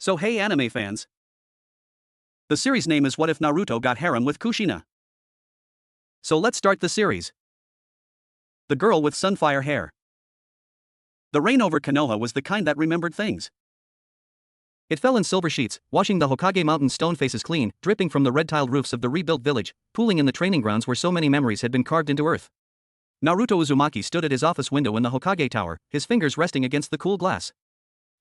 So hey anime fans. The series name is What If Naruto Got Harem with Kushina? So let's start the series. The girl with sunfire hair. The rain over Konoha was the kind that remembered things. It fell in silver sheets, washing the Hokage mountain stone faces clean, dripping from the red-tiled roofs of the rebuilt village, pooling in the training grounds where so many memories had been carved into earth. Naruto Uzumaki stood at his office window in the Hokage tower, his fingers resting against the cool glass.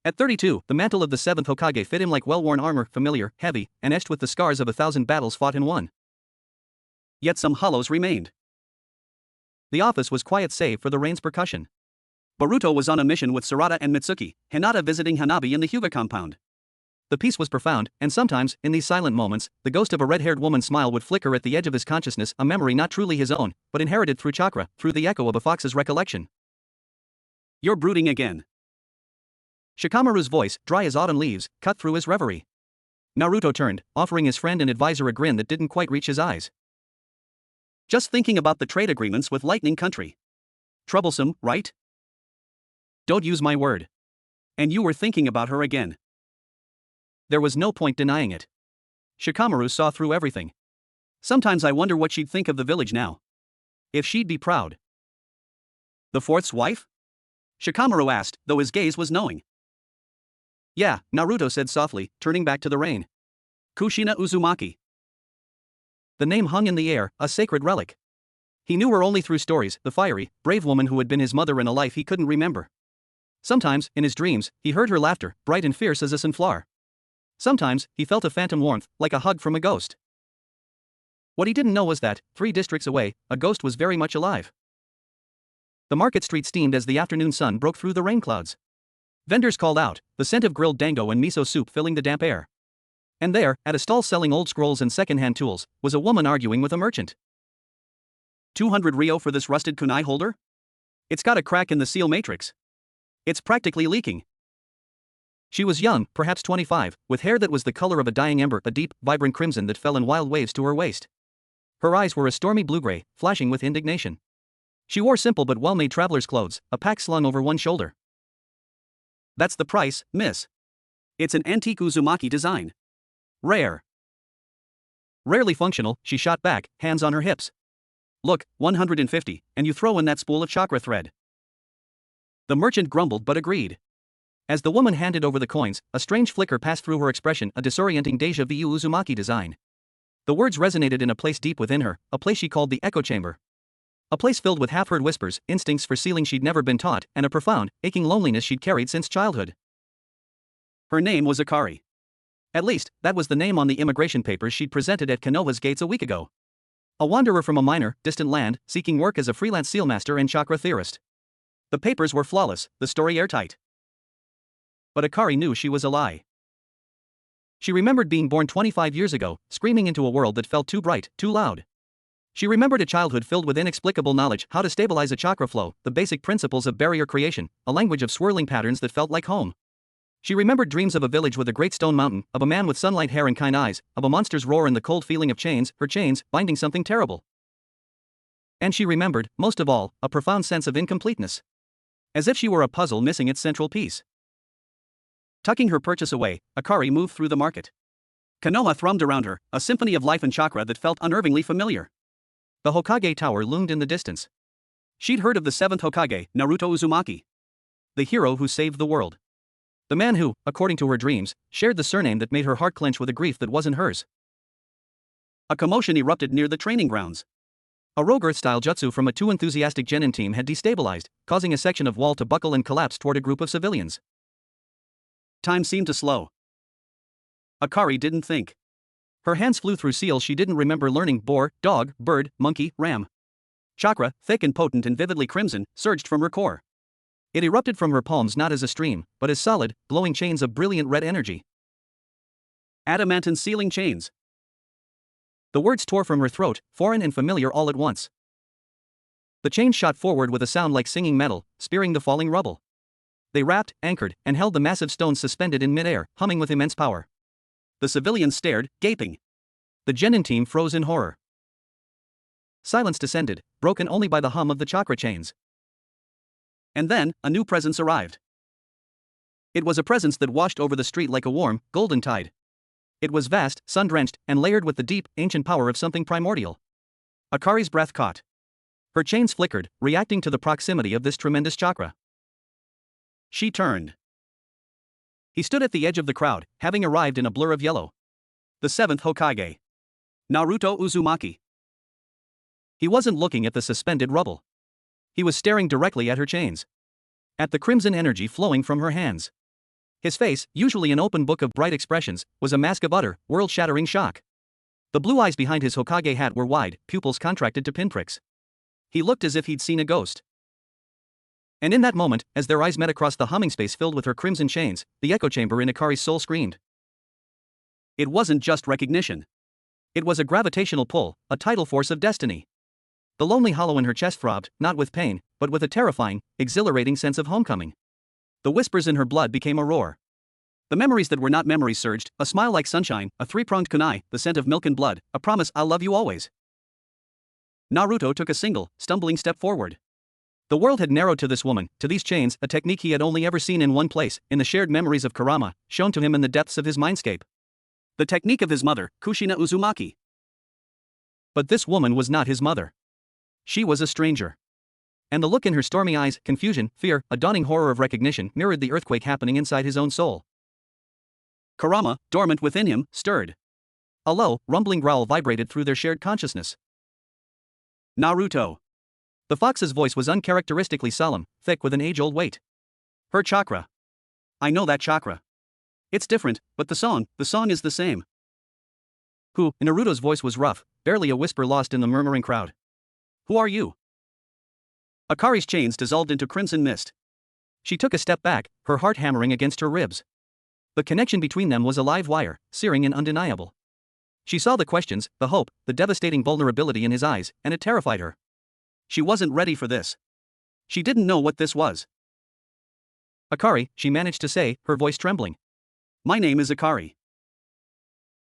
At 32, the mantle of the 7th Hokage fit him like well-worn armor, familiar, heavy, and etched with the scars of 1,000 battles fought and won. Yet some hollows remained. The office was quiet save for the rain's percussion. Boruto was on a mission with Sarada and Mitsuki, Hinata visiting Hanabi in the Hyuga compound. The peace was profound, and sometimes, in these silent moments, the ghost of a red-haired woman's smile would flicker at the edge of his consciousness, a memory not truly his own, but inherited through chakra, through the echo of a fox's recollection. You're brooding again. Shikamaru's voice, dry as autumn leaves, cut through his reverie. Naruto turned, offering his friend and advisor a grin that didn't quite reach his eyes. Just thinking about the trade agreements with Lightning Country. Troublesome, right? Don't use my word. And you were thinking about her again. There was no point denying it. Shikamaru saw through everything. Sometimes I wonder what she'd think of the village now. If she'd be proud. The fourth's wife? Shikamaru asked, though his gaze was knowing. Yeah, Naruto said softly, turning back to the rain. Kushina Uzumaki. The name hung in the air, a sacred relic. He knew her only through stories, the fiery, brave woman who had been his mother in a life he couldn't remember. Sometimes, in his dreams, he heard her laughter, bright and fierce as a sunflower. Sometimes, he felt a phantom warmth, like a hug from a ghost. What he didn't know was that, 3 districts away, a ghost was very much alive. The market street steamed as the afternoon sun broke through the rain clouds. Vendors called out, the scent of grilled dango and miso soup filling the damp air. And there, at a stall selling old scrolls and second-hand tools, was a woman arguing with a merchant. 200 ryo for this rusted kunai holder? It's got a crack in the seal matrix. It's practically leaking. She was young, perhaps 25, with hair that was the color of a dying ember, a deep, vibrant crimson that fell in wild waves to her waist. Her eyes were a stormy blue-gray, flashing with indignation. She wore simple but well-made traveler's clothes, a pack slung over one shoulder. That's the price, miss. It's an antique Uzumaki design. Rare. Rarely functional, she shot back, hands on her hips. Look, 150, and you throw in that spool of chakra thread. The merchant grumbled but agreed. As the woman handed over the coins, a strange flicker passed through her expression, a disorienting déjà vu Uzumaki design. The words resonated in a place deep within her, a place she called the echo chamber. A place filled with half-heard whispers, instincts for sealing she'd never been taught, and a profound, aching loneliness she'd carried since childhood. Her name was Akari. At least, that was the name on the immigration papers she'd presented at Konoha's gates a week ago. A wanderer from a minor, distant land, seeking work as a freelance sealmaster and chakra theorist. The papers were flawless, the story airtight. But Akari knew she was a lie. She remembered being born 25 years ago, screaming into a world that felt too bright, too loud. She remembered a childhood filled with inexplicable knowledge, how to stabilize a chakra flow, the basic principles of barrier creation, a language of swirling patterns that felt like home. She remembered dreams of a village with a great stone mountain, of a man with sunlight hair and kind eyes, of a monster's roar and the cold feeling of chains, her chains, binding something terrible. And she remembered, most of all, a profound sense of incompleteness. As if she were a puzzle missing its central piece. Tucking her purchase away, Akari moved through the market. Konoha thrummed around her, a symphony of life and chakra that felt unnervingly familiar. The Hokage tower loomed in the distance. She'd heard of the 7th Hokage, Naruto Uzumaki. The hero who saved the world. The man who, according to her dreams, shared the surname that made her heart clench with a grief that wasn't hers. A commotion erupted near the training grounds. A rogue Earth-style jutsu from a too enthusiastic genin team had destabilized, causing a section of wall to buckle and collapse toward a group of civilians. Time seemed to slow. Akari didn't think. Her hands flew through seals she didn't remember learning: boar, dog, bird, monkey, ram. Chakra, thick and potent and vividly crimson, surged from her core. It erupted from her palms not as a stream, but as solid, glowing chains of brilliant red energy. Adamantine sealing chains. The words tore from her throat, foreign and familiar all at once. The chains shot forward with a sound like singing metal, spearing the falling rubble. They wrapped, anchored, and held the massive stones suspended in midair, humming with immense power. The civilians stared, gaping. The genin team froze in horror. Silence descended, broken only by the hum of the chakra chains. And then, a new presence arrived. It was a presence that washed over the street like a warm, golden tide. It was vast, sun-drenched, and layered with the deep, ancient power of something primordial. Akari's breath caught. Her chains flickered, reacting to the proximity of this tremendous chakra. She turned. He stood at the edge of the crowd, having arrived in a blur of yellow. The seventh Hokage. Naruto Uzumaki. He wasn't looking at the suspended rubble. He was staring directly at her chains. At the crimson energy flowing from her hands. His face, usually an open book of bright expressions, was a mask of utter, world-shattering shock. The blue eyes behind his Hokage hat were wide, pupils contracted to pinpricks. He looked as if he'd seen a ghost. And in that moment, as their eyes met across the humming space filled with her crimson chains, the echo chamber in Akari's soul screamed. It wasn't just recognition. It was a gravitational pull, a tidal force of destiny. The lonely hollow in her chest throbbed, not with pain, but with a terrifying, exhilarating sense of homecoming. The whispers in her blood became a roar. The memories that were not memories surged, a smile like sunshine, a three-pronged kunai, the scent of milk and blood, a promise I'll love you always. Naruto took a single, stumbling step forward. The world had narrowed to this woman, to these chains, a technique he had only ever seen in one place, in the shared memories of Kurama, shown to him in the depths of his mindscape. The technique of his mother, Kushina Uzumaki. But this woman was not his mother. She was a stranger. And the look in her stormy eyes, confusion, fear, a dawning horror of recognition, mirrored the earthquake happening inside his own soul. Kurama, dormant within him, stirred. A low, rumbling growl vibrated through their shared consciousness. Naruto. The fox's voice was uncharacteristically solemn, thick with an age-old weight. Her chakra. I know that chakra. It's different, but the song is the same. Who? Naruto's voice was rough, barely a whisper lost in the murmuring crowd. Who are you? Akari's chains dissolved into crimson mist. She took a step back, her heart hammering against her ribs. The connection between them was a live wire, searing and undeniable. She saw the questions, the hope, the devastating vulnerability in his eyes, and it terrified her. She wasn't ready for this. She didn't know what this was. Akari, she managed to say, her voice trembling. My name is Akari.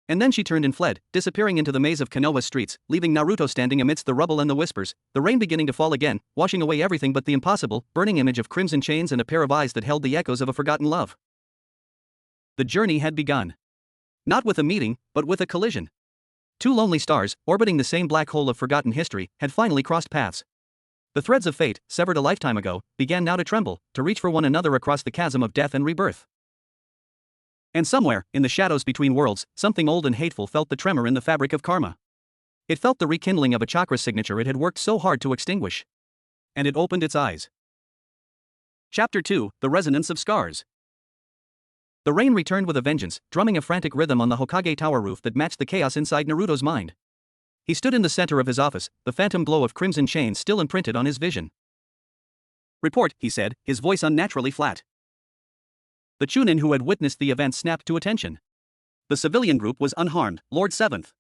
And then she turned and fled, disappearing into the maze of Konoha's streets, leaving Naruto standing amidst the rubble and the whispers, the rain beginning to fall again, washing away everything but the impossible, burning image of crimson chains and a pair of eyes that held the echoes of a forgotten love. The journey had begun. Not with a meeting, but with a collision. Two lonely stars, orbiting the same black hole of forgotten history, had finally crossed paths. The threads of fate, severed a lifetime ago, began now to tremble, to reach for one another across the chasm of death and rebirth. And somewhere, in the shadows between worlds, something old and hateful felt the tremor in the fabric of karma. It felt the rekindling of a chakra signature it had worked so hard to extinguish. And it opened its eyes. Chapter 2, The Resonance of Scars. The rain returned with a vengeance, drumming a frantic rhythm on the Hokage tower roof that matched the chaos inside Naruto's mind. He stood in the center of his office, the phantom glow of crimson chains still imprinted on his vision. Report, he said, his voice unnaturally flat. The Chunin who had witnessed the event snapped to attention. The civilian group was unharmed, Lord 7th.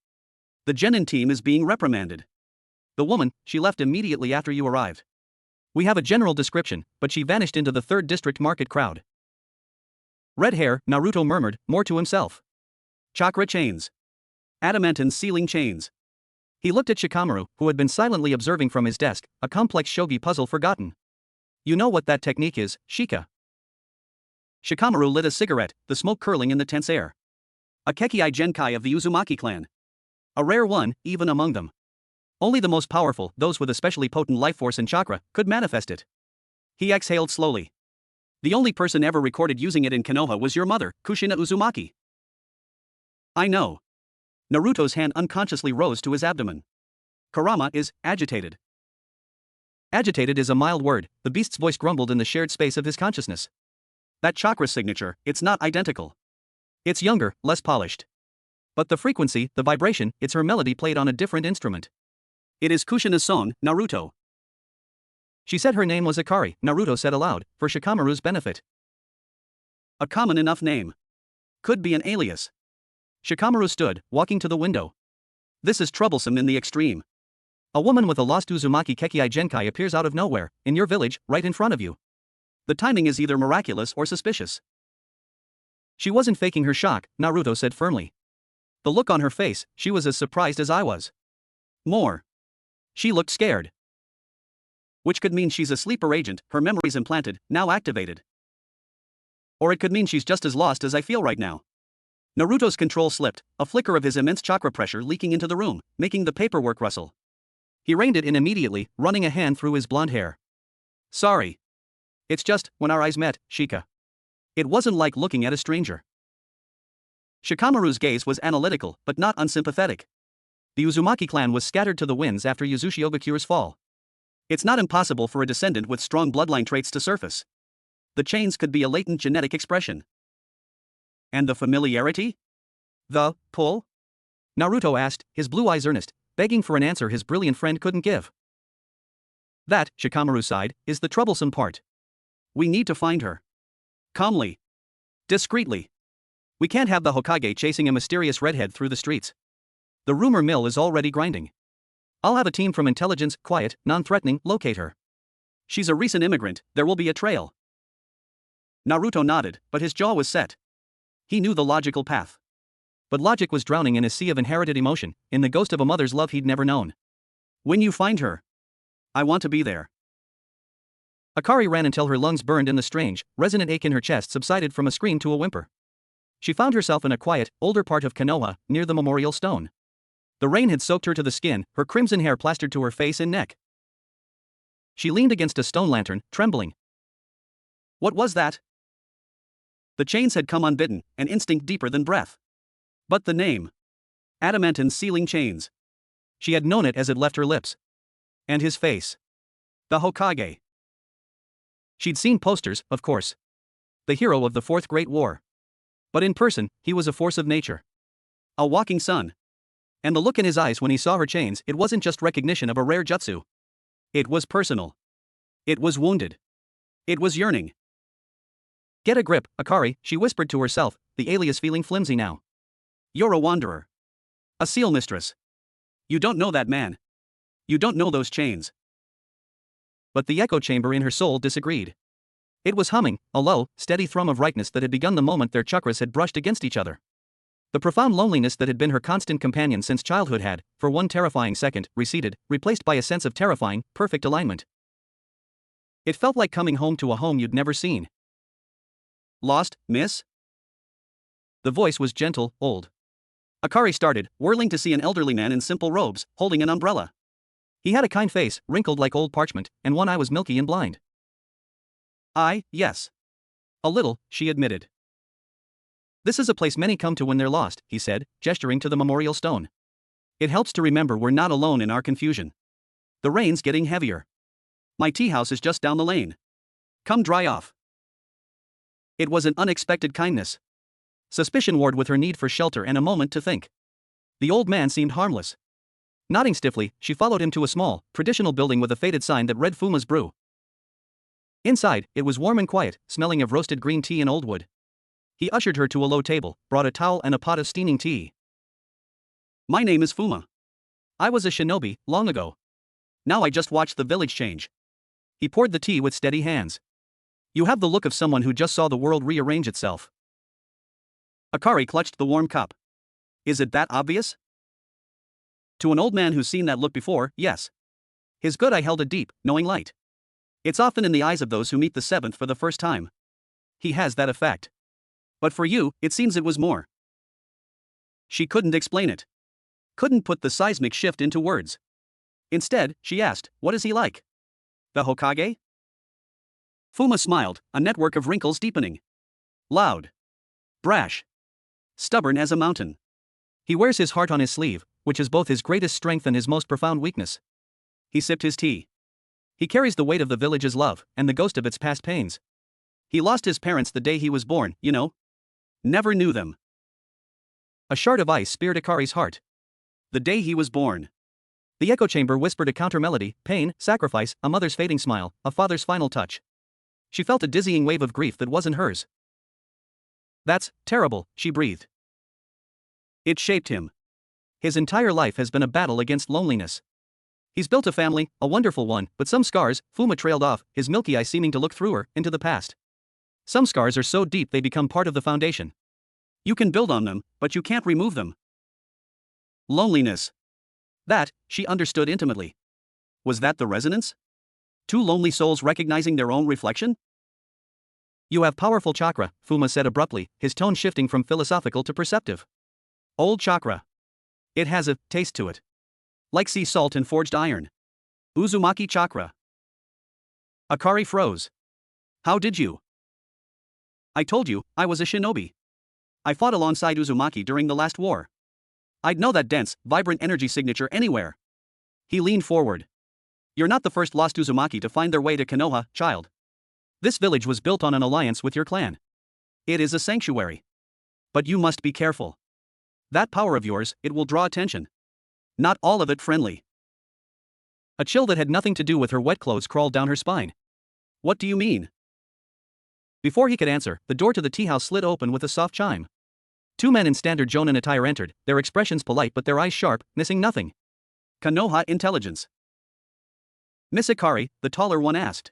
The Genin team is being reprimanded. The woman, she left immediately after you arrived. We have a general description, but she vanished into the 3rd District market crowd. Red hair, Naruto murmured, more to himself. Chakra chains. Adamantine sealing chains. He looked at Shikamaru, who had been silently observing from his desk, a complex shogi puzzle forgotten. You know what that technique is, Shika. Shikamaru lit a cigarette, the smoke curling in the tense air. A Kekii Genkai of the Uzumaki clan. A rare one, even among them. Only the most powerful, those with especially potent life force and chakra, could manifest it. He exhaled slowly. The only person ever recorded using it in Konoha was your mother, Kushina Uzumaki. I know. Naruto's hand unconsciously rose to his abdomen. Kurama is agitated. Agitated is a mild word, the beast's voice grumbled in the shared space of his consciousness. That chakra signature, it's not identical. It's younger, less polished. But the frequency, the vibration, it's her melody played on a different instrument. It is Kushina's song, Naruto. She said her name was Akari, Naruto said aloud, for Shikamaru's benefit. A common enough name. Could be an alias. Shikamaru stood, walking to the window. This is troublesome in the extreme. A woman with a lost Uzumaki Kekii Genkai appears out of nowhere, in your village, right in front of you. The timing is either miraculous or suspicious. She wasn't faking her shock, Naruto said firmly. The look on her face, she was as surprised as I was. More. She looked scared. Which could mean she's a sleeper agent, her memories implanted, now activated. Or it could mean she's just as lost as I feel right now. Naruto's control slipped, a flicker of his immense chakra pressure leaking into the room, making the paperwork rustle. He reined it in immediately, running a hand through his blonde hair. Sorry. It's just, when our eyes met, Shika. It wasn't like looking at a stranger. Shikamaru's gaze was analytical, but not unsympathetic. The Uzumaki clan was scattered to the winds after Yasushi Ogakure's fall. It's not impossible for a descendant with strong bloodline traits to surface. The chains could be a latent genetic expression. And the familiarity? The pull? Naruto asked, his blue eyes earnest, begging for an answer his brilliant friend couldn't give. That, Shikamaru sighed, is the troublesome part. We need to find her. Calmly. Discreetly. We can't have the Hokage chasing a mysterious redhead through the streets. The rumor mill is already grinding. I'll have a team from intelligence, quiet, non-threatening, locate her. She's a recent immigrant, there will be a trail. Naruto nodded, but his jaw was set. He knew the logical path. But logic was drowning in a sea of inherited emotion, in the ghost of a mother's love he'd never known. When you find her, I want to be there. Akari ran until her lungs burned and the strange, resonant ache in her chest subsided from a scream to a whimper. She found herself in a quiet, older part of Konoha, near the memorial stone. The rain had soaked her to the skin, her crimson hair plastered to her face and neck. She leaned against a stone lantern, trembling. What was that? The chains had come unbidden, an instinct deeper than breath. But the name. Adamantine sealing chains. She had known it as it left her lips. And his face. The Hokage. She'd seen posters, of course. The hero of the Fourth Great War. But in person, he was a force of nature. A walking sun. And the look in his eyes when he saw her chains, it wasn't just recognition of a rare jutsu. It was personal. It was wounded. It was yearning. Get a grip, Akari, she whispered to herself, the alias feeling flimsy now. You're a wanderer. A seal mistress. You don't know that man. You don't know those chains. But the echo chamber in her soul disagreed. It was humming, a low, steady thrum of rightness that had begun the moment their chakras had brushed against each other. The profound loneliness that had been her constant companion since childhood had, for one terrifying second, receded, replaced by a sense of terrifying, perfect alignment. It felt like coming home to a home you'd never seen. Lost, miss? The voice was gentle, old. Akari started, whirling to see an elderly man in simple robes, holding an umbrella. He had a kind face, wrinkled like old parchment, and one eye was milky and blind. Yes. A little, she admitted. This is a place many come to when they're lost, he said, gesturing to the memorial stone. It helps to remember we're not alone in our confusion. The rain's getting heavier. My tea house is just down the lane. Come dry off. It was an unexpected kindness. Suspicion warred with her need for shelter and a moment to think. The old man seemed harmless. Nodding stiffly, she followed him to a small, traditional building with a faded sign that read Fuma's Brew. Inside, it was warm and quiet, smelling of roasted green tea and old wood. He ushered her to a low table, brought a towel and a pot of steaming tea. My name is Fuma. I was a shinobi, long ago. Now I just watched the village change. He poured the tea with steady hands. You have the look of someone who just saw the world rearrange itself. Akari clutched the warm cup. Is it that obvious? To an old man who's seen that look before, yes. His good eye held a deep, knowing light. It's often in the eyes of those who meet the seventh for the first time. He has that effect. But for you, it seems it was more. She couldn't explain it. Couldn't put the seismic shift into words. Instead, she asked, what is he like? The Hokage? Fuma smiled, a network of wrinkles deepening. Loud. Brash. Stubborn as a mountain. He wears his heart on his sleeve, which is both his greatest strength and his most profound weakness. He sipped his tea. He carries the weight of the village's love, and the ghost of its past pains. He lost his parents the day he was born, you know. Never knew them. A shard of ice speared Akari's heart. The day he was born. The echo chamber whispered a counter-melody, pain, sacrifice, a mother's fading smile, a father's final touch. She felt a dizzying wave of grief that wasn't hers. That's terrible, she breathed. It shaped him. His entire life has been a battle against loneliness. He's built a family, a wonderful one, but some scars, Fuma trailed off, his milky eye seeming to look through her, into the past. Some scars are so deep they become part of the foundation. You can build on them, but you can't remove them. Loneliness. That, she understood intimately. Was that the resonance? Two lonely souls recognizing their own reflection? You have powerful chakra, Fuma said abruptly, his tone shifting from philosophical to perceptive. Old chakra. It has a taste to it. Like sea salt and forged iron. Uzumaki chakra. Akari froze. How did you? I told you, I was a shinobi. I fought alongside Uzumaki during the last war. I'd know that dense, vibrant energy signature anywhere. He leaned forward. You're not the first lost Uzumaki to find their way to Konoha, child. This village was built on an alliance with your clan. It is a sanctuary. But you must be careful. That power of yours, it will draw attention. Not all of it friendly. A chill that had nothing to do with her wet clothes crawled down her spine. What do you mean? Before he could answer, the door to the tea house slid open with a soft chime. Two men in standard Jonin attire entered, their expressions polite but their eyes sharp, missing nothing. Konoha intelligence. Miss Akari, the taller one asked.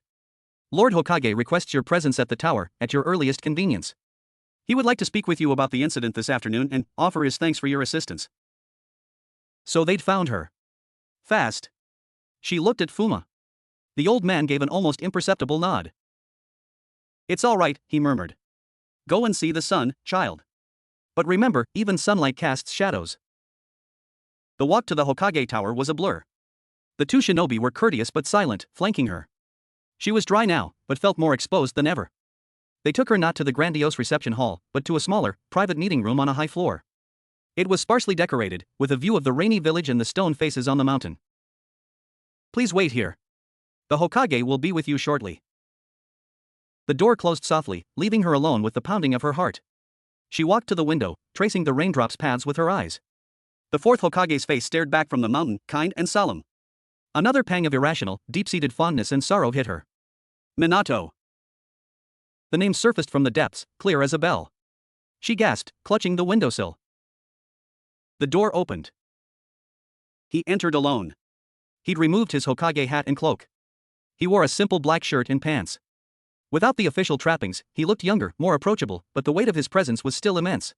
Lord Hokage requests your presence at the tower, at your earliest convenience. He would like to speak with you about the incident this afternoon and offer his thanks for your assistance. So they'd found her. Fast. She looked at Fuma. The old man gave an almost imperceptible nod. It's all right, he murmured. Go and see the sun, child. But remember, even sunlight casts shadows. The walk to the Hokage tower was a blur. The two shinobi were courteous but silent, flanking her. She was dry now, but felt more exposed than ever. They took her not to the grandiose reception hall, but to a smaller, private meeting room on a high floor. It was sparsely decorated, with a view of the rainy village and the stone faces on the mountain. Please wait here. The Hokage will be with you shortly. The door closed softly, leaving her alone with the pounding of her heart. She walked to the window, tracing the raindrops' paths with her eyes. The fourth Hokage's face stared back from the mountain, kind and solemn. Another pang of irrational, deep-seated fondness and sorrow hit her. Minato. The name surfaced from the depths, clear as a bell. She gasped, clutching the windowsill. The door opened. He entered alone. He'd removed his Hokage hat and cloak. He wore a simple black shirt and pants. Without the official trappings, he looked younger, more approachable, but the weight of his presence was still immense.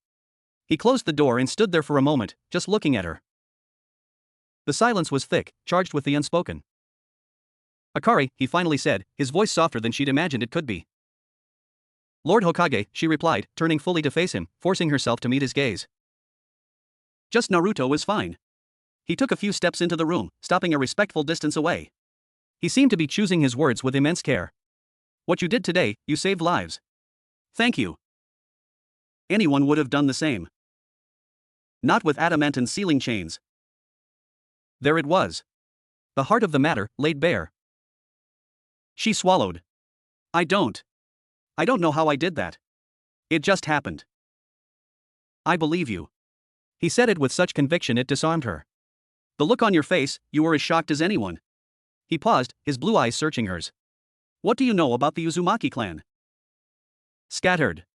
He closed the door and stood there for a moment, just looking at her. The silence was thick, charged with the unspoken. Akari, he finally said, his voice softer than she'd imagined it could be. Lord Hokage, she replied, turning fully to face him, forcing herself to meet his gaze. Just Naruto was fine. He took a few steps into the room, stopping a respectful distance away. He seemed to be choosing his words with immense care. What you did today, you saved lives. Thank you. Anyone would have done the same. Not with adamantine sealing chains. There it was. The heart of the matter, laid bare. She swallowed. I don't know how I did that. It just happened. I believe you. He said it with such conviction it disarmed her. The look on your face, you were as shocked as anyone. He paused, his blue eyes searching hers. What do you know about the Uzumaki clan? Scattered.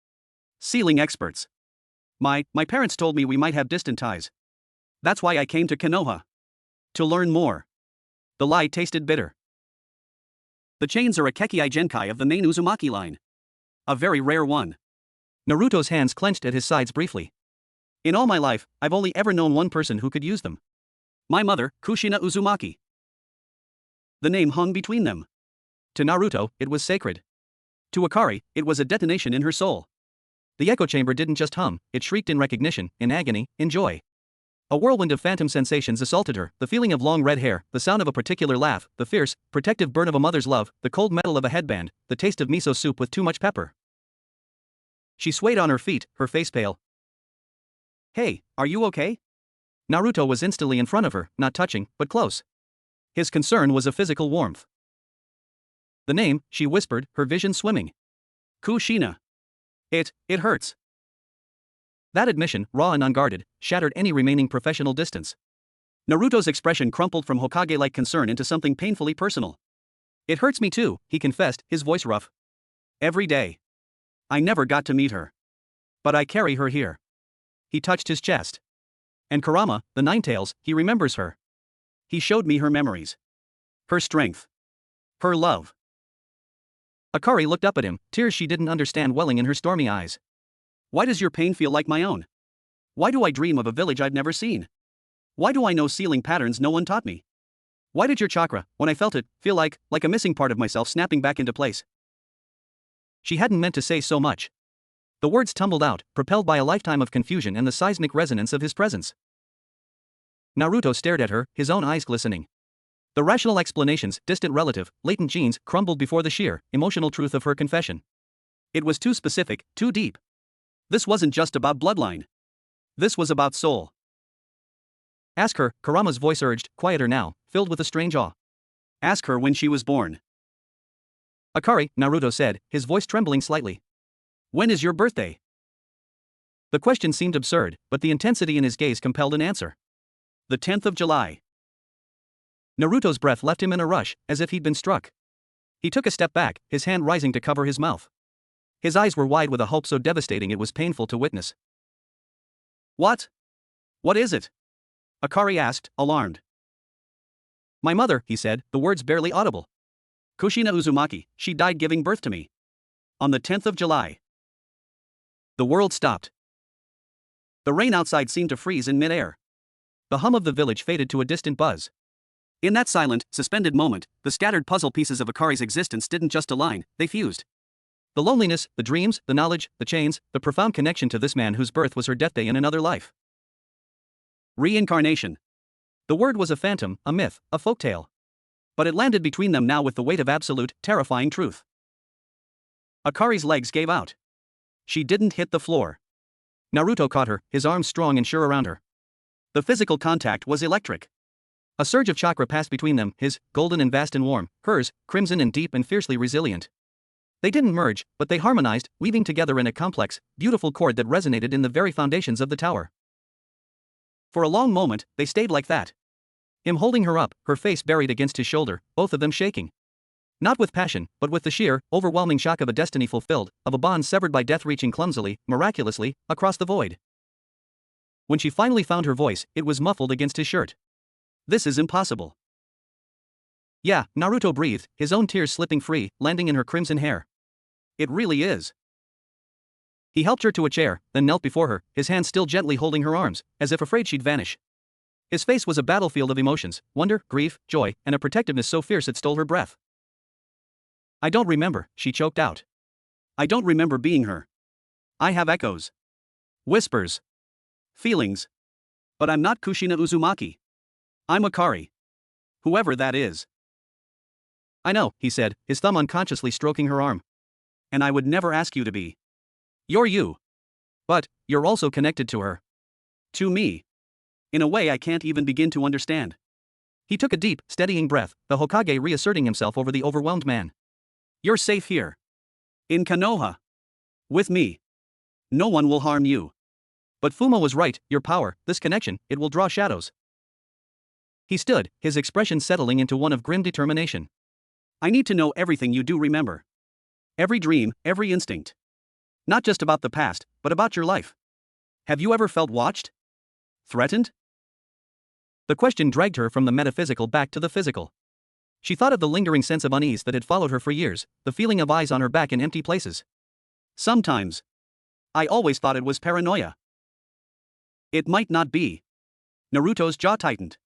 Sealing experts. My parents told me we might have distant ties. That's why I came to Konoha. To learn more. The lie tasted bitter. The chains are a Kekii Genkai of the main Uzumaki line. A very rare one. Naruto's hands clenched at his sides briefly. In all my life, I've only ever known one person who could use them. My mother, Kushina Uzumaki. The name hung between them. To Naruto, it was sacred. To Akari, it was a detonation in her soul. The echo chamber didn't just hum, it shrieked in recognition, in agony, in joy. A whirlwind of phantom sensations assaulted her, the feeling of long red hair, the sound of a particular laugh, the fierce, protective burn of a mother's love, the cold metal of a headband, the taste of miso soup with too much pepper. She swayed on her feet, her face pale. Hey, are you okay? Naruto was instantly in front of her, not touching, but close. His concern was a physical warmth. The name, she whispered, her vision swimming. Kushina. It hurts. That admission, raw and unguarded, shattered any remaining professional distance. Naruto's expression crumpled from Hokage-like concern into something painfully personal. It hurts me too, he confessed, his voice rough. Every day. I never got to meet her. But I carry her here. He touched his chest. And Kurama, the Ninetales, he remembers her. He showed me her memories. Her strength. Her love. Akari looked up at him, tears she didn't understand welling in her stormy eyes. Why does your pain feel like my own? Why do I dream of a village I've never seen? Why do I know sealing patterns no one taught me? Why did your chakra, when I felt it, feel like a missing part of myself snapping back into place? She hadn't meant to say so much. The words tumbled out, propelled by a lifetime of confusion and the seismic resonance of his presence. Naruto stared at her, his own eyes glistening. The rational explanations, distant relative, latent genes, crumbled before the sheer, emotional truth of her confession. It was too specific, too deep. This wasn't just about bloodline. This was about soul. Ask her, Kurama's voice urged, quieter now, filled with a strange awe. Ask her when she was born. Akari, Naruto said, his voice trembling slightly. When is your birthday? The question seemed absurd, but the intensity in his gaze compelled an answer. The 10th of July. Naruto's breath left him in a rush, as if he'd been struck. He took a step back, his hand rising to cover his mouth. His eyes were wide with a hope so devastating it was painful to witness. What? What is it? Akari asked, alarmed. My mother, he said, the words barely audible. Kushina Uzumaki, she died giving birth to me. On the 10th of July. The world stopped. The rain outside seemed to freeze in midair. The hum of the village faded to a distant buzz. In that silent, suspended moment, the scattered puzzle pieces of Akari's existence didn't just align, they fused. The loneliness, the dreams, the knowledge, the chains, the profound connection to this man whose birth was her death day in another life. Reincarnation. The word was a phantom, a myth, a folktale. But it landed between them now with the weight of absolute, terrifying truth. Akari's legs gave out. She didn't hit the floor. Naruto caught her, his arms strong and sure around her. The physical contact was electric. A surge of chakra passed between them, his, golden and vast and warm, hers, crimson and deep and fiercely resilient. They didn't merge, but they harmonized, weaving together in a complex, beautiful chord that resonated in the very foundations of the tower. For a long moment, they stayed like that. Him holding her up, her face buried against his shoulder, both of them shaking. Not with passion, but with the sheer, overwhelming shock of a destiny fulfilled, of a bond severed by death reaching clumsily, miraculously, across the void. When she finally found her voice, it was muffled against his shirt. This is impossible. Yeah, Naruto breathed, his own tears slipping free, landing in her crimson hair. It really is. He helped her to a chair, then knelt before her, his hand still gently holding her arms, as if afraid she'd vanish. His face was a battlefield of emotions, wonder, grief, joy, and a protectiveness so fierce it stole her breath. I don't remember, she choked out. I don't remember being her. I have echoes. Whispers. Feelings. But I'm not Kushina Uzumaki. I'm Akari. Whoever that is. I know, he said, his thumb unconsciously stroking her arm. And I would never ask you to be. You're you. But, you're also connected to her. To me. In a way I can't even begin to understand. He took a deep, steadying breath, the Hokage reasserting himself over the overwhelmed man. You're safe here. In Konoha. With me. No one will harm you. But Fuma was right, your power, this connection, it will draw shadows. He stood, his expression settling into one of grim determination. I need to know everything you do remember. Every dream, every instinct. Not just about the past, but about your life. Have you ever felt watched? Threatened? The question dragged her from the metaphysical back to the physical. She thought of the lingering sense of unease that had followed her for years, the feeling of eyes on her back in empty places. Sometimes. I always thought it was paranoia. It might not be. Naruto's jaw tightened.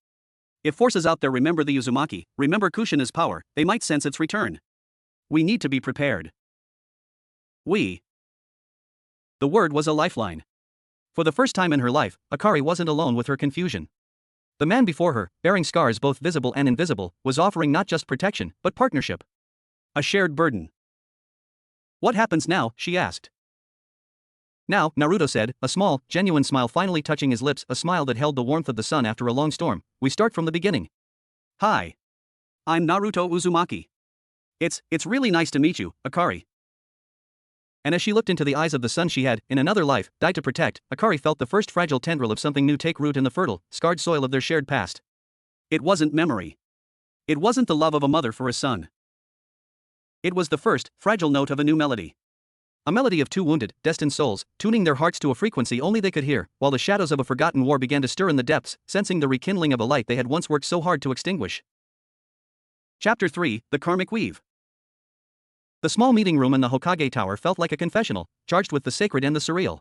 If forces out there remember the Uzumaki, remember Kushina's power, they might sense its return. We need to be prepared. We. The word was a lifeline. For the first time in her life, Akari wasn't alone with her confusion. The man before her, bearing scars both visible and invisible, was offering not just protection, but partnership. A shared burden. What happens now? She asked. Now, Naruto said, a small, genuine smile finally touching his lips, a smile that held the warmth of the sun after a long storm. We start from the beginning. Hi. I'm Naruto Uzumaki. It's really nice to meet you, Akari. And as she looked into the eyes of the son she had, in another life, died to protect, Akari felt the first fragile tendril of something new take root in the fertile, scarred soil of their shared past. It wasn't memory. It wasn't the love of a mother for a son. It was the first, fragile note of a new melody. A melody of two wounded, destined souls, tuning their hearts to a frequency only they could hear, while the shadows of a forgotten war began to stir in the depths, sensing the rekindling of a light they had once worked so hard to extinguish. Chapter 3, The Karmic Weave. The small meeting room in the Hokage Tower felt like a confessional, charged with the sacred and the surreal.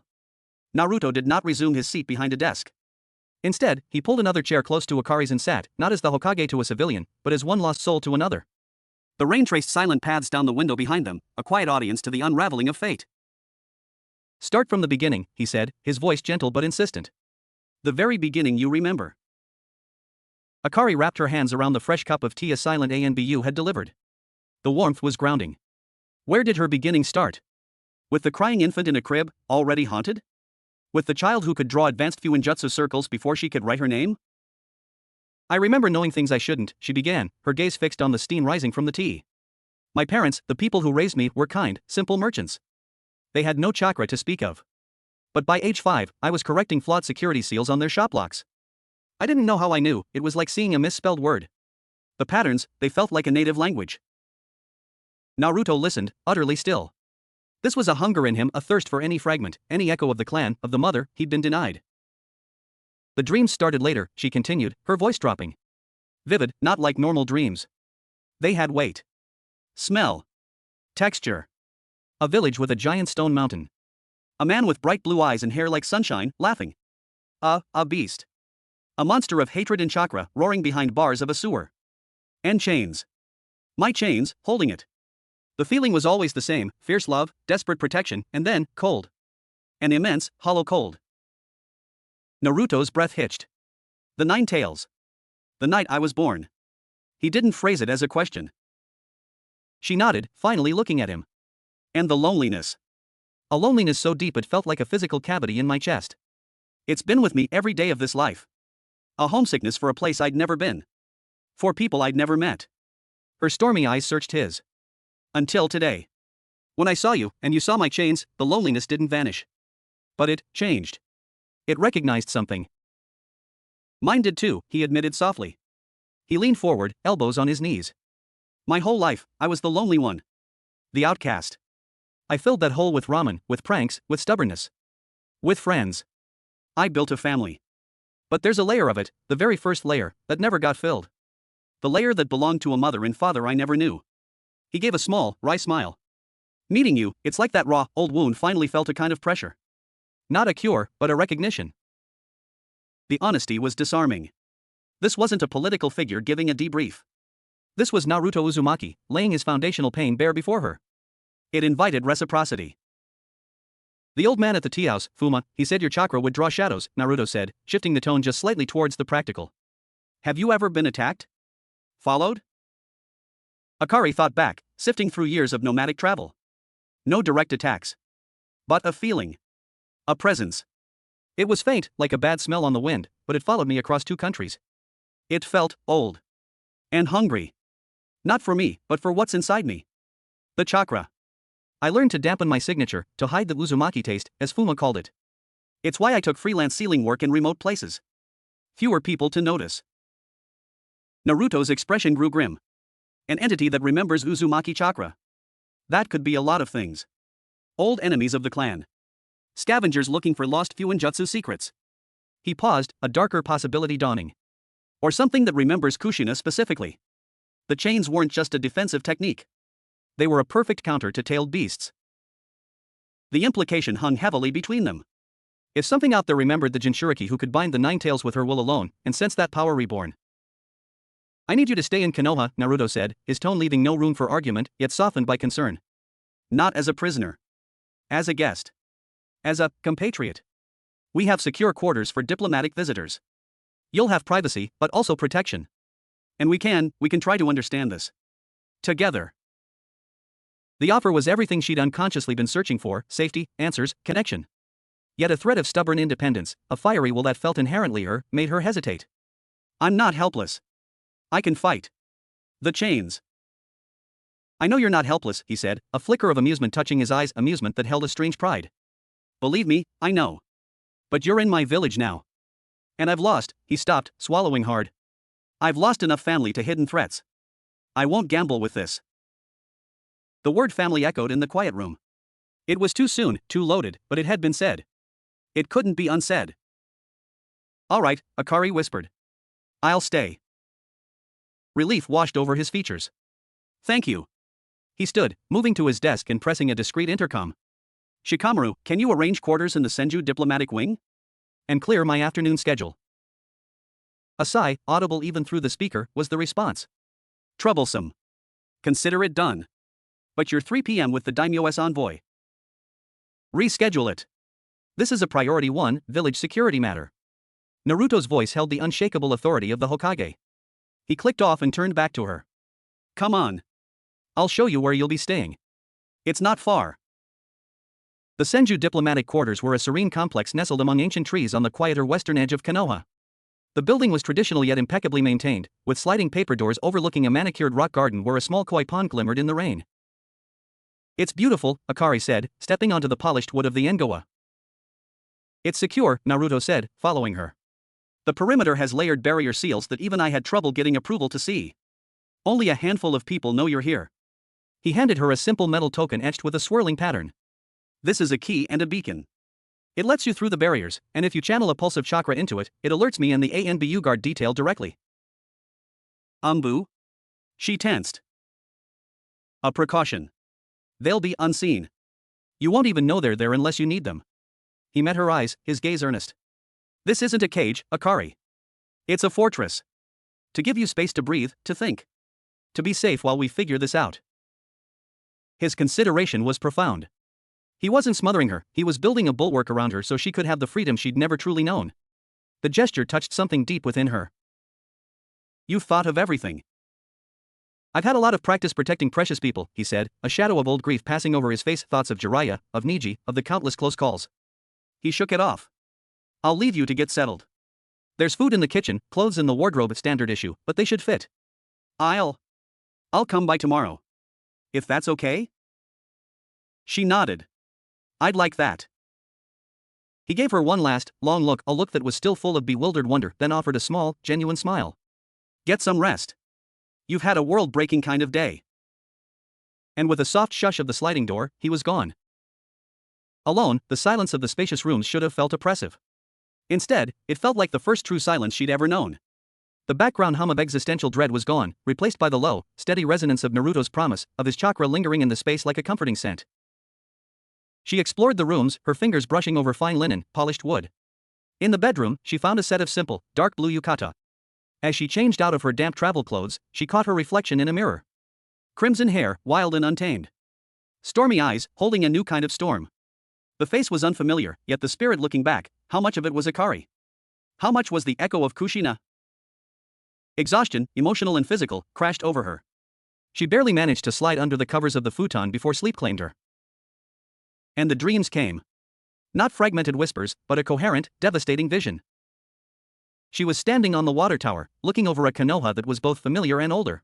Naruto did not resume his seat behind a desk. Instead, he pulled another chair close to Akari's and sat, not as the Hokage to a civilian, but as one lost soul to another. The rain traced silent paths down the window behind them, a quiet audience to the unraveling of fate. Start from the beginning, he said, his voice gentle but insistent. The very beginning you remember. Akari wrapped her hands around the fresh cup of tea a silent Anbu had delivered. The warmth was grounding. Where did her beginning start? With the crying infant in a crib, already haunted? With the child who could draw advanced fuinjutsu circles before she could write her name? I remember knowing things I shouldn't, she began, her gaze fixed on the steam rising from the tea. My parents, the people who raised me, were kind, simple merchants. They had no chakra to speak of. But by age 5, I was correcting flawed security seals on their shop locks. I didn't know how I knew, it was like seeing a misspelled word. The patterns, they felt like a native language. Naruto listened, utterly still. This was a hunger in him, a thirst for any fragment, any echo of the clan, of the mother he'd been denied. The dreams started later, she continued, her voice dropping. Vivid, not like normal dreams. They had weight. Smell. Texture. A village with a giant stone mountain. A man with bright blue eyes and hair like sunshine, laughing. A beast. A monster of hatred and chakra, roaring behind bars of a sewer. And chains. My chains, holding it. The feeling was always the same, fierce love, desperate protection, and then, cold. An immense, hollow cold. Naruto's breath hitched. The 9 tails. The night I was born. He didn't phrase it as a question. She nodded, finally looking at him. And the loneliness. A loneliness so deep it felt like a physical cavity in my chest. It's been with me every day of this life. A homesickness for a place I'd never been. For people I'd never met. Her stormy eyes searched his. Until today. When I saw you, and you saw my chains, the loneliness didn't vanish. But it changed. It recognized something. Mine did too, he admitted softly. He leaned forward, elbows on his knees. My whole life, I was the lonely one. The outcast. I filled that hole with ramen, with pranks, with stubbornness. With friends. I built a family. But there's a layer of it, the very first layer, that never got filled. The layer that belonged to a mother and father I never knew. He gave a small, wry smile. Meeting you, it's like that raw, old wound finally felt a kind of pressure. Not a cure, but a recognition. The honesty was disarming. This wasn't a political figure giving a debrief. This was Naruto Uzumaki, laying his foundational pain bare before her. It invited reciprocity. The old man at the tea house, Fuma, he said your chakra would draw shadows, Naruto said, shifting the tone just slightly towards the practical. Have you ever been attacked? Followed? Akari thought back, sifting through years of nomadic travel. No direct attacks. But a feeling. A presence. It was faint, like a bad smell on the wind, but it followed me across 2 countries. It felt old. And hungry. Not for me, but for what's inside me. The chakra. I learned to dampen my signature, to hide the Uzumaki taste, as Fuma called it. It's why I took freelance sealing work in remote places. Fewer people to notice. Naruto's expression grew grim. An entity that remembers Uzumaki chakra. That could be a lot of things. Old enemies of the clan. Scavengers looking for lost fuinjutsu secrets. He paused, a darker possibility dawning. Or something that remembers Kushina specifically. The chains weren't just a defensive technique. They were a perfect counter to tailed beasts. The implication hung heavily between them. If something out there remembered the Jinchuriki who could bind the 9 tails with her will alone, and sense that power reborn. I need you to stay in Konoha, Naruto said, his tone leaving no room for argument, yet softened by concern. Not as a prisoner. As a guest. As a compatriot. We have secure quarters for diplomatic visitors. You'll have privacy, but also protection. And we can try to understand this. Together. The offer was everything she'd unconsciously been searching for, safety, answers, connection. Yet a thread of stubborn independence, a fiery will that felt inherently her, made her hesitate. I'm not helpless. I can fight. The chains. I know you're not helpless, he said, a flicker of amusement touching his eyes, amusement that held a strange pride. Believe me, I know. But you're in my village now. And I've lost, he stopped, swallowing hard. I've lost enough family to hidden threats. I won't gamble with this. The word family echoed in the quiet room. It was too soon, too loaded, but it had been said. It couldn't be unsaid. All right, Akari whispered. I'll stay. Relief washed over his features. Thank you. He stood, moving to his desk and pressing a discreet intercom. Shikamaru, can you arrange quarters in the Senju diplomatic wing? And clear my afternoon schedule. A sigh, audible even through the speaker, was the response. Troublesome. Consider it done. But you're 3 p.m. with the daimyo's envoy. Reschedule it. This is a priority 1, village security matter. Naruto's voice held the unshakable authority of the Hokage. He clicked off and turned back to her. Come on. I'll show you where you'll be staying. It's not far. The Senju diplomatic quarters were a serene complex nestled among ancient trees on the quieter western edge of Konoha. The building was traditional yet impeccably maintained, with sliding paper doors overlooking a manicured rock garden where a small koi pond glimmered in the rain. It's beautiful, Akari said, stepping onto the polished wood of the engawa. It's secure, Naruto said, following her. The perimeter has layered barrier seals that even I had trouble getting approval to see. Only a handful of people know you're here. He handed her a simple metal token etched with a swirling pattern. This is a key and a beacon. It lets you through the barriers, and if you channel a pulse of chakra into it, it alerts me and the ANBU guard detail directly. Ambu? She tensed. A precaution. They'll be unseen. You won't even know they're there unless you need them. He met her eyes, his gaze earnest. This isn't a cage, Akari. It's a fortress. To give you space to breathe, to think. To be safe while we figure this out. His consideration was profound. He wasn't smothering her, he was building a bulwark around her so she could have the freedom she'd never truly known. The gesture touched something deep within her. You've thought of everything. I've had a lot of practice protecting precious people, he said, a shadow of old grief passing over his face, thoughts of Jiraiya, of Niji, of the countless close calls. He shook it off. I'll leave you to get settled. There's food in the kitchen, clothes in the wardrobe, standard issue, but they should fit. I'll come by tomorrow. If that's okay? She nodded. I'd like that. He gave her one last, long look, a look that was still full of bewildered wonder, then offered a small, genuine smile. Get some rest. You've had a world-breaking kind of day. And with a soft shush of the sliding door, he was gone. Alone, the silence of the spacious rooms should have felt oppressive. Instead, it felt like the first true silence she'd ever known. The background hum of existential dread was gone, replaced by the low, steady resonance of Naruto's promise, of his chakra lingering in the space like a comforting scent. She explored the rooms, her fingers brushing over fine linen, polished wood. In the bedroom, she found a set of simple, dark blue yukata. As she changed out of her damp travel clothes, she caught her reflection in a mirror. Crimson hair, wild and untamed. Stormy eyes, holding a new kind of storm. The face was unfamiliar, yet the spirit looking back, how much of it was Akari? How much was the echo of Kushina? Exhaustion, emotional and physical, crashed over her. She barely managed to slide under the covers of the futon before sleep claimed her. And the dreams came. Not fragmented whispers, but a coherent, devastating vision. She was standing on the water tower, looking over a Konoha that was both familiar and older.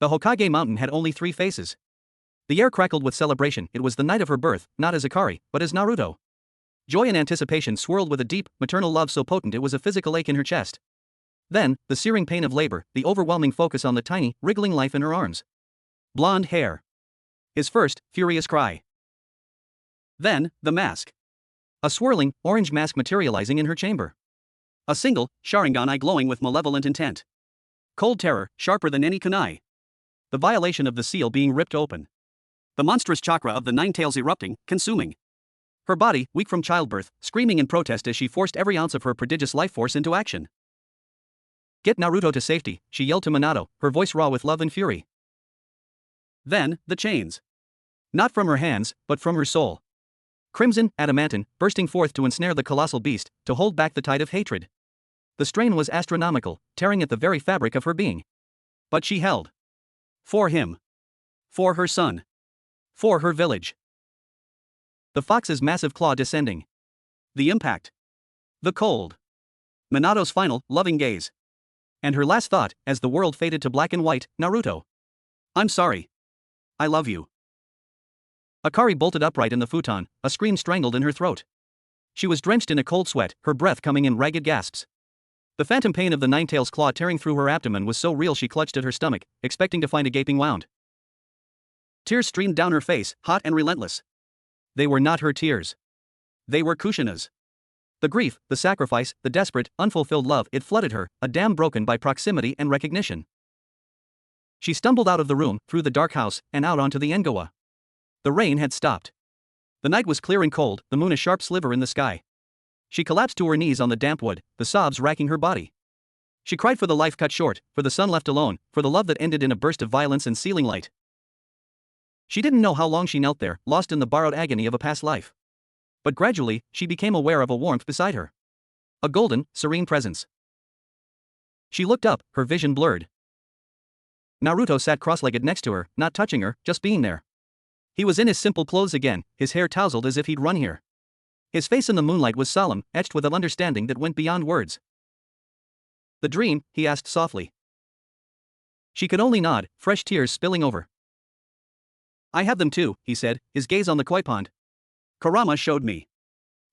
The Hokage mountain had only 3 faces. The air crackled with celebration, it was the night of her birth, not as Akari, but as Naruto. Joy and anticipation swirled with a deep, maternal love so potent it was a physical ache in her chest. Then, the searing pain of labor, the overwhelming focus on the tiny, wriggling life in her arms. Blonde hair. His first, furious cry. Then, the mask. A swirling, orange mask materializing in her chamber. A single, Sharingan eye glowing with malevolent intent. Cold terror, sharper than any kunai. The violation of the seal being ripped open. The monstrous chakra of the 9 tails erupting, consuming. Her body, weak from childbirth, screaming in protest as she forced every ounce of her prodigious life force into action. Get Naruto to safety, she yelled to Minato, her voice raw with love and fury. Then, the chains. Not from her hands, but from her soul. Crimson, adamantine, bursting forth to ensnare the colossal beast, to hold back the tide of hatred. The strain was astronomical, tearing at the very fabric of her being. But she held. For him. For her son. For her village. The fox's massive claw descending. The impact. The cold. Minato's final, loving gaze. And her last thought, as the world faded to black and white, Naruto. I'm sorry. I love you. Akari bolted upright in the futon, a scream strangled in her throat. She was drenched in a cold sweat, her breath coming in ragged gasps. The phantom pain of the 9 tails claw tearing through her abdomen was so real she clutched at her stomach, expecting to find a gaping wound. Tears streamed down her face, hot and relentless. They were not her tears. They were Kushina's. The grief, the sacrifice, the desperate, unfulfilled love, it flooded her, a dam broken by proximity and recognition. She stumbled out of the room, through the dark house, and out onto the engawa. The rain had stopped. The night was clear and cold, the moon a sharp sliver in the sky. She collapsed to her knees on the damp wood, the sobs racking her body. She cried for the life cut short, for the son left alone, for the love that ended in a burst of violence and sealing light. She didn't know how long she knelt there, lost in the borrowed agony of a past life. But gradually, she became aware of a warmth beside her. A golden, serene presence. She looked up, her vision blurred. Naruto sat cross-legged next to her, not touching her, just being there. He was in his simple clothes again, his hair tousled as if he'd run here. His face in the moonlight was solemn, etched with an understanding that went beyond words. "The dream?" he asked softly. She could only nod, fresh tears spilling over. "I have them too," he said, his gaze on the koi pond. "Kurama showed me.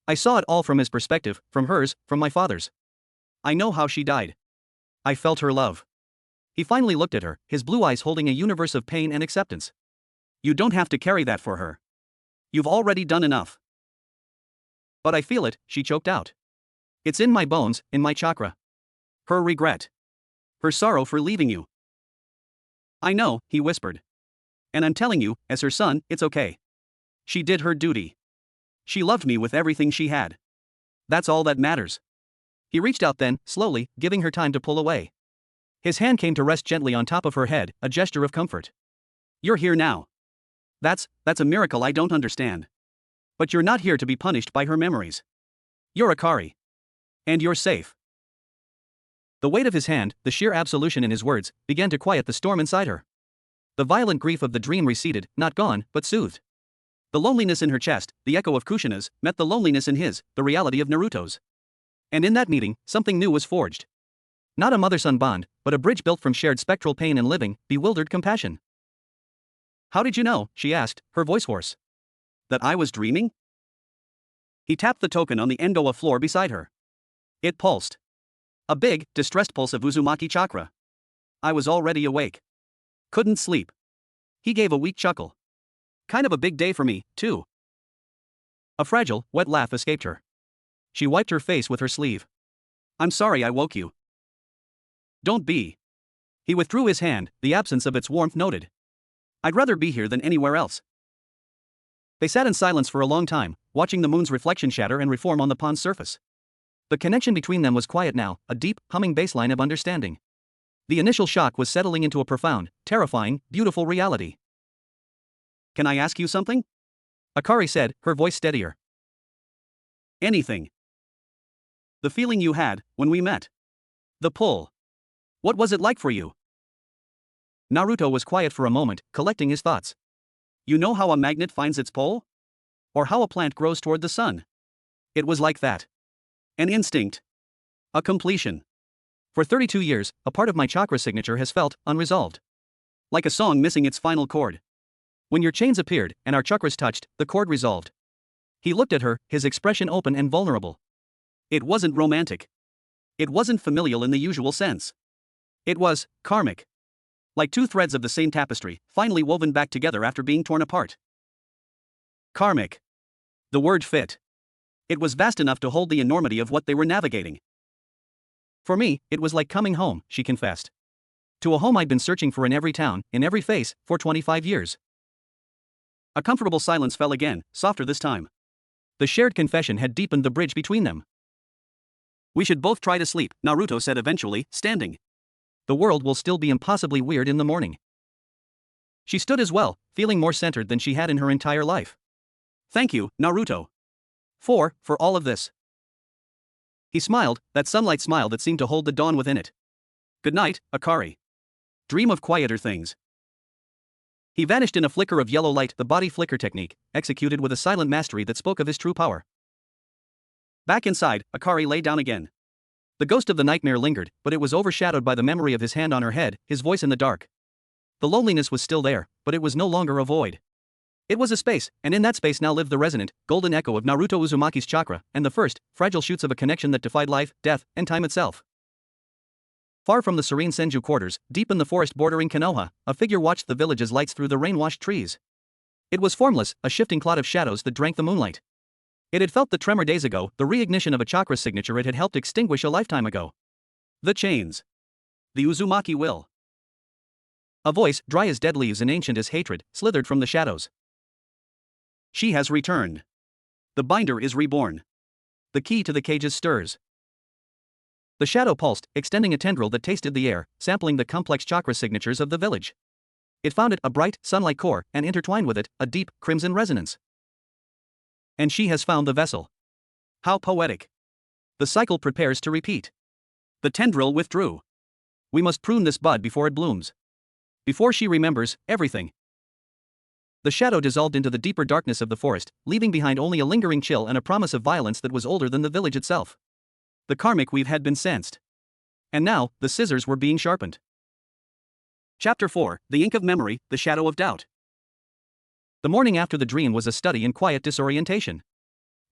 I saw it all from his perspective, from hers, from my father's. I know how she died. I felt her love." He finally looked at her, his blue eyes holding a universe of pain and acceptance. "You don't have to carry that for her. You've already done enough." "But I feel it," she choked out. "It's in my bones, in my chakra. Her regret. Her sorrow for leaving you." "I know," he whispered. "And I'm telling you, as her son, it's okay. She did her duty. She loved me with everything she had. That's all that matters." He reached out then, slowly, giving her time to pull away. His hand came to rest gently on top of her head, a gesture of comfort. "You're here now. That's a miracle I don't understand. But you're not here to be punished by her memories. You're Akari. And you're safe." The weight of his hand, the sheer absolution in his words, began to quiet the storm inside her. The violent grief of the dream receded, not gone, but soothed. The loneliness in her chest, the echo of Kushina's, met the loneliness in his, the reality of Naruto's. And in that meeting, something new was forged. Not a mother-son bond, but a bridge built from shared spectral pain and living, bewildered compassion. "How did you know?" she asked, her voice hoarse. "That I was dreaming?" He tapped the token on the Endoa floor beside her. It pulsed. A big, distressed pulse of Uzumaki chakra. I was already awake. Couldn't sleep. He gave a weak chuckle. "Kind of a big day for me, too." A fragile, wet laugh escaped her. She wiped her face with her sleeve. "I'm sorry I woke you." "Don't be." He withdrew his hand, the absence of its warmth noted. "I'd rather be here than anywhere else." They sat in silence for a long time, watching the moon's reflection shatter and reform on the pond's surface. The connection between them was quiet now, a deep, humming baseline of understanding. The initial shock was settling into a profound, terrifying, beautiful reality. "Can I ask you something?" Akari said, her voice steadier. "Anything. The feeling you had, when we met. The pull. What was it like for you?" Naruto was quiet for a moment, collecting his thoughts. "You know how a magnet finds its pole? Or how a plant grows toward the sun? It was like that. An instinct. A completion. For 32 years, a part of my chakra signature has felt unresolved. Like a song missing its final chord. When your chains appeared, and our chakras touched, the chord resolved." He looked at her, his expression open and vulnerable. "It wasn't romantic. It wasn't familial in the usual sense. It was karmic. Like two threads of the same tapestry, finally woven back together after being torn apart." Karmic. The word fit. It was vast enough to hold the enormity of what they were navigating. "For me, it was like coming home," she confessed. "To a home I'd been searching for in every town, in every face, for 25 years. A comfortable silence fell again, softer this time. The shared confession had deepened the bridge between them. "We should both try to sleep," Naruto said eventually, standing. "The world will still be impossibly weird in the morning." She stood as well, feeling more centered than she had in her entire life. "Thank you, Naruto. For all of this." He smiled, that sunlight smile that seemed to hold the dawn within it. "Good night, Akari. Dream of quieter things." He vanished in a flicker of yellow light, the body flicker technique, executed with a silent mastery that spoke of his true power. Back inside, Akari lay down again. The ghost of the nightmare lingered, but it was overshadowed by the memory of his hand on her head, his voice in the dark. The loneliness was still there, but it was no longer a void. It was a space, and in that space now lived the resonant, golden echo of Naruto Uzumaki's chakra, and the first, fragile shoots of a connection that defied life, death, and time itself. Far from the serene Senju quarters, deep in the forest bordering Konoha, a figure watched the village's lights through the rain-washed trees. It was formless, a shifting cloud of shadows that drank the moonlight. It had felt the tremor days ago, the reignition of a chakra signature it had helped extinguish a lifetime ago. The chains. The Uzumaki will. A voice, dry as dead leaves and ancient as hatred, slithered from the shadows. "She has returned. The binder is reborn. The key to the cages stirs." The shadow pulsed, extending a tendril that tasted the air, sampling the complex chakra signatures of the village. It found it a bright, sunlight core, and intertwined with it, a deep, crimson resonance. And she has found the vessel. How poetic. The cycle prepares to repeat. The tendril withdrew. We must prune this bud before it blooms. Before she remembers everything. The shadow dissolved into the deeper darkness of the forest, leaving behind only a lingering chill and a promise of violence that was older than the village itself. The karmic weave had been sensed. And now, the scissors were being sharpened. Chapter 4, The Ink of Memory, The Shadow of Doubt. The morning after the dream was a study in quiet disorientation.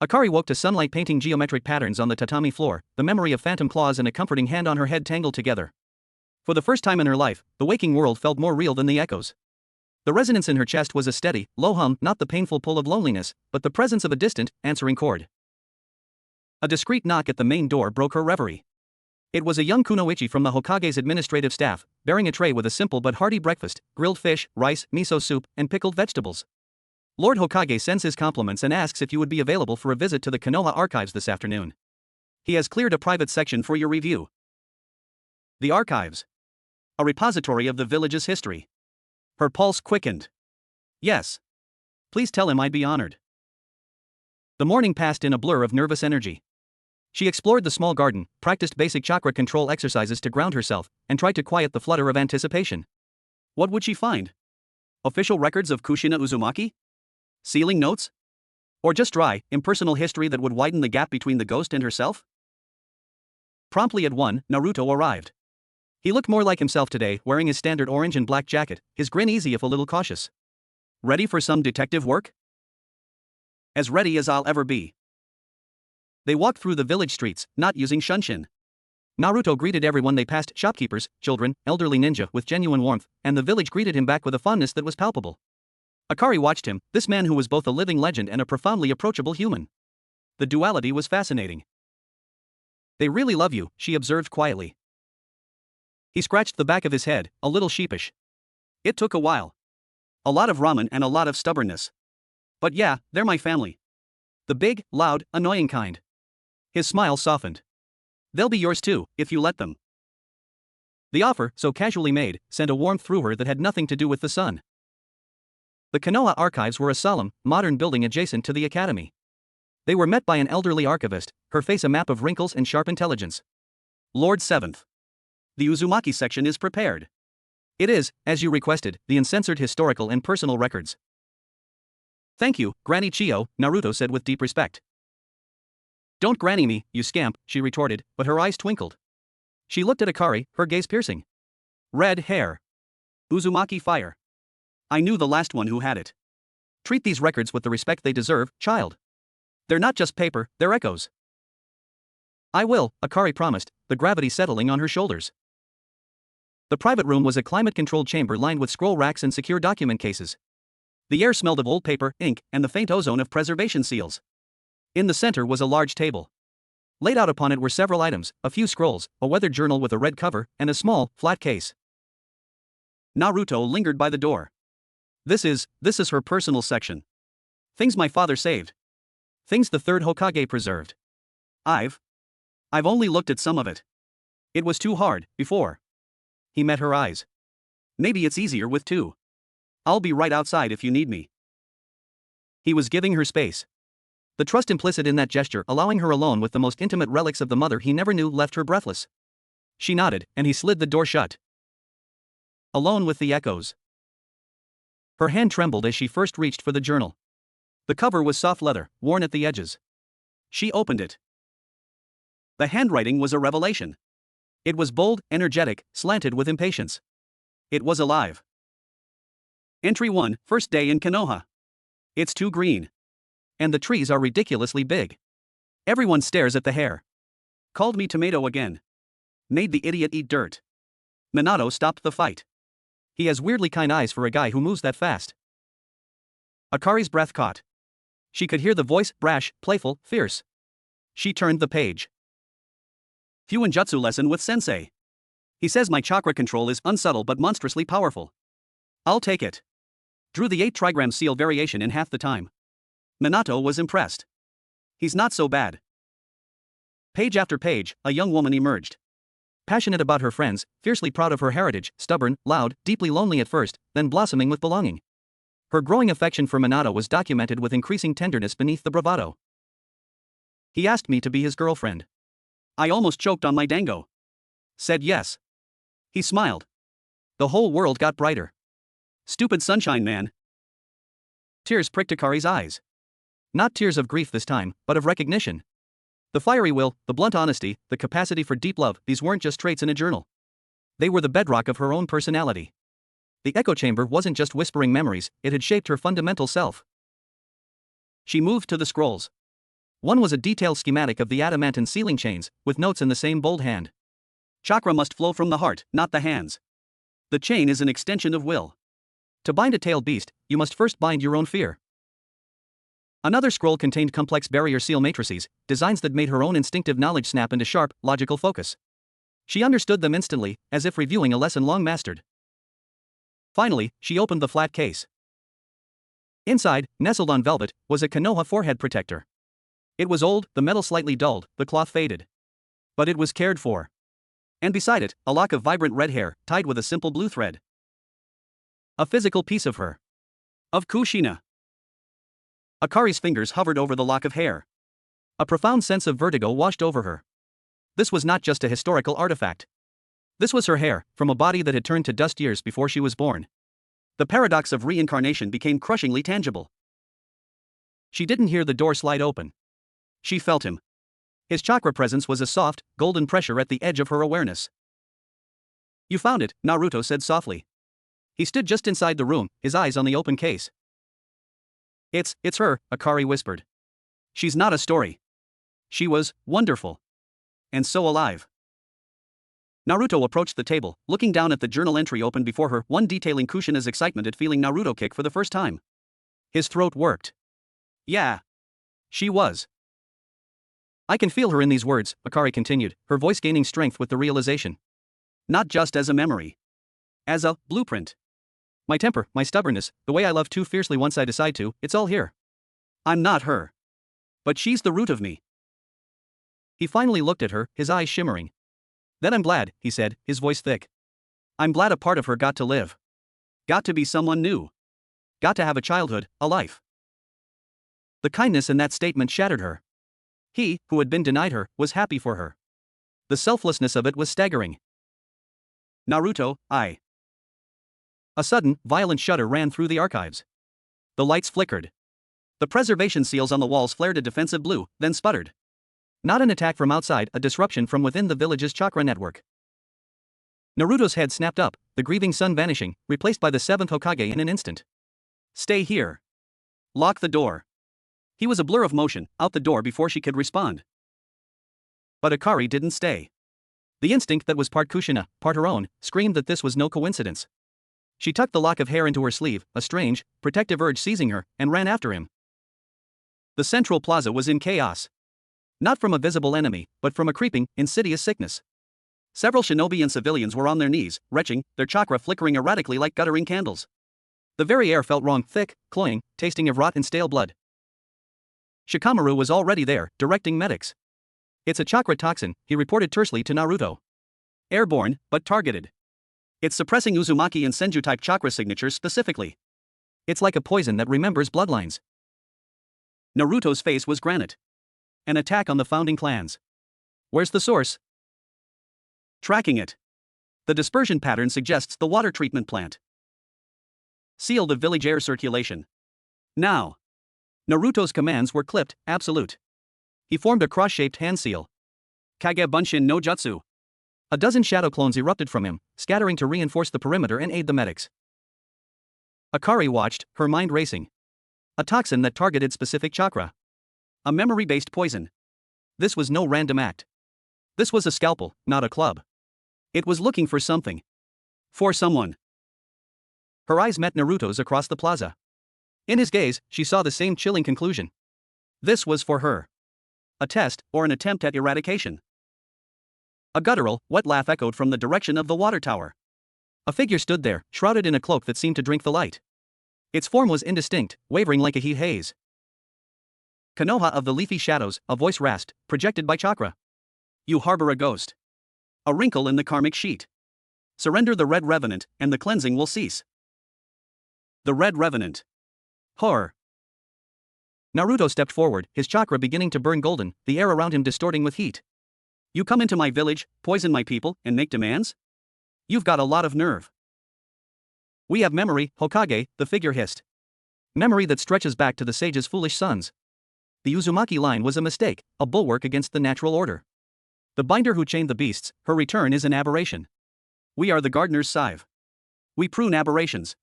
Akari woke to sunlight painting geometric patterns on the tatami floor, the memory of phantom claws and a comforting hand on her head tangled together. For the first time in her life, the waking world felt more real than the echoes. The resonance in her chest was a steady, low hum, not the painful pull of loneliness, but the presence of a distant, answering chord. A discreet knock at the main door broke her reverie. It was a young kunoichi from the Hokage's administrative staff, bearing a tray with a simple but hearty breakfast: grilled fish, rice, miso soup, and pickled vegetables. Lord Hokage sends his compliments and asks if you would be available for a visit to the Konoha archives this afternoon. He has cleared a private section for your review. The archives. A repository of the village's history. Her pulse quickened. Yes. Please tell him I'd be honored. The morning passed in a blur of nervous energy. She explored the small garden, practiced basic chakra control exercises to ground herself, and tried to quiet the flutter of anticipation. What would she find? Official records of Kushina Uzumaki? Sealing notes? Or just dry, impersonal history that would widen the gap between the ghost and herself? Promptly at 1, Naruto arrived. He looked more like himself today, wearing his standard orange and black jacket, his grin easy if a little cautious. Ready for some detective work? As ready as I'll ever be. They walked through the village streets, not using shunshin. Naruto greeted everyone they passed: shopkeepers, children, elderly ninja, with genuine warmth, and the village greeted him back with a fondness that was palpable. Akari watched him, this man who was both a living legend and a profoundly approachable human. The duality was fascinating. They really love you, she observed quietly. He scratched the back of his head, a little sheepish. It took a while. A lot of ramen and a lot of stubbornness. But yeah, they're my family. The big, loud, annoying kind. His smile softened. They'll be yours too, if you let them. The offer, so casually made, sent a warmth through her that had nothing to do with the sun. The Konoha archives were a solemn, modern building adjacent to the academy. They were met by an elderly archivist, her face a map of wrinkles and sharp intelligence. Lord 7th. The Uzumaki section is prepared. It is, as you requested, the uncensored historical and personal records. Thank you, Granny Chiyo, Naruto said with deep respect. Don't granny me, you scamp, she retorted, but her eyes twinkled. She looked at Akari, her gaze piercing. Red hair. Uzumaki fire. I knew the last one who had it. Treat these records with the respect they deserve, child. They're not just paper, they're echoes. I will, Akari promised, the gravity settling on her shoulders. The private room was a climate-controlled chamber lined with scroll racks and secure document cases. The air smelled of old paper, ink, and the faint ozone of preservation seals. In the center was a large table. Laid out upon it were several items: a few scrolls, a weathered journal with a red cover, and a small, flat case. Naruto lingered by the door. This is her personal section. Things my father saved. Things the third Hokage preserved. I've only looked at some of it. It was too hard, before. He met her eyes. Maybe it's easier with two. I'll be right outside if you need me. He was giving her space. The trust implicit in that gesture, allowing her alone with the most intimate relics of the mother he never knew, left her breathless. She nodded, and he slid the door shut. Alone with the echoes. Her hand trembled as she first reached for the journal. The cover was soft leather, worn at the edges. She opened it. The handwriting was a revelation. It was bold, energetic, slanted with impatience. It was alive. Entry 1, first day in Konoha. It's too green. And the trees are ridiculously big. Everyone stares at the hair. Called me tomato again. Made the idiot eat dirt. Minato stopped the fight. He has weirdly kind eyes for a guy who moves that fast. Akari's breath caught. She could hear the voice, brash, playful, fierce. She turned the page. Fuinjutsu lesson with sensei. He says my chakra control is unsubtle but monstrously powerful. I'll take it. Drew the 8 trigram seal variation in half the time. Minato was impressed. He's not so bad. Page after page, a young woman emerged. Passionate about her friends, fiercely proud of her heritage, stubborn, loud, deeply lonely at first, then blossoming with belonging. Her growing affection for Minato was documented with increasing tenderness beneath the bravado. He asked me to be his girlfriend. I almost choked on my dango. Said yes. He smiled. The whole world got brighter. Stupid sunshine man. Tears pricked Akari's eyes. Not tears of grief this time, but of recognition. The fiery will, the blunt honesty, the capacity for deep love, these weren't just traits in a journal. They were the bedrock of her own personality. The echo chamber wasn't just whispering memories, it had shaped her fundamental self. She moved to the scrolls. One was a detailed schematic of the adamantine sealing chains, with notes in the same bold hand. Chakra must flow from the heart, not the hands. The chain is an extension of will. To bind a tailed beast, you must first bind your own fear. Another scroll contained complex barrier seal matrices, designs that made her own instinctive knowledge snap into sharp, logical focus. She understood them instantly, as if reviewing a lesson long mastered. Finally, she opened the flat case. Inside, nestled on velvet, was a Konoha forehead protector. It was old, the metal slightly dulled, the cloth faded. But it was cared for. And beside it, a lock of vibrant red hair, tied with a simple blue thread. A physical piece of her. Of Kushina. Akari's fingers hovered over the lock of hair. A profound sense of vertigo washed over her. This was not just a historical artifact. This was her hair, from a body that had turned to dust years before she was born. The paradox of reincarnation became crushingly tangible. She didn't hear the door slide open. She felt him. His chakra presence was a soft, golden pressure at the edge of her awareness. You found it, Naruto said softly. He stood just inside the room, his eyes on the open case. It's her, Akari whispered. She's not a story. She was wonderful. And so alive. Naruto approached the table, looking down at the journal entry open before her, one detailing Kushina's excitement at feeling Naruto kick for the first time. His throat worked. Yeah. She was. I can feel her in these words, Akari continued, her voice gaining strength with the realization. Not just as a memory. As a blueprint. My temper, my stubbornness, the way I love too fiercely once I decide to, it's all here. I'm not her. But she's the root of me. He finally looked at her, his eyes shimmering. Then I'm glad, he said, his voice thick. I'm glad a part of her got to live. Got to be someone new. Got to have a childhood, a life. The kindness in that statement shattered her. He, who had been denied her, was happy for her. The selflessness of it was staggering. Naruto, A sudden, violent shudder ran through the archives. The lights flickered. The preservation seals on the walls flared a defensive blue, then sputtered. Not an attack from outside, a disruption from within the village's chakra network. Naruto's head snapped up, the grieving sun vanishing, replaced by the seventh Hokage in an instant. Stay here. Lock the door. He was a blur of motion, out the door before she could respond. But Akari didn't stay. The instinct that was part Kushina, part her own, screamed that this was no coincidence. She tucked the lock of hair into her sleeve, a strange, protective urge seizing her, and ran after him. The central plaza was in chaos. Not from a visible enemy, but from a creeping, insidious sickness. Several shinobi and civilians were on their knees, retching, their chakra flickering erratically like guttering candles. The very air felt wrong, thick, cloying, tasting of rot and stale blood. Shikamaru was already there, directing medics. It's a chakra toxin, he reported tersely to Naruto. Airborne, but targeted. It's suppressing Uzumaki and Senju-type chakra signatures specifically. It's like a poison that remembers bloodlines. Naruto's face was granite. An attack on the founding clans. Where's the source? Tracking it. The dispersion pattern suggests the water treatment plant. Seal the village air circulation. Now. Naruto's commands were clipped, absolute. He formed a cross-shaped hand seal. Kage Bunshin no Jutsu. A dozen shadow clones erupted from him, scattering to reinforce the perimeter and aid the medics. Akari watched, her mind racing. A toxin that targeted specific chakra. A memory-based poison. This was no random act. This was a scalpel, not a club. It was looking for something. For someone. Her eyes met Naruto's across the plaza. In his gaze, she saw the same chilling conclusion. This was for her. A test, or an attempt at eradication. A guttural, wet laugh echoed from the direction of the water tower. A figure stood there, shrouded in a cloak that seemed to drink the light. Its form was indistinct, wavering like a heat haze. Konoha of the leafy shadows, a voice rasped, projected by chakra. You harbor a ghost. A wrinkle in the karmic sheet. Surrender the Red Revenant, and the cleansing will cease. The Red Revenant. Horror. Naruto stepped forward, his chakra beginning to burn golden, the air around him distorting with heat. You come into my village, poison my people, and make demands? You've got a lot of nerve. We have memory, Hokage, the figure hissed. Memory that stretches back to the sage's foolish sons. The Uzumaki line was a mistake, a bulwark against the natural order. The binder who chained the beasts, her return is an aberration. We are the gardener's scythe. We prune aberrations.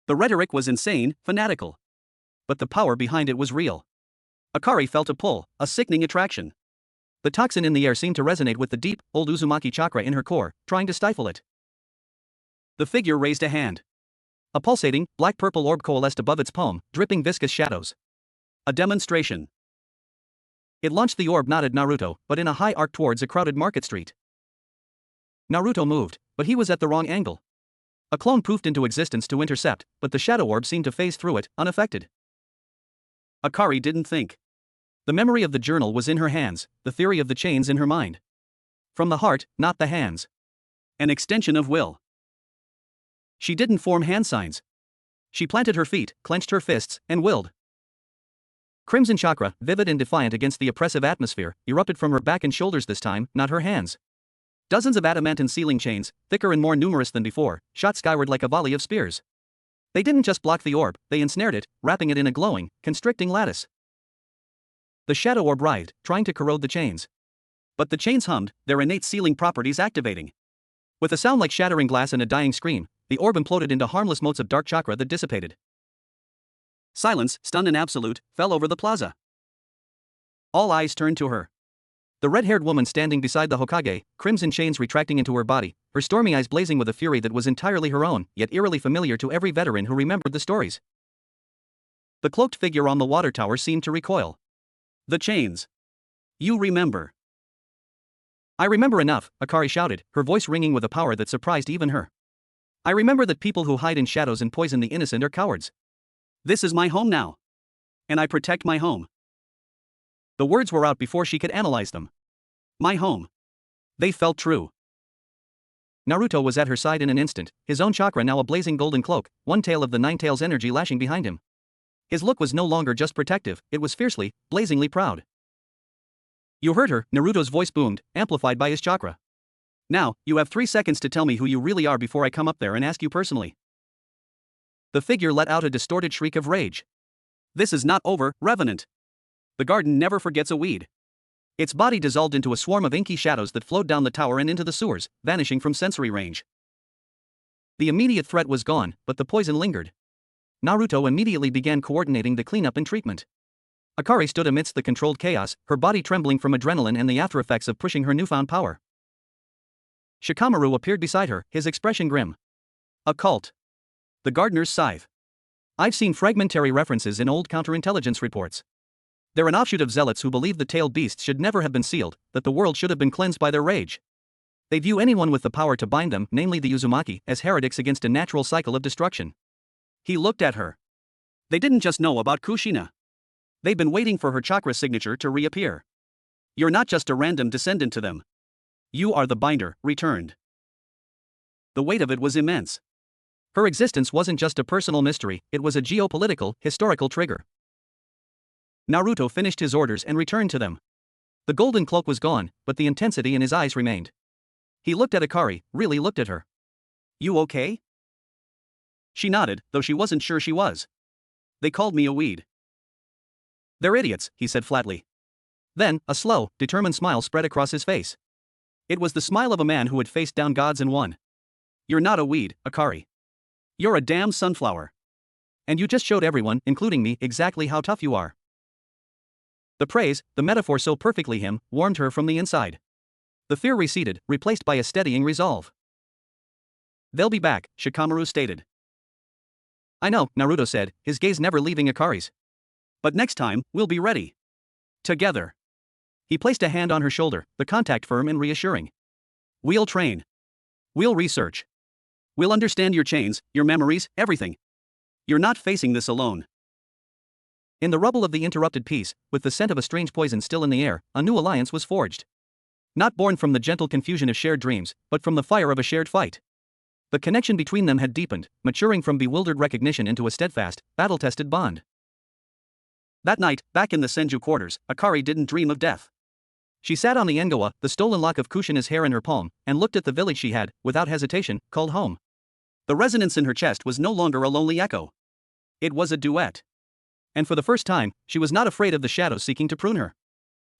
The rhetoric was insane, fanatical. But the power behind it was real. Akari felt a pull, a sickening attraction. The toxin in the air seemed to resonate with the deep, old Uzumaki chakra in her core, trying to stifle it. The figure raised a hand. A pulsating, black-purple orb coalesced above its palm, dripping viscous shadows. A demonstration. It launched the orb not at Naruto, but in a high arc towards a crowded market street. Naruto moved, but he was at the wrong angle. A clone poofed into existence to intercept, but the shadow orb seemed to phase through it, unaffected. Akari didn't think. The memory of the journal was in her hands, the theory of the chains in her mind. From the heart, not the hands. An extension of will. She didn't form hand signs. She planted her feet, clenched her fists, and willed. Crimson chakra, vivid and defiant against the oppressive atmosphere, erupted from her back and shoulders this time, not her hands. Dozens of adamantine sealing chains, thicker and more numerous than before, shot skyward like a volley of spears. They didn't just block the orb, they ensnared it, wrapping it in a glowing, constricting lattice. The shadow orb writhed, trying to corrode the chains. But the chains hummed, their innate sealing properties activating. With a sound like shattering glass and a dying scream, the orb imploded into harmless motes of dark chakra that dissipated. Silence, stunned and absolute, fell over the plaza. All eyes turned to her. The red-haired woman standing beside the Hokage, crimson chains retracting into her body, her stormy eyes blazing with a fury that was entirely her own, yet eerily familiar to every veteran who remembered the stories. The cloaked figure on the water tower seemed to recoil. The chains. You remember. I remember enough, Akari shouted, her voice ringing with a power that surprised even her. I remember that people who hide in shadows and poison the innocent are cowards. This is my home now. And I protect my home. The words were out before she could analyze them. My home. They felt true. Naruto was at her side in an instant, his own chakra now a blazing golden cloak, one tail of the nine tails energy lashing behind him. His look was no longer just protective, it was fiercely, blazingly proud. You heard her, Naruto's voice boomed, amplified by his chakra. Now, you have 3 seconds to tell me who you really are before I come up there and ask you personally. The figure let out a distorted shriek of rage. This is not over, Revenant. The garden never forgets a weed. Its body dissolved into a swarm of inky shadows that flowed down the tower and into the sewers, vanishing from sensory range. The immediate threat was gone, but the poison lingered. Naruto immediately began coordinating the cleanup and treatment. Akari stood amidst the controlled chaos, her body trembling from adrenaline and the aftereffects of pushing her newfound power. Shikamaru appeared beside her, his expression grim. A cult. The gardener's scythe. I've seen fragmentary references in old counterintelligence reports. They're an offshoot of zealots who believe the tailed beasts should never have been sealed, that the world should have been cleansed by their rage. They view anyone with the power to bind them, namely the Uzumaki, as heretics against a natural cycle of destruction. He looked at her. They didn't just know about Kushina. They've been waiting for her chakra signature to reappear. You're not just a random descendant to them. You are the binder, returned. The weight of it was immense. Her existence wasn't just a personal mystery, it was a geopolitical, historical trigger. Naruto finished his orders and returned to them. The golden cloak was gone, but the intensity in his eyes remained. He looked at Akari, really looked at her. You okay? She nodded, though she wasn't sure she was. They called me a weed. They're idiots, he said flatly. Then, a slow, determined smile spread across his face. It was the smile of a man who had faced down gods and won. You're not a weed, Akari. You're a damn sunflower. And you just showed everyone, including me, exactly how tough you are. The praise, the metaphor so perfectly him, warmed her from the inside. The fear receded, replaced by a steadying resolve. They'll be back, Shikamaru stated. I know, Naruto said, his gaze never leaving Akari's. But next time, we'll be ready. Together. He placed a hand on her shoulder, the contact firm and reassuring. We'll train. We'll research. We'll understand your chains, your memories, everything. You're not facing this alone. In the rubble of the interrupted peace, with the scent of a strange poison still in the air, a new alliance was forged. Not born from the gentle confusion of shared dreams, but from the fire of a shared fight. The connection between them had deepened, maturing from bewildered recognition into a steadfast, battle-tested bond. That night, back in the Senju quarters, Akari didn't dream of death. She sat on the engawa, the stolen lock of Kushina's hair in her palm, and looked at the village she had, without hesitation, called home. The resonance in her chest was no longer a lonely echo. It was a duet. And for the first time, she was not afraid of the shadows seeking to prune her.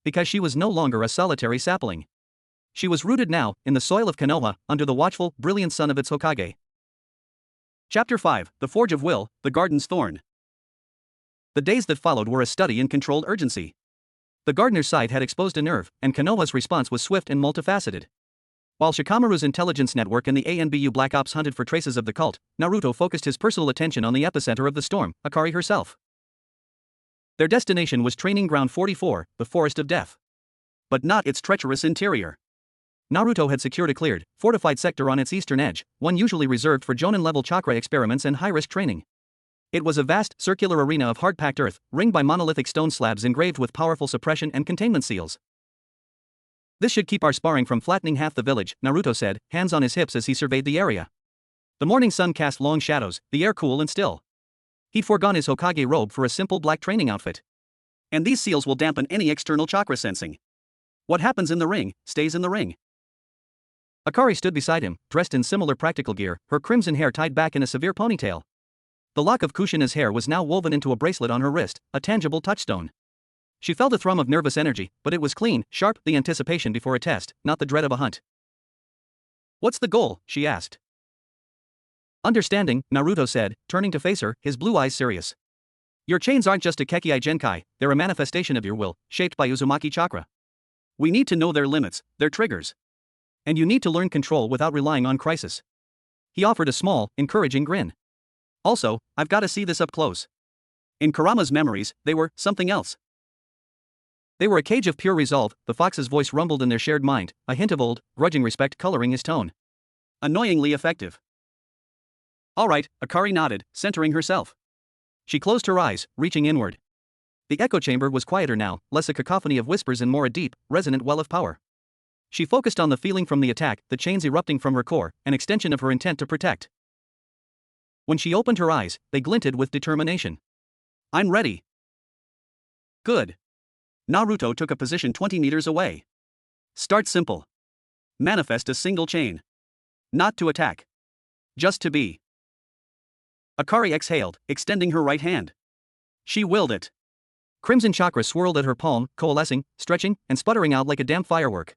Because she was no longer a solitary sapling. She was rooted now, in the soil of Konoha, under the watchful, brilliant sun of its Hokage. Chapter 5, The Forge of Will, The Garden's Thorn. The days that followed were a study in controlled urgency. The gardener's sight had exposed a nerve, and Konoha's response was swift and multifaceted. While Shikamaru's intelligence network and the ANBU Black Ops hunted for traces of the cult, Naruto focused his personal attention on the epicenter of the storm, Akari herself. Their destination was Training Ground 44, the Forest of Death. But not its treacherous interior. Naruto had secured a cleared, fortified sector on its eastern edge, one usually reserved for Jonin-level chakra experiments and high-risk training. It was a vast, circular arena of hard-packed earth, ringed by monolithic stone slabs engraved with powerful suppression and containment seals. This should keep our sparring from flattening half the village, Naruto said, hands on his hips as he surveyed the area. The morning sun cast long shadows, the air cool and still. He'd foregone his Hokage robe for a simple black training outfit. And these seals will dampen any external chakra sensing. What happens in the ring, stays in the ring. Akari stood beside him, dressed in similar practical gear, her crimson hair tied back in a severe ponytail. The lock of Kushina's hair was now woven into a bracelet on her wrist, a tangible touchstone. She felt a thrum of nervous energy, but it was clean, sharp, the anticipation before a test, not the dread of a hunt. What's the goal? She asked. Understanding, Naruto said, turning to face her, his blue eyes serious. Your chains aren't just a Kekkai Genkai, they're a manifestation of your will, shaped by Uzumaki chakra. We need to know their limits, their triggers. And you need to learn control without relying on crisis. He offered a small, encouraging grin. Also, I've got to see this up close. In Kurama's memories, they were something else. They were a cage of pure resolve, the fox's voice rumbled in their shared mind, a hint of old, grudging respect coloring his tone. Annoyingly effective. All right, Akari nodded, centering herself. She closed her eyes, reaching inward. The echo chamber was quieter now, less a cacophony of whispers and more a deep, resonant well of power. She focused on the feeling from the attack, the chains erupting from her core, an extension of her intent to protect. When she opened her eyes, they glinted with determination. I'm ready. Good. Naruto took a position 20 meters away. Start simple. Manifest a single chain. Not to attack. Just to be. Akari exhaled, extending her right hand. She willed it. Crimson chakra swirled at her palm, coalescing, stretching, and sputtering out like a damp firework.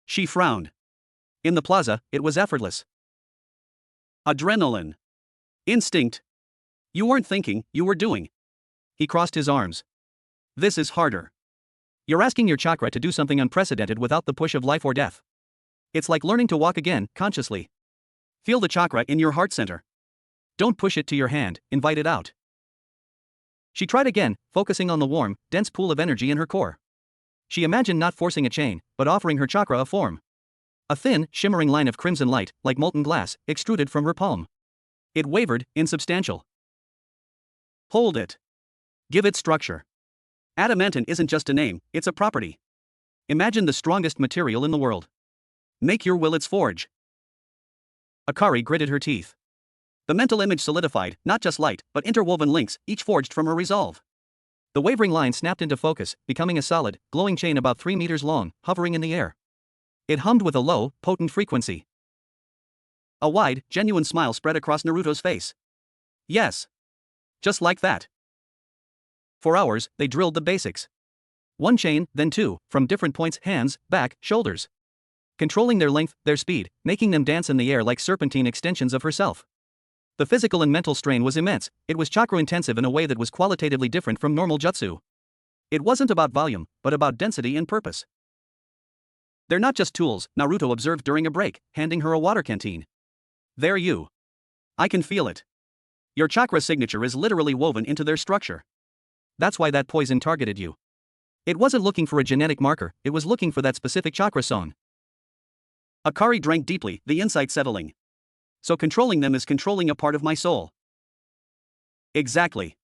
She frowned. In the plaza, it was effortless. Adrenaline. Instinct. You weren't thinking, you were doing. He crossed his arms. This is harder. You're asking your chakra to do something unprecedented without the push of life or death. It's like learning to walk again, consciously. Feel the chakra in your heart center. Don't push it to your hand, invite it out. She tried again, focusing on the warm, dense pool of energy in her core. She imagined not forcing a chain, but offering her chakra a form. A thin, shimmering line of crimson light, like molten glass, extruded from her palm. It wavered, insubstantial. Hold it. Give it structure. Adamantine isn't just a name, it's a property. Imagine the strongest material in the world. Make your will its forge. Akari gritted her teeth. The mental image solidified, not just light, but interwoven links, each forged from her resolve. The wavering line snapped into focus, becoming a solid, glowing chain about 3 meters long, hovering in the air. It hummed with a low, potent frequency. A wide, genuine smile spread across Naruto's face. Yes. Just like that. For hours, they drilled the basics. One chain, then two, from different points, hands, back, shoulders. Controlling their length, their speed, making them dance in the air like serpentine extensions of herself. The physical and mental strain was immense, it was chakra-intensive in a way that was qualitatively different from normal jutsu. It wasn't about volume, but about density and purpose. They're not just tools, Naruto observed during a break, handing her a water canteen. They're you. I can feel it. Your chakra signature is literally woven into their structure. That's why that poison targeted you. It wasn't looking for a genetic marker, it was looking for that specific chakra song. Akari drank deeply, the insight settling. So controlling them is controlling a part of my soul. Exactly.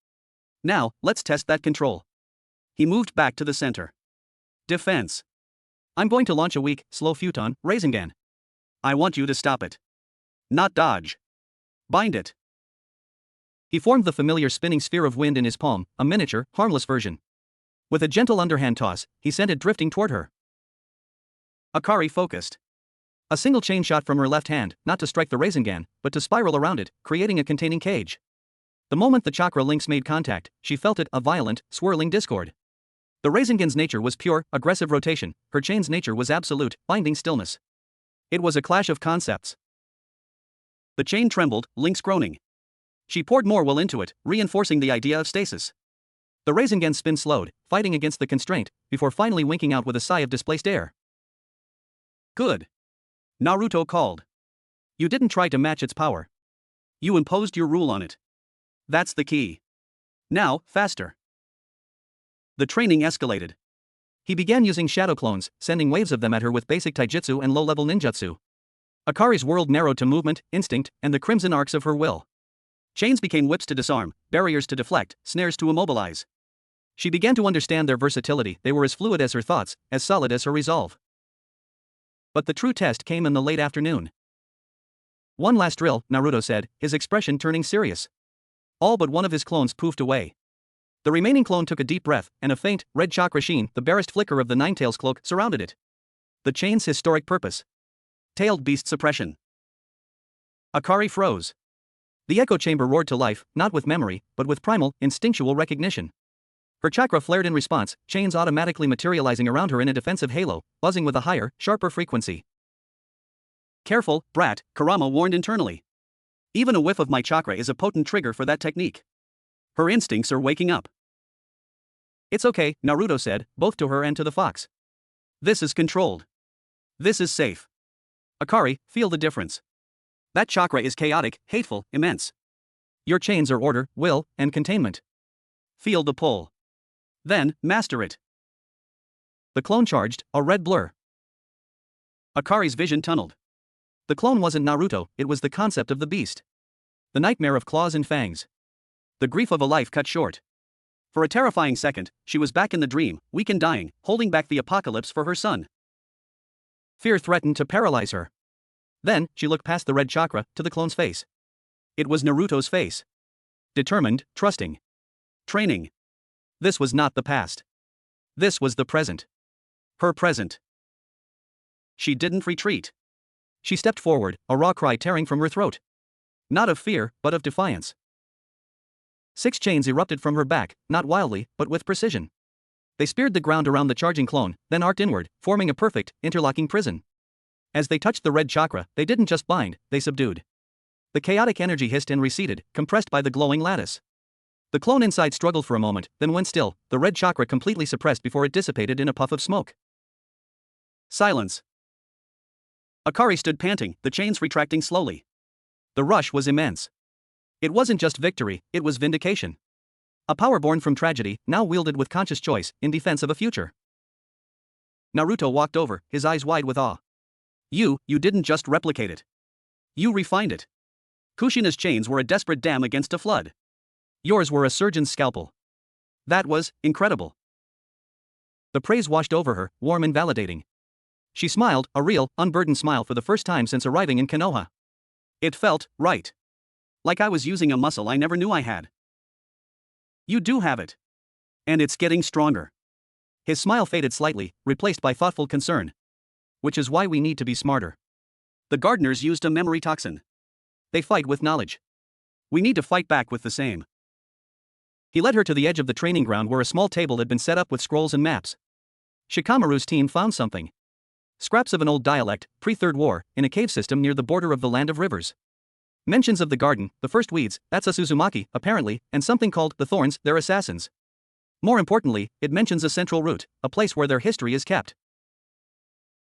Now, let's test that control. He moved back to the center. Defense. I'm going to launch a weak, slow futon, Rasengan. I want you to stop it. Not dodge. Bind it. He formed the familiar spinning sphere of wind in his palm, a miniature, harmless version. With a gentle underhand toss, he sent it drifting toward her. Akari focused. A single chain shot from her left hand, not to strike the Rasengan, but to spiral around it, creating a containing cage. The moment the chakra links made contact, she felt it, a violent, swirling discord. The Rasengan's nature was pure, aggressive rotation, her chain's nature was absolute, binding stillness. It was a clash of concepts. The chain trembled, links groaning. She poured more will into it, reinforcing the idea of stasis. The Rasengan's spin slowed, fighting against the constraint, before finally winking out with a sigh of displaced air. Good. Naruto called. You didn't try to match its power. You imposed your rule on it. That's the key. Now, faster. The training escalated. He began using shadow clones, sending waves of them at her with basic taijutsu and low-level ninjutsu. Akari's world narrowed to movement, instinct, and the crimson arcs of her will. Chains became whips to disarm, barriers to deflect, snares to immobilize. She began to understand their versatility, they were as fluid as her thoughts, as solid as her resolve. But the true test came in the late afternoon. One last drill, Naruto said, his expression turning serious. All but one of his clones poofed away. The remaining clone took a deep breath, and a faint, red chakra sheen, the barest flicker of the Ninetales cloak, surrounded it. The chain's historic purpose. Tailed beast suppression. Akari froze. The echo chamber roared to life, not with memory, but with primal, instinctual recognition. Her chakra flared in response, chains automatically materializing around her in a defensive halo, buzzing with a higher, sharper frequency. Careful, brat, Kurama warned internally. Even a whiff of my chakra is a potent trigger for that technique. Her instincts are waking up. It's okay, Naruto said, both to her and to the fox. This is controlled. This is safe. Akari, feel the difference. That chakra is chaotic, hateful, immense. Your chains are order, will, and containment. Feel the pull. Then, master it. The clone charged, a red blur. Akari's vision tunneled. The clone wasn't Naruto, it was the concept of the beast. The nightmare of claws and fangs. The grief of a life cut short. For a terrifying second, she was back in the dream, weak and dying, holding back the apocalypse for her son. Fear threatened to paralyze her. Then, she looked past the red chakra, to the clone's face. It was Naruto's face. Determined, trusting. Training. This was not the past. This was the present. Her present. She didn't retreat. She stepped forward, a raw cry tearing from her throat. Not of fear, but of defiance. 6 chains erupted from her back, not wildly, but with precision. They speared the ground around the charging clone, then arced inward, forming a perfect, interlocking prison. As they touched the red chakra, they didn't just bind, they subdued. The chaotic energy hissed and receded, compressed by the glowing lattice. The clone inside struggled for a moment, then went still, the red chakra completely suppressed before it dissipated in a puff of smoke. Silence. Akari stood panting, the chains retracting slowly. The rush was immense. It wasn't just victory, it was vindication. A power born from tragedy, now wielded with conscious choice, in defense of a future. Naruto walked over, his eyes wide with awe. You didn't just replicate it. You refined it. Kushina's chains were a desperate dam against a flood. Yours were a surgeon's scalpel. That was incredible. The praise washed over her, warm and validating. She smiled, a real, unburdened smile for the first time since arriving in Konoha. It felt right. Like I was using a muscle I never knew I had. You do have it. And it's getting stronger. His smile faded slightly, replaced by thoughtful concern. Which is why we need to be smarter. The gardeners used a memory toxin. They fight with knowledge. We need to fight back with the same. He led her to the edge of the training ground where a small table had been set up with scrolls and maps. Shikamaru's team found something. Scraps of an old dialect, pre-Third War, in a cave system near the border of the Land of Rivers. Mentions of the garden, the first weeds, that's a Suzumaki, apparently, and something called the Thorns, their assassins. More importantly, it mentions a central route, a place where their history is kept.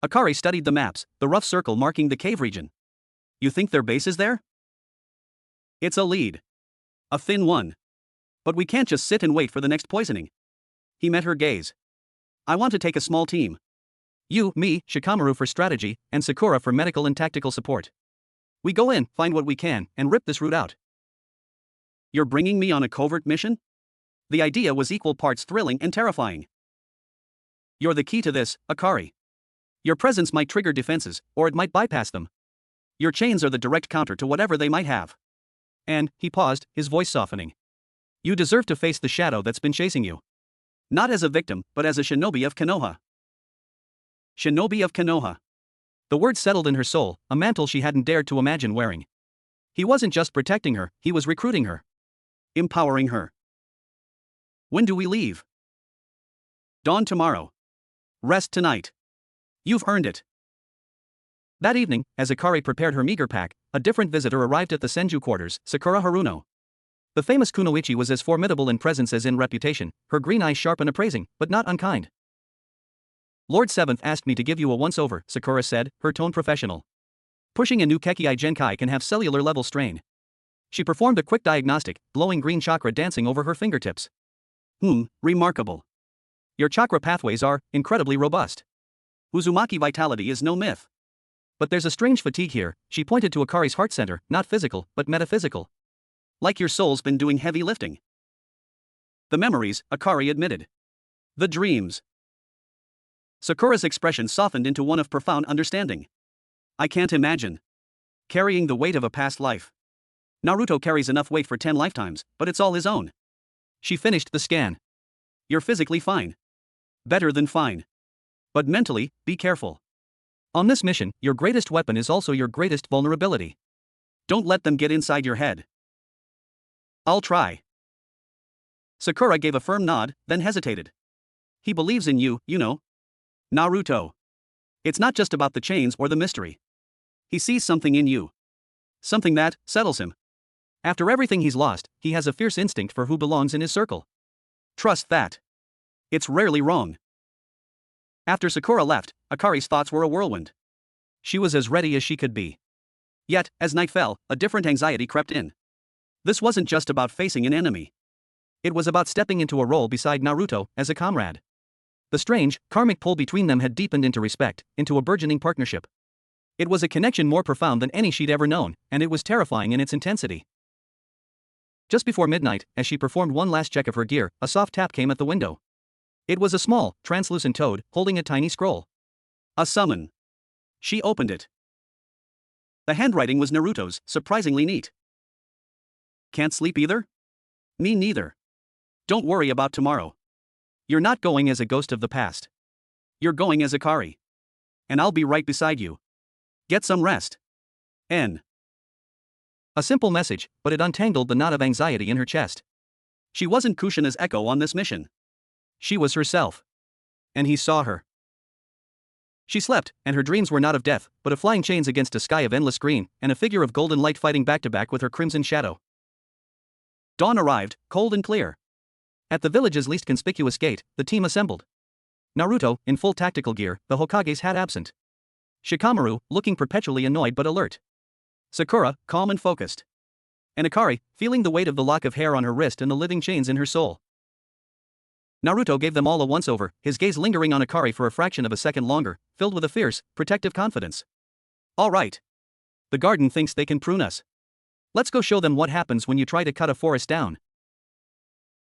Akari studied the maps, the rough circle marking the cave region. You think their base is there? It's a lead. A thin one. But we can't just sit and wait for the next poisoning. He met her gaze. I want to take a small team. You, me, Shikamaru for strategy, and Sakura for medical and tactical support. We go in, find what we can, and rip this route out. You're bringing me on a covert mission? The idea was equal parts thrilling and terrifying. You're the key to this, Akari. Your presence might trigger defenses, or it might bypass them. Your chains are the direct counter to whatever they might have. And, he paused, his voice softening. You deserve to face the shadow that's been chasing you. Not as a victim, but as a shinobi of Konoha. Shinobi of Konoha. The word settled in her soul, a mantle she hadn't dared to imagine wearing. He wasn't just protecting her, he was recruiting her. Empowering her. When do we leave? Dawn tomorrow. Rest tonight. You've earned it. That evening, as Akari prepared her meager pack, a different visitor arrived at the Senju quarters, Sakura Haruno. The famous kunoichi was as formidable in presence as in reputation, her green eyes sharp and appraising, but not unkind. Lord Seventh asked me to give you a once-over, Sakura said, her tone professional. Pushing a new Kekkei Genkai can have cellular level strain. She performed a quick diagnostic, glowing green chakra dancing over her fingertips. Remarkable. Your chakra pathways are incredibly robust. Uzumaki vitality is no myth. But there's a strange fatigue here, she pointed to Akari's heart center, not physical, but metaphysical. Like your soul's been doing heavy lifting. The memories, Akari admitted. The dreams. Sakura's expression softened into one of profound understanding. I can't imagine. Carrying the weight of a past life. Naruto carries enough weight for 10 lifetimes, but it's all his own. She finished the scan. You're physically fine. Better than fine. But mentally, be careful. On this mission, your greatest weapon is also your greatest vulnerability. Don't let them get inside your head. I'll try. Sakura gave a firm nod, then hesitated. He believes in you, you know. Naruto. It's not just about the chains or the mystery. He sees something in you. Something that settles him. After everything he's lost, he has a fierce instinct for who belongs in his circle. Trust that. It's rarely wrong. After Sakura left, Akari's thoughts were a whirlwind. She was as ready as she could be. Yet, as night fell, a different anxiety crept in. This wasn't just about facing an enemy. It was about stepping into a role beside Naruto, as a comrade. The strange, karmic pull between them had deepened into respect, into a burgeoning partnership. It was a connection more profound than any she'd ever known, and it was terrifying in its intensity. Just before midnight, as she performed one last check of her gear, a soft tap came at the window. It was a small, translucent toad, holding a tiny scroll. A summon. She opened it. The handwriting was Naruto's, surprisingly neat. Can't sleep either? Me neither. Don't worry about tomorrow. You're not going as a ghost of the past. You're going as Akari. And I'll be right beside you. Get some rest. N. A simple message, but it untangled the knot of anxiety in her chest. She wasn't Kushina's echo on this mission. She was herself. And he saw her. She slept, and her dreams were not of death, but of flying chains against a sky of endless green, and a figure of golden light fighting back-to-back with her crimson shadow. Dawn arrived, cold and clear. At the village's least conspicuous gate, the team assembled. Naruto, in full tactical gear, the Hokage's hat absent. Shikamaru, looking perpetually annoyed but alert. Sakura, calm and focused. And Akari, feeling the weight of the lock of hair on her wrist and the living chains in her soul. Naruto gave them all a once-over, his gaze lingering on Akari for a fraction of a second longer, filled with a fierce, protective confidence. All right. The garden thinks they can prune us. Let's go show them what happens when you try to cut a forest down.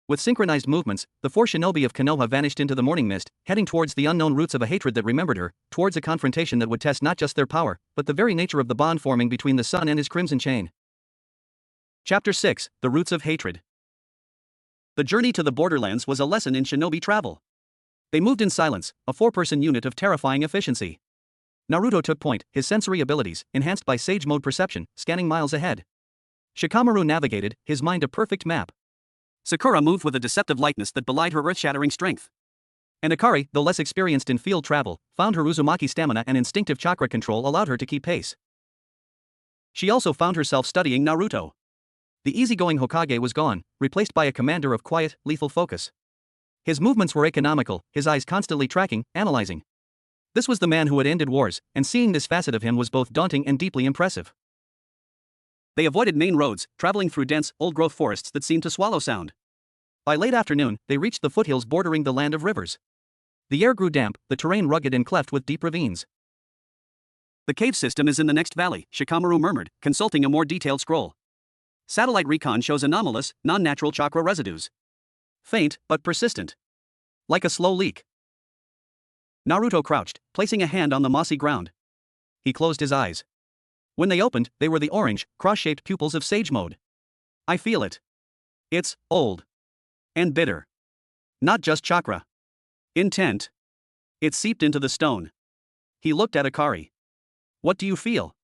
With synchronized movements, the four shinobi of Konoha vanished into the morning mist, heading towards the unknown roots of a hatred that remembered her, towards a confrontation that would test not just their power, but the very nature of the bond forming between the sun and his crimson chain. Chapter 6, The Roots of Hatred. The journey to the borderlands was a lesson in shinobi travel. They moved in silence, a four-person unit of terrifying efficiency. Naruto took point, his sensory abilities, enhanced by sage mode perception, scanning miles ahead. Shikamaru navigated, his mind a perfect map. Sakura moved with a deceptive lightness that belied her earth-shattering strength. And Akari, though less experienced in field travel, found her Uzumaki stamina and instinctive chakra control allowed her to keep pace. She also found herself studying Naruto. The easygoing Hokage was gone, replaced by a commander of quiet, lethal focus. His movements were economical, his eyes constantly tracking, analyzing. This was the man who had ended wars, and seeing this facet of him was both daunting and deeply impressive. They avoided main roads, traveling through dense, old-growth forests that seemed to swallow sound. By late afternoon, they reached the foothills bordering the land of rivers. The air grew damp, the terrain rugged and cleft with deep ravines. The cave system is in the next valley, Shikamaru murmured, consulting a more detailed scroll. Satellite recon shows anomalous, non-natural chakra residues. Faint, but persistent. Like a slow leak. Naruto crouched, placing a hand on the mossy ground. He closed his eyes. When they opened, they were the orange, cross-shaped pupils of Sage Mode. I feel it. It's old. And bitter. Not just chakra. Intent. It seeped into the stone. He looked at Akari. What do you feel?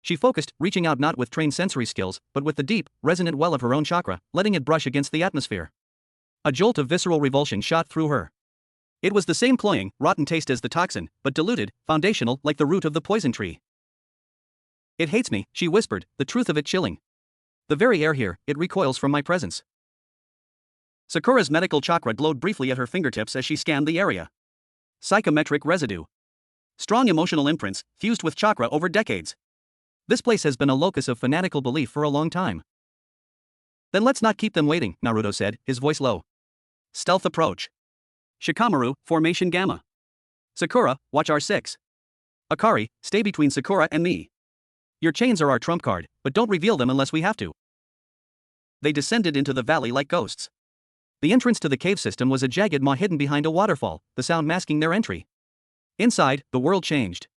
She focused, reaching out not with trained sensory skills, but with the deep, resonant well of her own chakra, letting it brush against the atmosphere. A jolt of visceral revulsion shot through her. It was the same cloying, rotten taste as the toxin, but diluted, foundational, like the root of the poison tree. It hates me, she whispered, the truth of it chilling. The very air here, it recoils from my presence. Sakura's medical chakra glowed briefly at her fingertips as she scanned the area. Psychometric residue. Strong emotional imprints, fused with chakra over decades. This place has been a locus of fanatical belief for a long time. Then let's not keep them waiting, Naruto said, his voice low. Stealth approach. Shikamaru, formation Gamma. Sakura, watch R6. Akari, stay between Sakura and me. Your chains are our trump card, but don't reveal them unless we have to. They descended into the valley like ghosts. The entrance to the cave system was a jagged maw hidden behind a waterfall, the sound masking their entry. Inside, the world changed.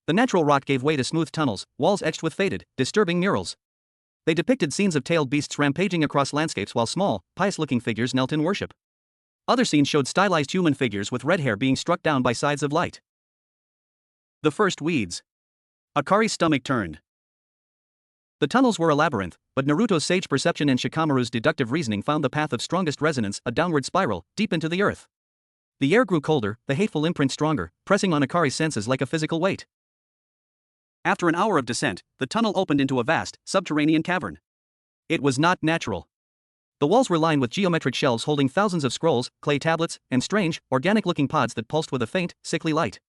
The natural rock gave way to smooth tunnels, walls etched with faded, disturbing murals. They depicted scenes of tailed beasts rampaging across landscapes while small, pious-looking figures knelt in worship. Other scenes showed stylized human figures with red hair being struck down by sides of light. The first weeds. Akari's stomach turned. The tunnels were a labyrinth, but Naruto's sage perception and Shikamaru's deductive reasoning found the path of strongest resonance, a downward spiral, deep into the earth. The air grew colder, the hateful imprint stronger, pressing on Akari's senses like a physical weight. After an hour of descent, the tunnel opened into a vast, subterranean cavern. It was not natural. The walls were lined with geometric shelves holding thousands of scrolls, clay tablets, and strange, organic-looking pods that pulsed with a faint, sickly light.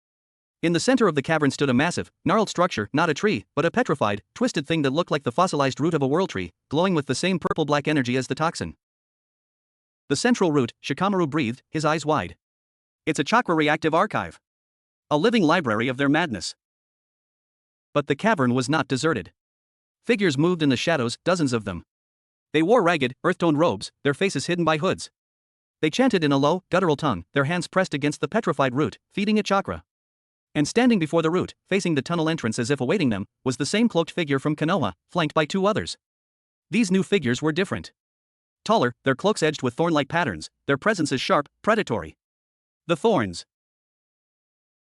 In the center of the cavern stood a massive, gnarled structure, not a tree, but a petrified, twisted thing that looked like the fossilized root of a world tree, glowing with the same purple-black energy as the toxin. The central root, Shikamaru breathed, his eyes wide. It's a chakra-reactive archive. A living library of their madness. But the cavern was not deserted. Figures moved in the shadows, dozens of them. They wore ragged, earth-toned robes, their faces hidden by hoods. They chanted in a low, guttural tongue, their hands pressed against the petrified root, feeding it chakra. And standing before the root, facing the tunnel entrance as if awaiting them, was the same cloaked figure from Konoha, flanked by two others. These new figures were different. Taller, their cloaks edged with thorn-like patterns, their presences sharp, predatory. The thorns.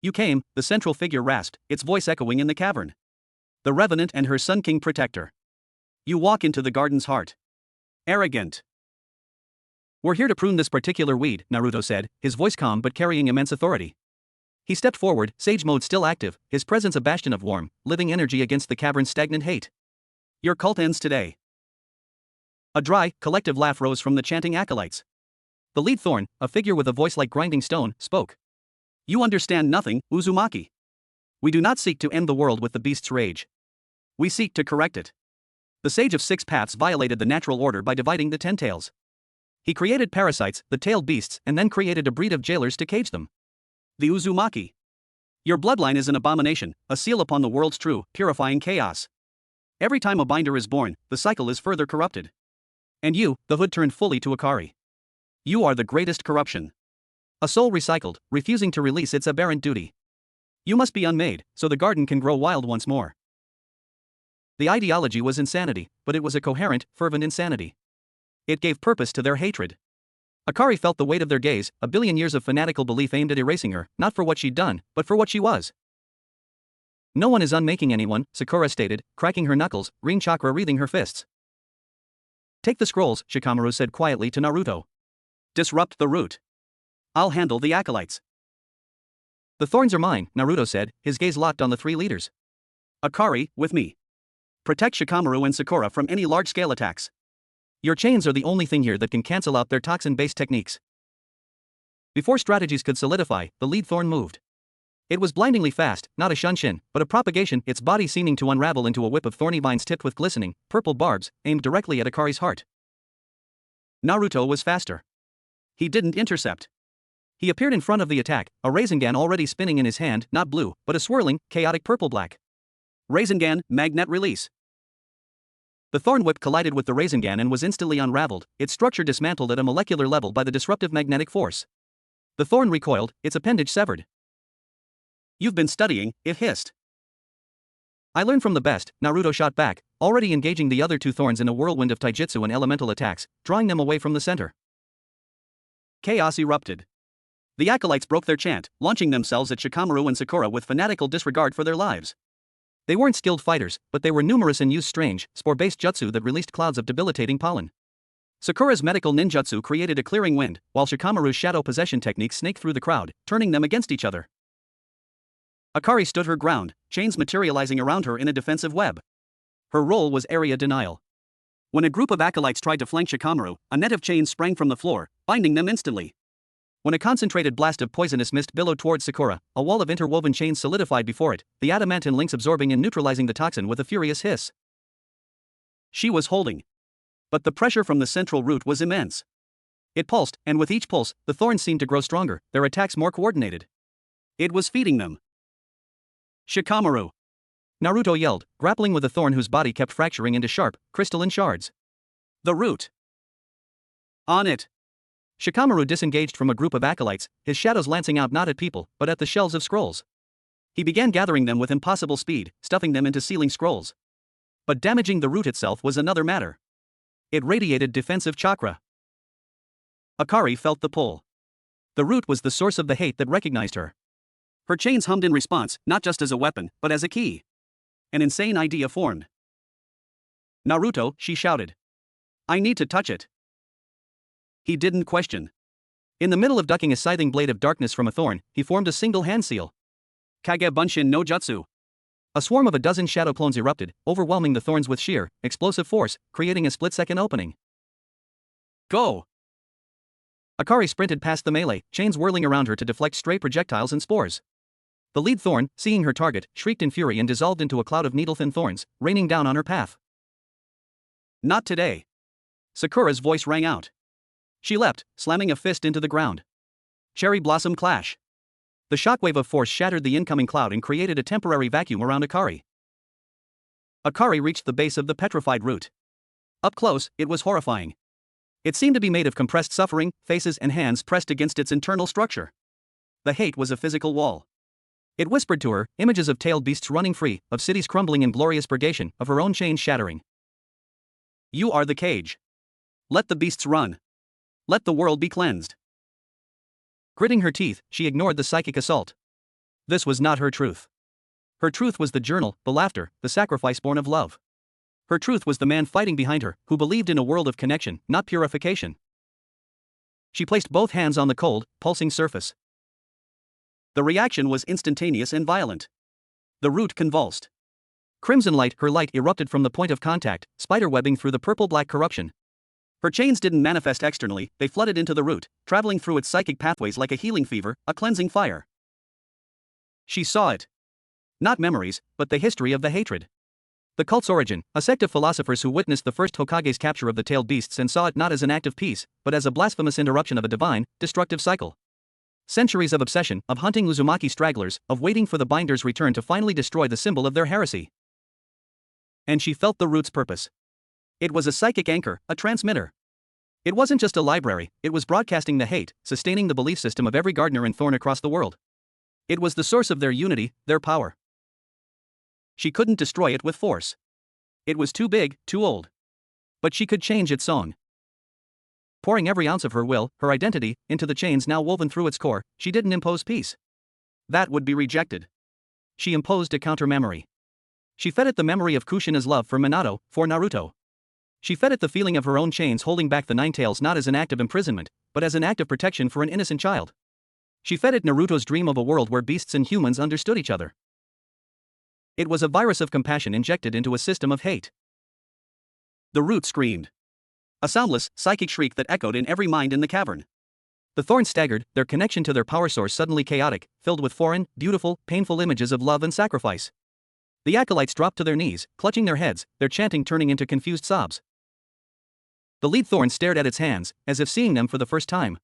You came, the central figure rasped, its voice echoing in the cavern. The Revenant and her Sun King protector. You walk into the garden's heart. Arrogant. We're here to prune this particular weed, Naruto said, his voice calm but carrying immense authority. He stepped forward, sage mode still active, his presence a bastion of warm, living energy against the cavern's stagnant hate. Your cult ends today. A dry, collective laugh rose from the chanting acolytes. The lead thorn, a figure with a voice like grinding stone, spoke. You understand nothing, Uzumaki. We do not seek to end the world with the beast's rage. We seek to correct it. The Sage of Six Paths violated the natural order by dividing the ten tails. He created parasites, the tailed beasts, and then created a breed of jailers to cage them. The Uzumaki. Your bloodline is an abomination, a seal upon the world's true, purifying chaos. Every time a binder is born, the cycle is further corrupted. And you, the hood turned fully to Akari. You are the greatest corruption. A soul recycled, refusing to release its aberrant duty. You must be unmade, so the garden can grow wild once more. The ideology was insanity, but it was a coherent, fervent insanity. It gave purpose to their hatred. Akari felt the weight of their gaze, a billion years of fanatical belief aimed at erasing her, not for what she'd done, but for what she was. No one is unmaking anyone, Sakura stated, cracking her knuckles, green chakra wreathing her fists. Take the scrolls, Shikamaru said quietly to Naruto. Disrupt the root. I'll handle the acolytes. The thorns are mine, Naruto said, his gaze locked on the three leaders. Akari, with me. Protect Shikamaru and Sakura from any large-scale attacks. Your chains are the only thing here that can cancel out their toxin-based techniques. Before strategies could solidify, the lead thorn moved. It was blindingly fast, not a shunshin, but a propagation, its body seeming to unravel into a whip of thorny vines tipped with glistening, purple barbs, aimed directly at Akari's heart. Naruto was faster. He didn't intercept. He appeared in front of the attack, a Rasengan already spinning in his hand, not blue, but a swirling, chaotic purple-black. Rasengan, magnet release. The thorn whip collided with the Rasengan and was instantly unraveled, its structure dismantled at a molecular level by the disruptive magnetic force. The thorn recoiled, its appendage severed. You've been studying, it hissed. I learned from the best, Naruto shot back, already engaging the other two thorns in a whirlwind of taijutsu and elemental attacks, drawing them away from the center. Chaos erupted. The acolytes broke their chant, launching themselves at Shikamaru and Sakura with fanatical disregard for their lives. They weren't skilled fighters, but they were numerous and used strange, spore-based jutsu that released clouds of debilitating pollen. Sakura's medical ninjutsu created a clearing wind, while Shikamaru's shadow possession technique snaked through the crowd, turning them against each other. Akari stood her ground, chains materializing around her in a defensive web. Her role was area denial. When a group of acolytes tried to flank Shikamaru, a net of chains sprang from the floor, binding them instantly. When a concentrated blast of poisonous mist billowed towards Sakura, a wall of interwoven chains solidified before it, the adamantine links absorbing and neutralizing the toxin with a furious hiss. She was holding. But the pressure from the central root was immense. It pulsed, and with each pulse, the thorns seemed to grow stronger, their attacks more coordinated. It was feeding them. Shikamaru! Naruto yelled, grappling with a thorn whose body kept fracturing into sharp, crystalline shards. The root! On it! Shikamaru disengaged from a group of acolytes, his shadows lancing out not at people, but at the shelves of scrolls. He began gathering them with impossible speed, stuffing them into sealing scrolls. But damaging the root itself was another matter. It radiated defensive chakra. Akari felt the pull. The root was the source of the hate that recognized her. Her chains hummed in response, not just as a weapon, but as a key. An insane idea formed. Naruto, she shouted. I need to touch it. He didn't question. In the middle of ducking a scything blade of darkness from a thorn, he formed a single hand seal. Kage Bunshin no Jutsu. A swarm of a dozen shadow clones erupted, overwhelming the thorns with sheer, explosive force, creating a split-second opening. Go! Akari sprinted past the melee, chains whirling around her to deflect stray projectiles and spores. The lead thorn, seeing her target, shrieked in fury and dissolved into a cloud of needle-thin thorns, raining down on her path. Not today. Sakura's voice rang out. She leapt, slamming a fist into the ground. Cherry blossom clash. The shockwave of force shattered the incoming cloud and created a temporary vacuum around Akari. Akari reached the base of the petrified root. Up close, it was horrifying. It seemed to be made of compressed suffering, faces and hands pressed against its internal structure. The hate was a physical wall. It whispered to her, images of tailed beasts running free, of cities crumbling in glorious purgation, of her own chains shattering. You are the cage. Let the beasts run. Let the world be cleansed. Gritting her teeth, she ignored the psychic assault. This was not her truth. Her truth was the journal, the laughter, the sacrifice born of love. Her truth was the man fighting behind her, who believed in a world of connection, not purification. She placed both hands on the cold, pulsing surface. The reaction was instantaneous and violent. The root convulsed. Crimson light, her light erupted from the point of contact, spiderwebbing through the purple-black corruption. Her chains didn't manifest externally, they flooded into the root, traveling through its psychic pathways like a healing fever, a cleansing fire. She saw it. Not memories, but the history of the hatred. The cult's origin, a sect of philosophers who witnessed the first Hokage's capture of the tailed beasts and saw it not as an act of peace, but as a blasphemous interruption of a divine, destructive cycle. Centuries of obsession, of hunting Uzumaki stragglers, of waiting for the binder's return to finally destroy the symbol of their heresy. And she felt the root's purpose. It was a psychic anchor, a transmitter. It wasn't just a library, it was broadcasting the hate, sustaining the belief system of every gardener and thorn across the world. It was the source of their unity, their power. She couldn't destroy it with force. It was too big, too old. But she could change its song. Pouring every ounce of her will, her identity, into the chains now woven through its core, she didn't impose peace. That would be rejected. She imposed a counter-memory. She fed it the memory of Kushina's love for Minato, for Naruto. She fed it the feeling of her own chains holding back the Nine Tails not as an act of imprisonment, but as an act of protection for an innocent child. She fed it Naruto's dream of a world where beasts and humans understood each other. It was a virus of compassion injected into a system of hate. The root screamed. A soundless, psychic shriek that echoed in every mind in the cavern. The thorns staggered, their connection to their power source suddenly chaotic, filled with foreign, beautiful, painful images of love and sacrifice. The acolytes dropped to their knees, clutching their heads, their chanting turning into confused sobs. The lead thorn stared at its hands, as if seeing them for the first time.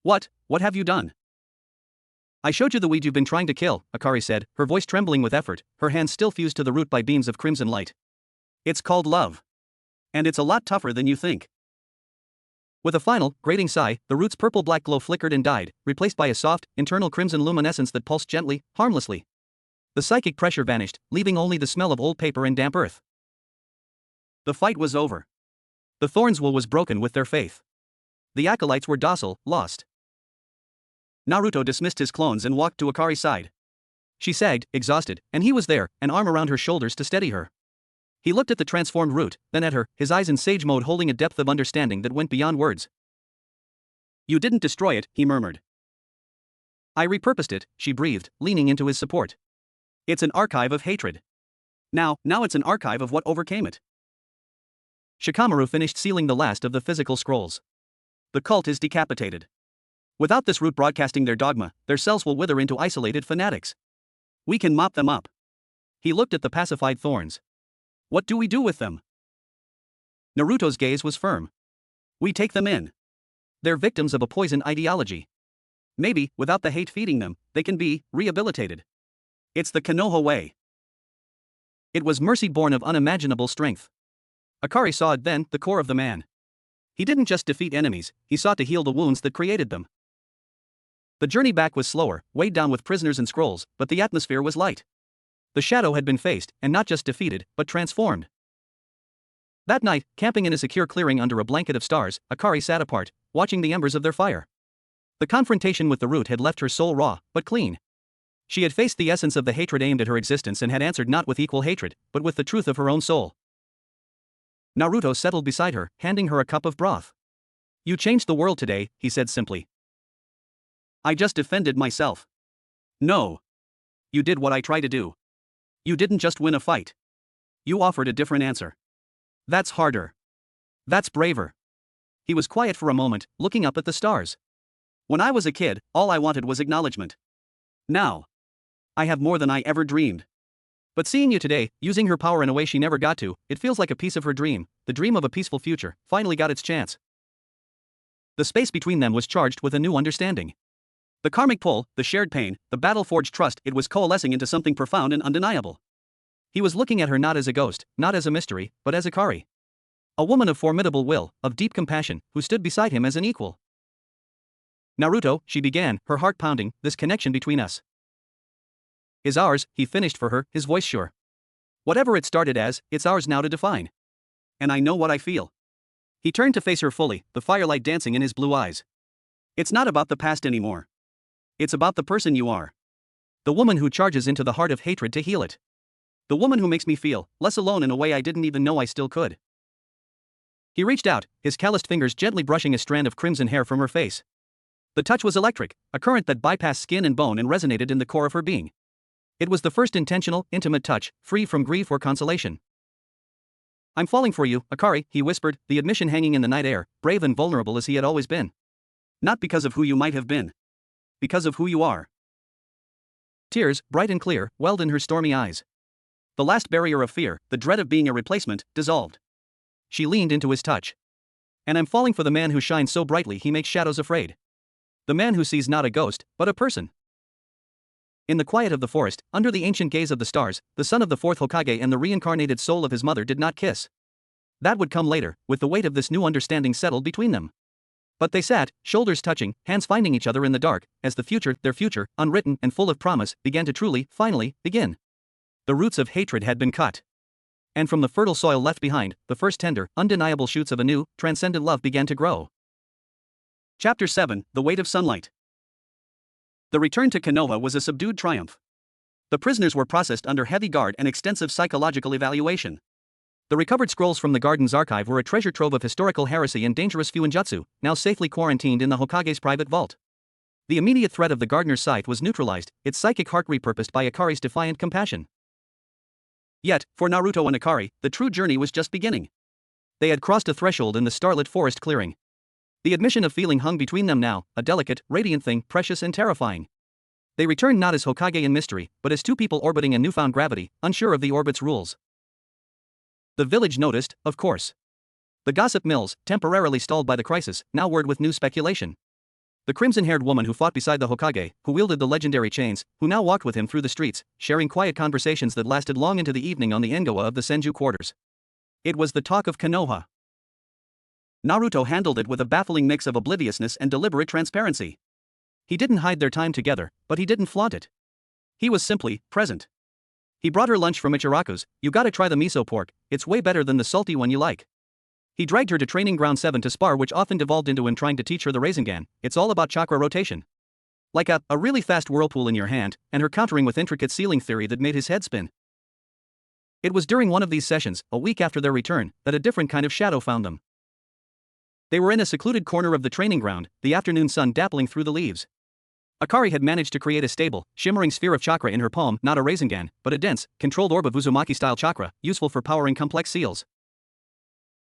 What have you done? I showed you the weed you've been trying to kill, Akari said, her voice trembling with effort, her hands still fused to the root by beams of crimson light. It's called love. And it's a lot tougher than you think. With a final, grating sigh, the root's purple-black glow flickered and died, replaced by a soft, internal crimson luminescence that pulsed gently, harmlessly. The psychic pressure vanished, leaving only the smell of old paper and damp earth. The fight was over. The thorn's will was broken with their faith. The acolytes were docile, lost. Naruto dismissed his clones and walked to Akari's side. She sagged, exhausted, and he was there, an arm around her shoulders to steady her. He looked at the transformed root, then at her, his eyes in sage mode holding a depth of understanding that went beyond words. You didn't destroy it, he murmured. I repurposed it, she breathed, leaning into his support. It's an archive of hatred. Now it's an archive of what overcame it. Shikamaru finished sealing the last of the physical scrolls. The cult is decapitated. Without this root broadcasting their dogma, their cells will wither into isolated fanatics. We can mop them up. He looked at the pacified thorns. What do we do with them? Naruto's gaze was firm. We take them in. They're victims of a poison ideology. Maybe, without the hate feeding them, they can be rehabilitated. It's the Konoha way. It was mercy born of unimaginable strength. Akari saw it then, the core of the man. He didn't just defeat enemies, he sought to heal the wounds that created them. The journey back was slower, weighed down with prisoners and scrolls, but the atmosphere was light. The shadow had been faced, and not just defeated, but transformed. That night, camping in a secure clearing under a blanket of stars, Akari sat apart, watching the embers of their fire. The confrontation with the root had left her soul raw, but clean. She had faced the essence of the hatred aimed at her existence and had answered not with equal hatred, but with the truth of her own soul. Naruto settled beside her, handing her a cup of broth. You changed the world today, he said simply. I just defended myself. No. You did what I try to do. You didn't just win a fight. You offered a different answer. That's harder. That's braver. He was quiet for a moment, looking up at the stars. When I was a kid, all I wanted was acknowledgement. Now, I have more than I ever dreamed. But seeing you today, using her power in a way she never got to, it feels like a piece of her dream, the dream of a peaceful future, finally got its chance. The space between them was charged with a new understanding. The karmic pull, the shared pain, the battle-forged trust, it was coalescing into something profound and undeniable. He was looking at her not as a ghost, not as a mystery, but as Akari. A woman of formidable will, of deep compassion, who stood beside him as an equal. Naruto, she began, her heart pounding, this connection between us is ours, he finished for her, his voice sure. Whatever it started as, it's ours now to define. And I know what I feel. He turned to face her fully, the firelight dancing in his blue eyes. It's not about the past anymore. It's about the person you are. The woman who charges into the heart of hatred to heal it. The woman who makes me feel less alone in a way I didn't even know I still could. He reached out, his calloused fingers gently brushing a strand of crimson hair from her face. The touch was electric, a current that bypassed skin and bone and resonated in the core of her being. It was the first intentional, intimate touch, free from grief or consolation. I'm falling for you, Akari, he whispered, the admission hanging in the night air, brave and vulnerable as he had always been. Not because of who you might have been. Because of who you are. Tears, bright and clear, welled in her stormy eyes. The last barrier of fear, the dread of being a replacement, dissolved. She leaned into his touch. And I'm falling for the man who shines so brightly he makes shadows afraid. The man who sees not a ghost, but a person. In the quiet of the forest, under the ancient gaze of the stars, the son of the fourth Hokage and the reincarnated soul of his mother did not kiss. That would come later, with the weight of this new understanding settled between them. But they sat, shoulders touching, hands finding each other in the dark, as the future, their future, unwritten and full of promise, began to truly, finally, begin. The roots of hatred had been cut. And from the fertile soil left behind, the first tender, undeniable shoots of a new, transcendent love began to grow. Chapter 7, The Weight of Sunlight. The return to Konoha was a subdued triumph. The prisoners were processed under heavy guard and extensive psychological evaluation. The recovered scrolls from the garden's archive were a treasure trove of historical heresy and dangerous fuinjutsu, now safely quarantined in the Hokage's private vault. The immediate threat of the gardener's scythe was neutralized, its psychic heart repurposed by Akari's defiant compassion. Yet, for Naruto and Akari, the true journey was just beginning. They had crossed a threshold in the starlit forest clearing. The admission of feeling hung between them now, a delicate, radiant thing, precious and terrifying. They returned not as Hokage in mystery, but as two people orbiting a newfound gravity, unsure of the orbit's rules. The village noticed, of course. The gossip mills, temporarily stalled by the crisis, now whirred with new speculation. The crimson-haired woman who fought beside the Hokage, who wielded the legendary chains, who now walked with him through the streets, sharing quiet conversations that lasted long into the evening on the Engawa of the Senju quarters. It was the talk of Konoha. Naruto handled it with a baffling mix of obliviousness and deliberate transparency. He didn't hide their time together, but he didn't flaunt it. He was simply present. He brought her lunch from Ichiraku's. You gotta try the miso pork, it's way better than the salty one you like. He dragged her to Training Ground 7 to spar, which often devolved into him trying to teach her the Rasengan. It's all about chakra rotation. Like a really fast whirlpool in your hand, and her countering with intricate ceiling theory that made his head spin. It was during one of these sessions, a week after their return, that a different kind of shadow found them. They were in a secluded corner of the training ground, the afternoon sun dappling through the leaves. Akari had managed to create a stable, shimmering sphere of chakra in her palm, not a Rasengan, but a dense, controlled orb of Uzumaki-style chakra, useful for powering complex seals.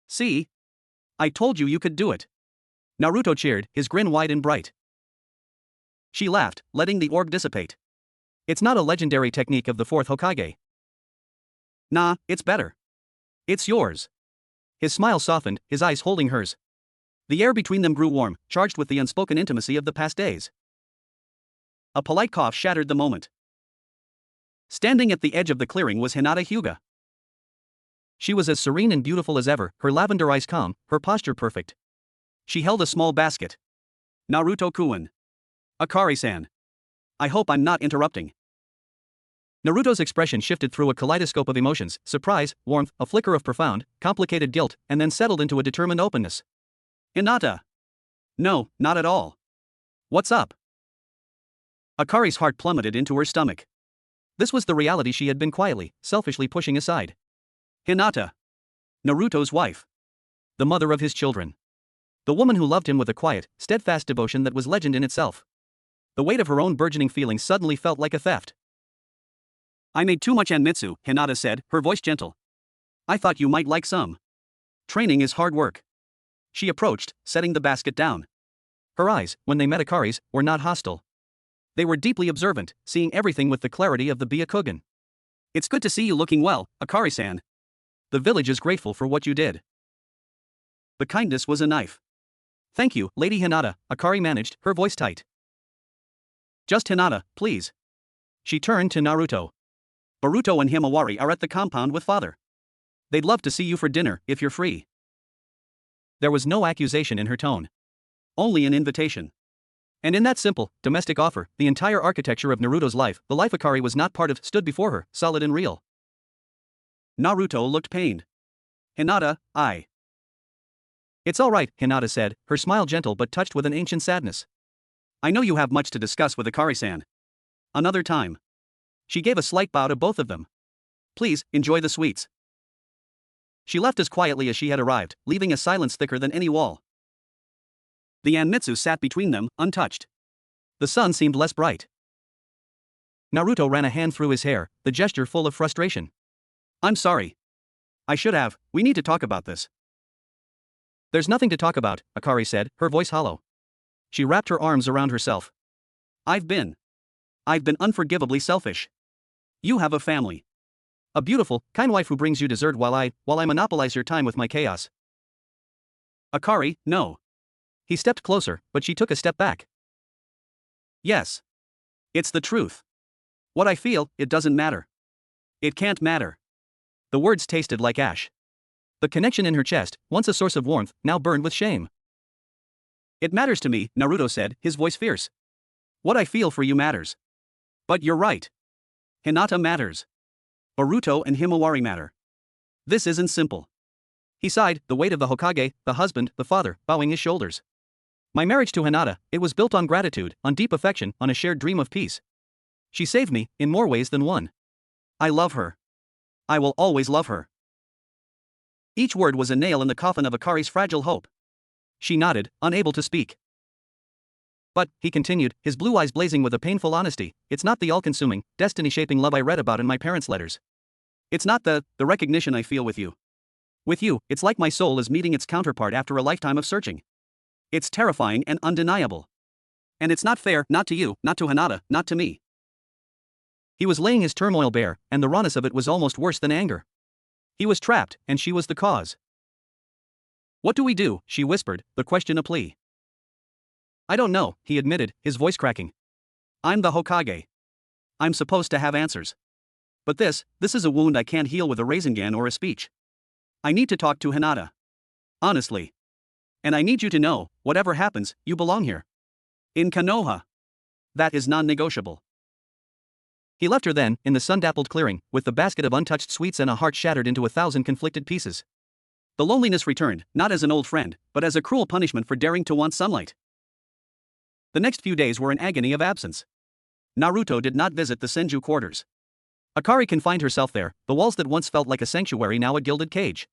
See? I told you you could do it. Naruto cheered, his grin wide and bright. She laughed, letting the orb dissipate. It's not a legendary technique of the fourth Hokage. Nah, it's better. It's yours. His smile softened, his eyes holding hers. The air between them grew warm, charged with the unspoken intimacy of the past days. A polite cough shattered the moment. Standing at the edge of the clearing was Hinata Hyuga. She was as serene and beautiful as ever, her lavender eyes calm, her posture perfect. She held a small basket. Naruto-kun. Akari-san. I hope I'm not interrupting. Naruto's expression shifted through a kaleidoscope of emotions, surprise, warmth, a flicker of profound, complicated guilt, and then settled into a determined openness. Hinata. No, not at all. What's up? Akari's heart plummeted into her stomach. This was the reality she had been quietly, selfishly pushing aside. Hinata. Naruto's wife. The mother of his children. The woman who loved him with a quiet, steadfast devotion that was legend in itself. The weight of her own burgeoning feelings suddenly felt like a theft. I made too much Anmitsu, Hinata said, her voice gentle. I thought you might like some. Training is hard work. She approached, setting the basket down. Her eyes, when they met Akari's, were not hostile. They were deeply observant, seeing everything with the clarity of the Byakugan. It's good to see you looking well, Akari-san. The village is grateful for what you did. The kindness was a knife. Thank you, Lady Hinata, Akari managed, her voice tight. Just Hinata, please. She turned to Naruto. Boruto and Himawari are at the compound with father. They'd love to see you for dinner, if you're free. There was no accusation in her tone. Only an invitation. And in that simple, domestic offer, the entire architecture of Naruto's life, the life Akari was not part of, stood before her, solid and real. Naruto looked pained. Hinata, It's all right, Hinata said, her smile gentle but touched with an ancient sadness. I know you have much to discuss with Akari-san. Another time. She gave a slight bow to both of them. Please, enjoy the sweets. She left as quietly as she had arrived, leaving a silence thicker than any wall. The Anmitsu sat between them, untouched. The sun seemed less bright. Naruto ran a hand through his hair, the gesture full of frustration. I'm sorry. I should have, we need to talk about this. There's nothing to talk about, Akari said, her voice hollow. She wrapped her arms around herself. I've been unforgivably selfish. You have a family. A beautiful, kind wife who brings you dessert while I monopolize your time with my chaos. Akari, no. He stepped closer, but she took a step back. Yes. It's the truth. What I feel, it doesn't matter. It can't matter. The words tasted like ash. The connection in her chest, once a source of warmth, now burned with shame. It matters to me, Naruto said, his voice fierce. What I feel for you matters. But you're right. Hinata matters. Boruto and Himawari matter. This isn't simple. He sighed, the weight of the Hokage, the husband, the father, bowing his shoulders. My marriage to Hinata, it was built on gratitude, on deep affection, on a shared dream of peace. She saved me, in more ways than one. I love her. I will always love her. Each word was a nail in the coffin of Akari's fragile hope. She nodded, unable to speak. But, he continued, his blue eyes blazing with a painful honesty, it's not the all-consuming, destiny-shaping love I read about in my parents' letters. It's not the recognition I feel with you. With you, it's like my soul is meeting its counterpart after a lifetime of searching. It's terrifying and undeniable. And it's not fair, not to you, not to Hinata, not to me. He was laying his turmoil bare, and the rawness of it was almost worse than anger. He was trapped, and she was the cause. What do we do? She whispered, the question a plea. I don't know, he admitted, his voice cracking. I'm the Hokage. I'm supposed to have answers. But this is a wound I can't heal with a Rasengan or a speech. I need to talk to Hinata. Honestly. And I need you to know, whatever happens, you belong here. In Konoha. That is non-negotiable. He left her then, in the sun-dappled clearing, with the basket of untouched sweets and a heart shattered into 1,000 conflicted pieces. The loneliness returned, not as an old friend, but as a cruel punishment for daring to want sunlight. The next few days were an agony of absence. Naruto did not visit the Senju quarters. Akari confined herself there, the walls that once felt like a sanctuary now a gilded cage.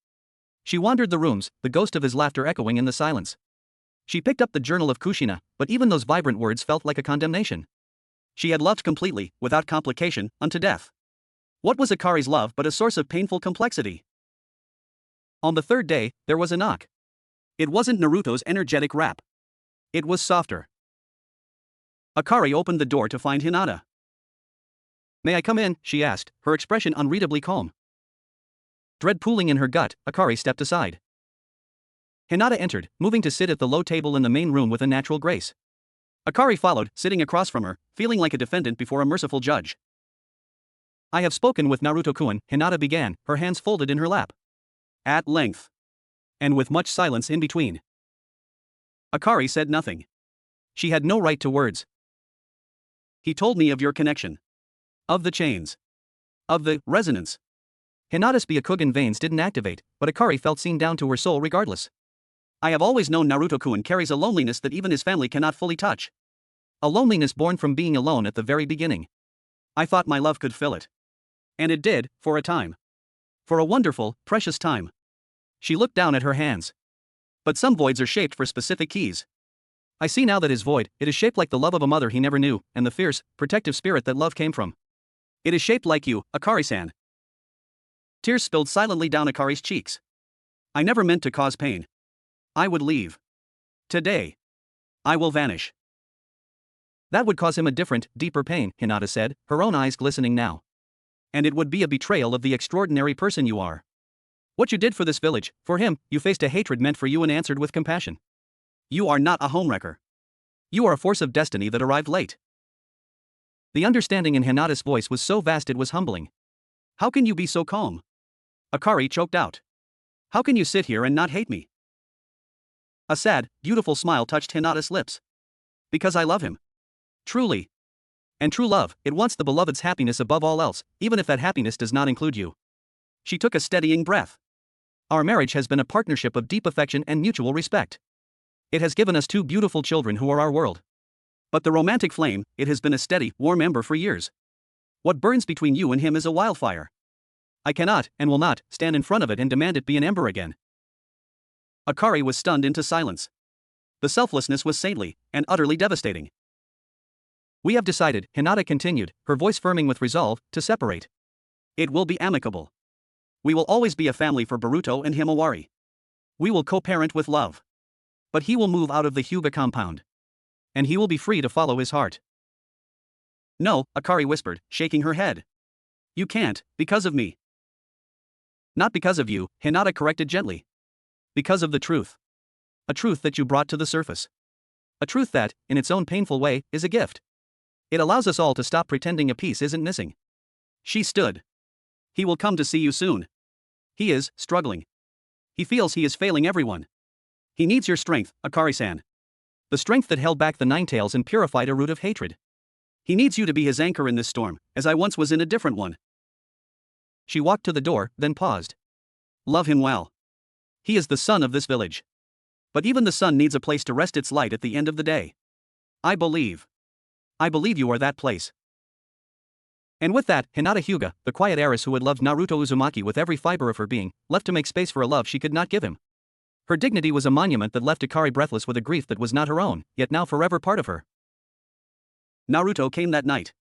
She wandered the rooms, the ghost of his laughter echoing in the silence. She picked up the journal of Kushina, but even those vibrant words felt like a condemnation. She had loved completely, without complication, unto death. What was Akari's love but a source of painful complexity? On the third day, there was a knock. It wasn't Naruto's energetic rap. It was softer. Akari opened the door to find Hinata. "May I come in?" she asked, her expression unreadably calm. Dread pooling in her gut, Akari stepped aside. Hinata entered, moving to sit at the low table in the main room with a natural grace. Akari followed, sitting across from her, feeling like a defendant before a merciful judge. "I have spoken with Naruto-kun," Hinata began, her hands folded in her lap. At length. And with much silence in between. Akari said nothing. She had no right to words. He told me of your connection. Of the chains. Of the resonance. Hinata's Byakugan veins didn't activate, but Akari felt seen down to her soul regardless. I have always known Naruto-kun carries a loneliness that even his family cannot fully touch. A loneliness born from being alone at the very beginning. I thought my love could fill it. And it did, for a time. For a wonderful, precious time. She looked down at her hands. But some voids are shaped for specific keys. I see now that his void, it is shaped like the love of a mother he never knew, and the fierce, protective spirit that love came from. It is shaped like you, Akari-san. Tears spilled silently down Akari's cheeks. I never meant to cause pain. I would leave. Today. I will vanish. That would cause him a different, deeper pain, Hinata said, her own eyes glistening now. And it would be a betrayal of the extraordinary person you are. What you did for this village, for him, you faced a hatred meant for you and answered with compassion. You are not a homewrecker. You are a force of destiny that arrived late. The understanding in Hinata's voice was so vast it was humbling. How can you be so calm? Akari choked out. How can you sit here and not hate me? A sad, beautiful smile touched Hinata's lips. Because I love him. Truly. And true love, it wants the beloved's happiness above all else, even if that happiness does not include you. She took a steadying breath. Our marriage has been a partnership of deep affection and mutual respect. It has given us 2 beautiful children who are our world. But the romantic flame, it has been a steady, warm ember for years. What burns between you and him is a wildfire. I cannot, and will not, stand in front of it and demand it be an ember again. Akari was stunned into silence. The selflessness was saintly, and utterly devastating. We have decided, Hinata continued, her voice firming with resolve, to separate. It will be amicable. We will always be a family for Boruto and Himawari. We will co-parent with love. But he will move out of the Hyuga compound. And he will be free to follow his heart. No, Akari whispered, shaking her head. You can't, because of me. Not because of you, Hinata corrected gently. Because of the truth. A truth that you brought to the surface. A truth that, in its own painful way, is a gift. It allows us all to stop pretending a piece isn't missing. She stood. He will come to see you soon. He is struggling. He feels he is failing everyone. He needs your strength, Akari-san. The strength that held back the Nine Tails and purified a root of hatred. He needs you to be his anchor in this storm, as I once was in a different one. She walked to the door, then paused. Love him well. He is the sun of this village. But even the sun needs a place to rest its light at the end of the day. I believe you are that place. And with that, Hinata Hyuga, the quiet heiress who had loved Naruto Uzumaki with every fiber of her being, left to make space for a love she could not give him. Her dignity was a monument that left Akari breathless with a grief that was not her own, yet now forever part of her. Naruto came that night.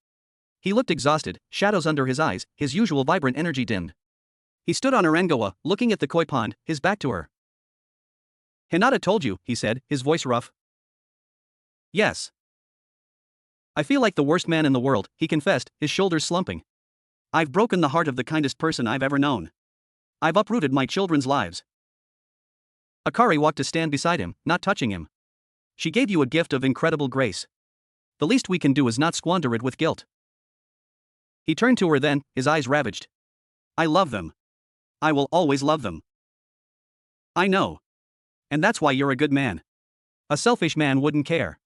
He looked exhausted, shadows under his eyes, his usual vibrant energy dimmed. He stood on Arangawa, looking at the koi pond, his back to her. Hinata told you, he said, his voice rough. Yes. I feel like the worst man in the world, he confessed, his shoulders slumping. I've broken the heart of the kindest person I've ever known. I've uprooted my children's lives. Akari walked to stand beside him, not touching him. She gave you a gift of incredible grace. The least we can do is not squander it with guilt. He turned to her then, his eyes ravaged. I love them. I will always love them. I know. And that's why you're a good man. A selfish man wouldn't care.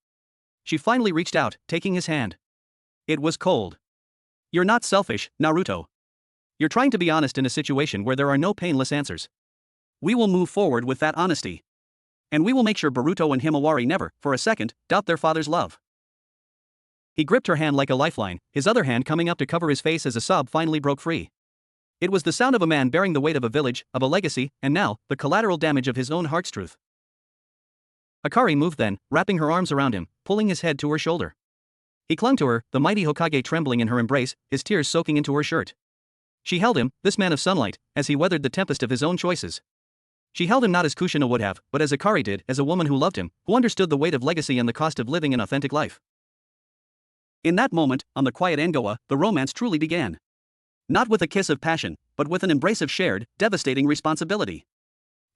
She finally reached out, taking his hand. It was cold. You're not selfish, Naruto. You're trying to be honest in a situation where there are no painless answers. We will move forward with that honesty. And we will make sure Boruto and Himawari never, for a second, doubt their father's love. He gripped her hand like a lifeline, his other hand coming up to cover his face as a sob finally broke free. It was the sound of a man bearing the weight of a village, of a legacy, and now, the collateral damage of his own heart's truth. Akari moved then, wrapping her arms around him, pulling his head to her shoulder. He clung to her, the mighty Hokage trembling in her embrace, his tears soaking into her shirt. She held him, this man of sunlight, as he weathered the tempest of his own choices. She held him not as Kushina would have, but as Akari did, as a woman who loved him, who understood the weight of legacy and the cost of living an authentic life. In that moment, on the quiet Angoa, the romance truly began. Not with a kiss of passion, but with an embrace of shared, devastating responsibility.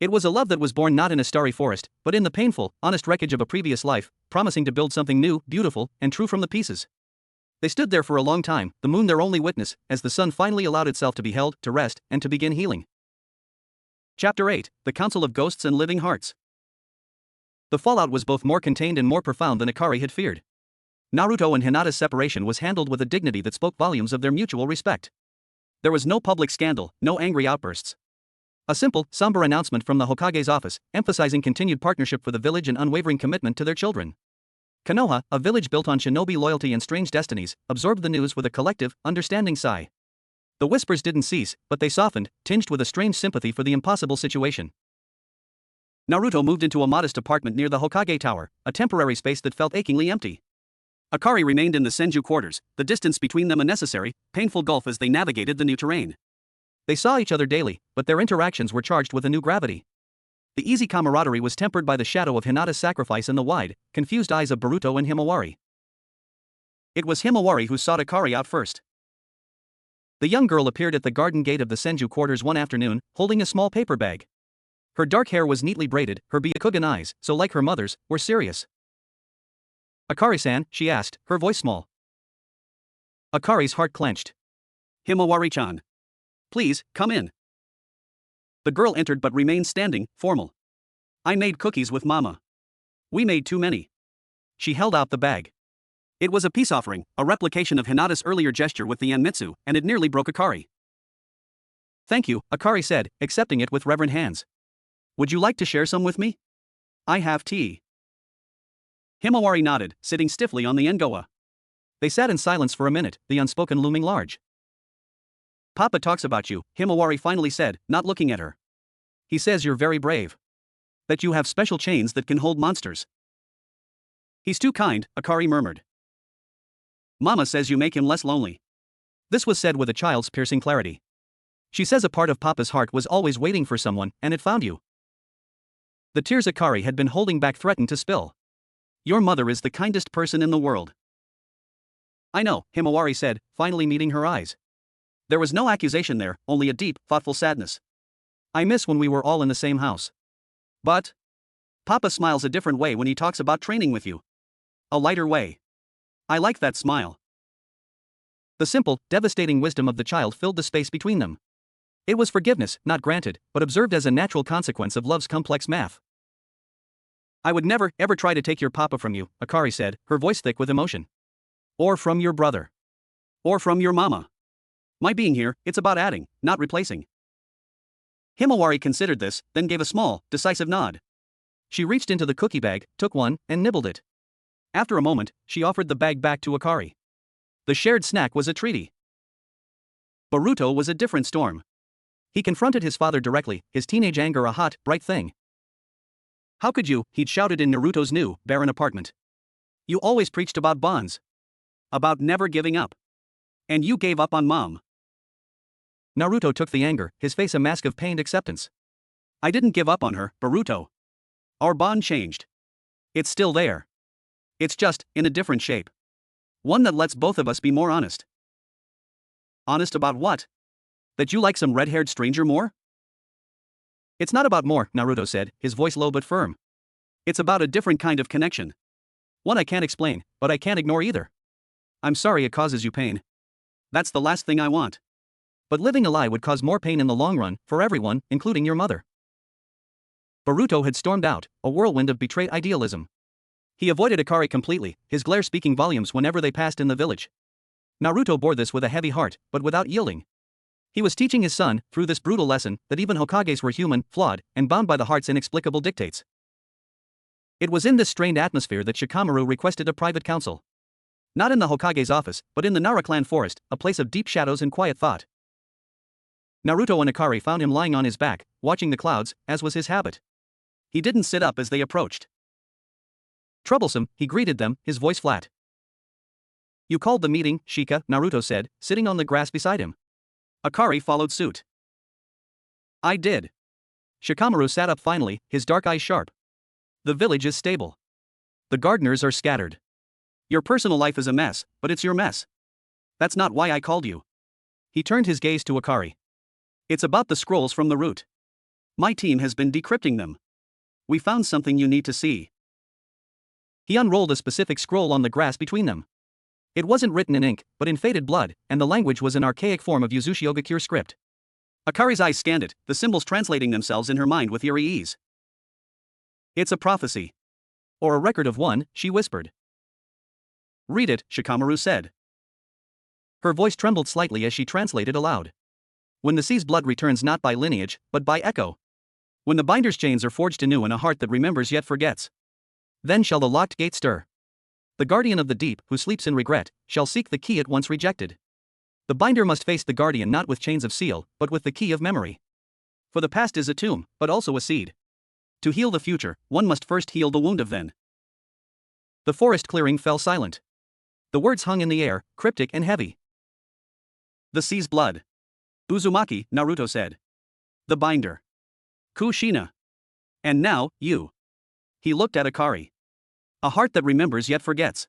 It was a love that was born not in a starry forest, but in the painful, honest wreckage of a previous life, promising to build something new, beautiful, and true from the pieces. They stood there for a long time, the moon their only witness, as the sun finally allowed itself to be held, to rest, and to begin healing. Chapter 8, The Council of Ghosts and Living Hearts. The fallout was both more contained and more profound than Akari had feared. Naruto and Hinata's separation was handled with a dignity that spoke volumes of their mutual respect. There was no public scandal, no angry outbursts. A simple, somber announcement from the Hokage's office, emphasizing continued partnership for the village and unwavering commitment to their children. Konoha, a village built on shinobi loyalty and strange destinies, absorbed the news with a collective, understanding sigh. The whispers didn't cease, but they softened, tinged with a strange sympathy for the impossible situation. Naruto moved into a modest apartment near the Hokage Tower, a temporary space that felt achingly empty. Akari remained in the Senju quarters, the distance between them a necessary, painful gulf as they navigated the new terrain. They saw each other daily, but their interactions were charged with a new gravity. The easy camaraderie was tempered by the shadow of Hinata's sacrifice and the wide, confused eyes of Boruto and Himawari. It was Himawari who sought Akari out first. The young girl appeared at the garden gate of the Senju quarters one afternoon, holding a small paper bag. Her dark hair was neatly braided, her Byakugan eyes, so like her mother's, were serious. "Akari-san," she asked, her voice small. Akari's heart clenched. "Himawari-chan. Please, come in." The girl entered but remained standing, formal. "I made cookies with Mama. We made too many." She held out the bag. It was a peace offering, a replication of Hinata's earlier gesture with the Anmitsu, and it nearly broke Akari. "Thank you," Akari said, accepting it with reverent hands. "Would you like to share some with me? I have tea." Himawari nodded, sitting stiffly on the Engoa. They sat in silence for a minute, the unspoken looming large. "Papa talks about you," Himawari finally said, not looking at her. "He says you're very brave. That you have special chains that can hold monsters." "He's too kind," Akari murmured. "Mama says you make him less lonely." This was said with a child's piercing clarity. "She says a part of Papa's heart was always waiting for someone, and it found you." The tears Akari had been holding back threatened to spill. "Your mother is the kindest person in the world." "I know," Himawari said, finally meeting her eyes. There was no accusation there, only a deep, thoughtful sadness. "I miss when we were all in the same house. But Papa smiles a different way when he talks about training with you. A lighter way. I like that smile." The simple, devastating wisdom of the child filled the space between them. It was forgiveness, not granted, but observed as a natural consequence of love's complex math. "I would never, ever try to take your papa from you," Akari said, her voice thick with emotion. "Or from your brother. Or from your mama. My being here, it's about adding, not replacing." Himawari considered this, then gave a small, decisive nod. She reached into the cookie bag, took one, and nibbled it. After a moment, she offered the bag back to Akari. The shared snack was a treaty. Boruto was a different storm. He confronted his father directly, his teenage anger a hot, bright thing. "How could you?" he'd shouted in Naruto's new, barren apartment. "You always preached about bonds. About never giving up. And you gave up on Mom." Naruto took the anger, his face a mask of pained acceptance. "I didn't give up on her, Boruto. Our bond changed. It's still there. It's just, in a different shape. One that lets both of us be more honest." "Honest about what? That you like some red-haired stranger more?" "It's not about more," Naruto said, his voice low but firm. "It's about a different kind of connection. One I can't explain, but I can't ignore either. I'm sorry it causes you pain. That's the last thing I want. But living a lie would cause more pain in the long run, for everyone, including your mother." Boruto had stormed out, a whirlwind of betrayed idealism. He avoided Akari completely, his glare speaking volumes whenever they passed in the village. Naruto bore this with a heavy heart, but without yielding. He was teaching his son, through this brutal lesson, that even Hokages were human, flawed, and bound by the heart's inexplicable dictates. It was in this strained atmosphere that Shikamaru requested a private council. Not in the Hokage's office, but in the Nara clan forest, a place of deep shadows and quiet thought. Naruto and Akari found him lying on his back, watching the clouds, as was his habit. He didn't sit up as they approached. Troublesome, he greeted them, his voice flat. "You called the meeting, Shika," Naruto said, sitting on the grass beside him. Akari followed suit. "I did." Shikamaru sat up finally, his dark eyes sharp. "The village is stable. The gardeners are scattered. Your personal life is a mess, but it's your mess. That's not why I called you." He turned his gaze to Akari. "It's about the scrolls from the root. My team has been decrypting them. We found something you need to see." He unrolled a specific scroll on the grass between them. It wasn't written in ink, but in faded blood, and the language was an archaic form of Uzushiogakure script. Akari's eyes scanned it, the symbols translating themselves in her mind with eerie ease. "It's a prophecy. Or a record of one," she whispered. "Read it," Shikamaru said. Her voice trembled slightly as she translated aloud. "When the sea's blood returns not by lineage, but by echo. When the binder's chains are forged anew in a heart that remembers yet forgets. Then shall the locked gate stir. The guardian of the deep, who sleeps in regret, shall seek the key it once rejected. The binder must face the guardian not with chains of seal, but with the key of memory. For the past is a tomb, but also a seed. To heal the future, one must first heal the wound of then." The forest clearing fell silent. The words hung in the air, cryptic and heavy. "The sea's blood. Uzumaki," Naruto said. "The binder. Kushina. And now, you." He looked at Akari. "A heart that remembers yet forgets.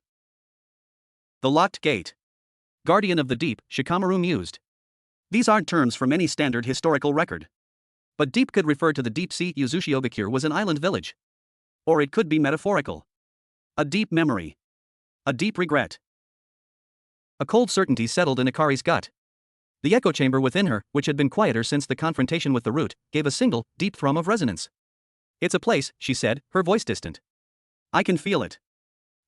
The locked gate. Guardian of the deep," Shikamaru mused. These aren't terms from any standard historical record. But deep could refer to the deep sea. Uzushiogakure was an island village. Or it could be metaphorical. A deep memory. A deep regret. A cold certainty settled in Akari's gut. The echo chamber within her, which had been quieter since the confrontation with the root, gave a single, deep thrum of resonance. "It's a place," she said, her voice distant. "I can feel it.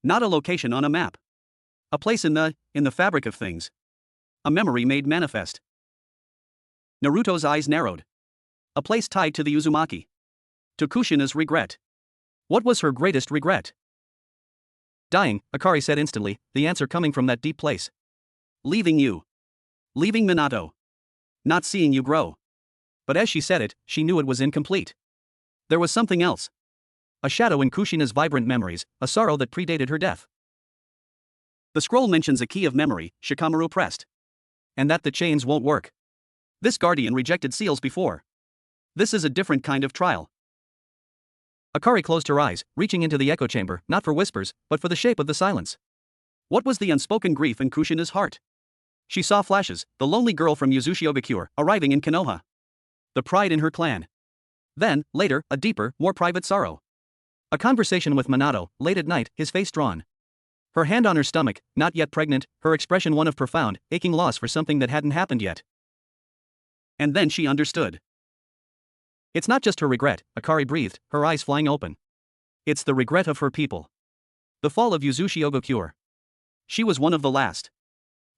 Not a location on a map. A place in the fabric of things. A memory made manifest." Naruto's eyes narrowed. A place tied to the Uzumaki. To Kushina's regret. What was her greatest regret? "Dying," Akari said instantly, the answer coming from that deep place. "Leaving you. Leaving Minato. Not seeing you grow." But as she said it, she knew it was incomplete. There was something else. A shadow in Kushina's vibrant memories, a sorrow that predated her death. "The scroll mentions a key of memory," Shikamaru pressed. "And that the chains won't work. This guardian rejected seals before. This is a different kind of trial." Akari closed her eyes, reaching into the echo chamber, not for whispers, but for the shape of the silence. What was the unspoken grief in Kushina's heart? She saw flashes, the lonely girl from Uzushiogakure, arriving in Konoha. The pride in her clan. Then, later, a deeper, more private sorrow. A conversation with Minato, late at night, his face drawn. Her hand on her stomach, not yet pregnant, her expression one of profound, aching loss for something that hadn't happened yet. And then she understood. It's not just her regret, Akari breathed, her eyes flying open. It's the regret of her people. The fall of Uzushiogakure. She was one of the last.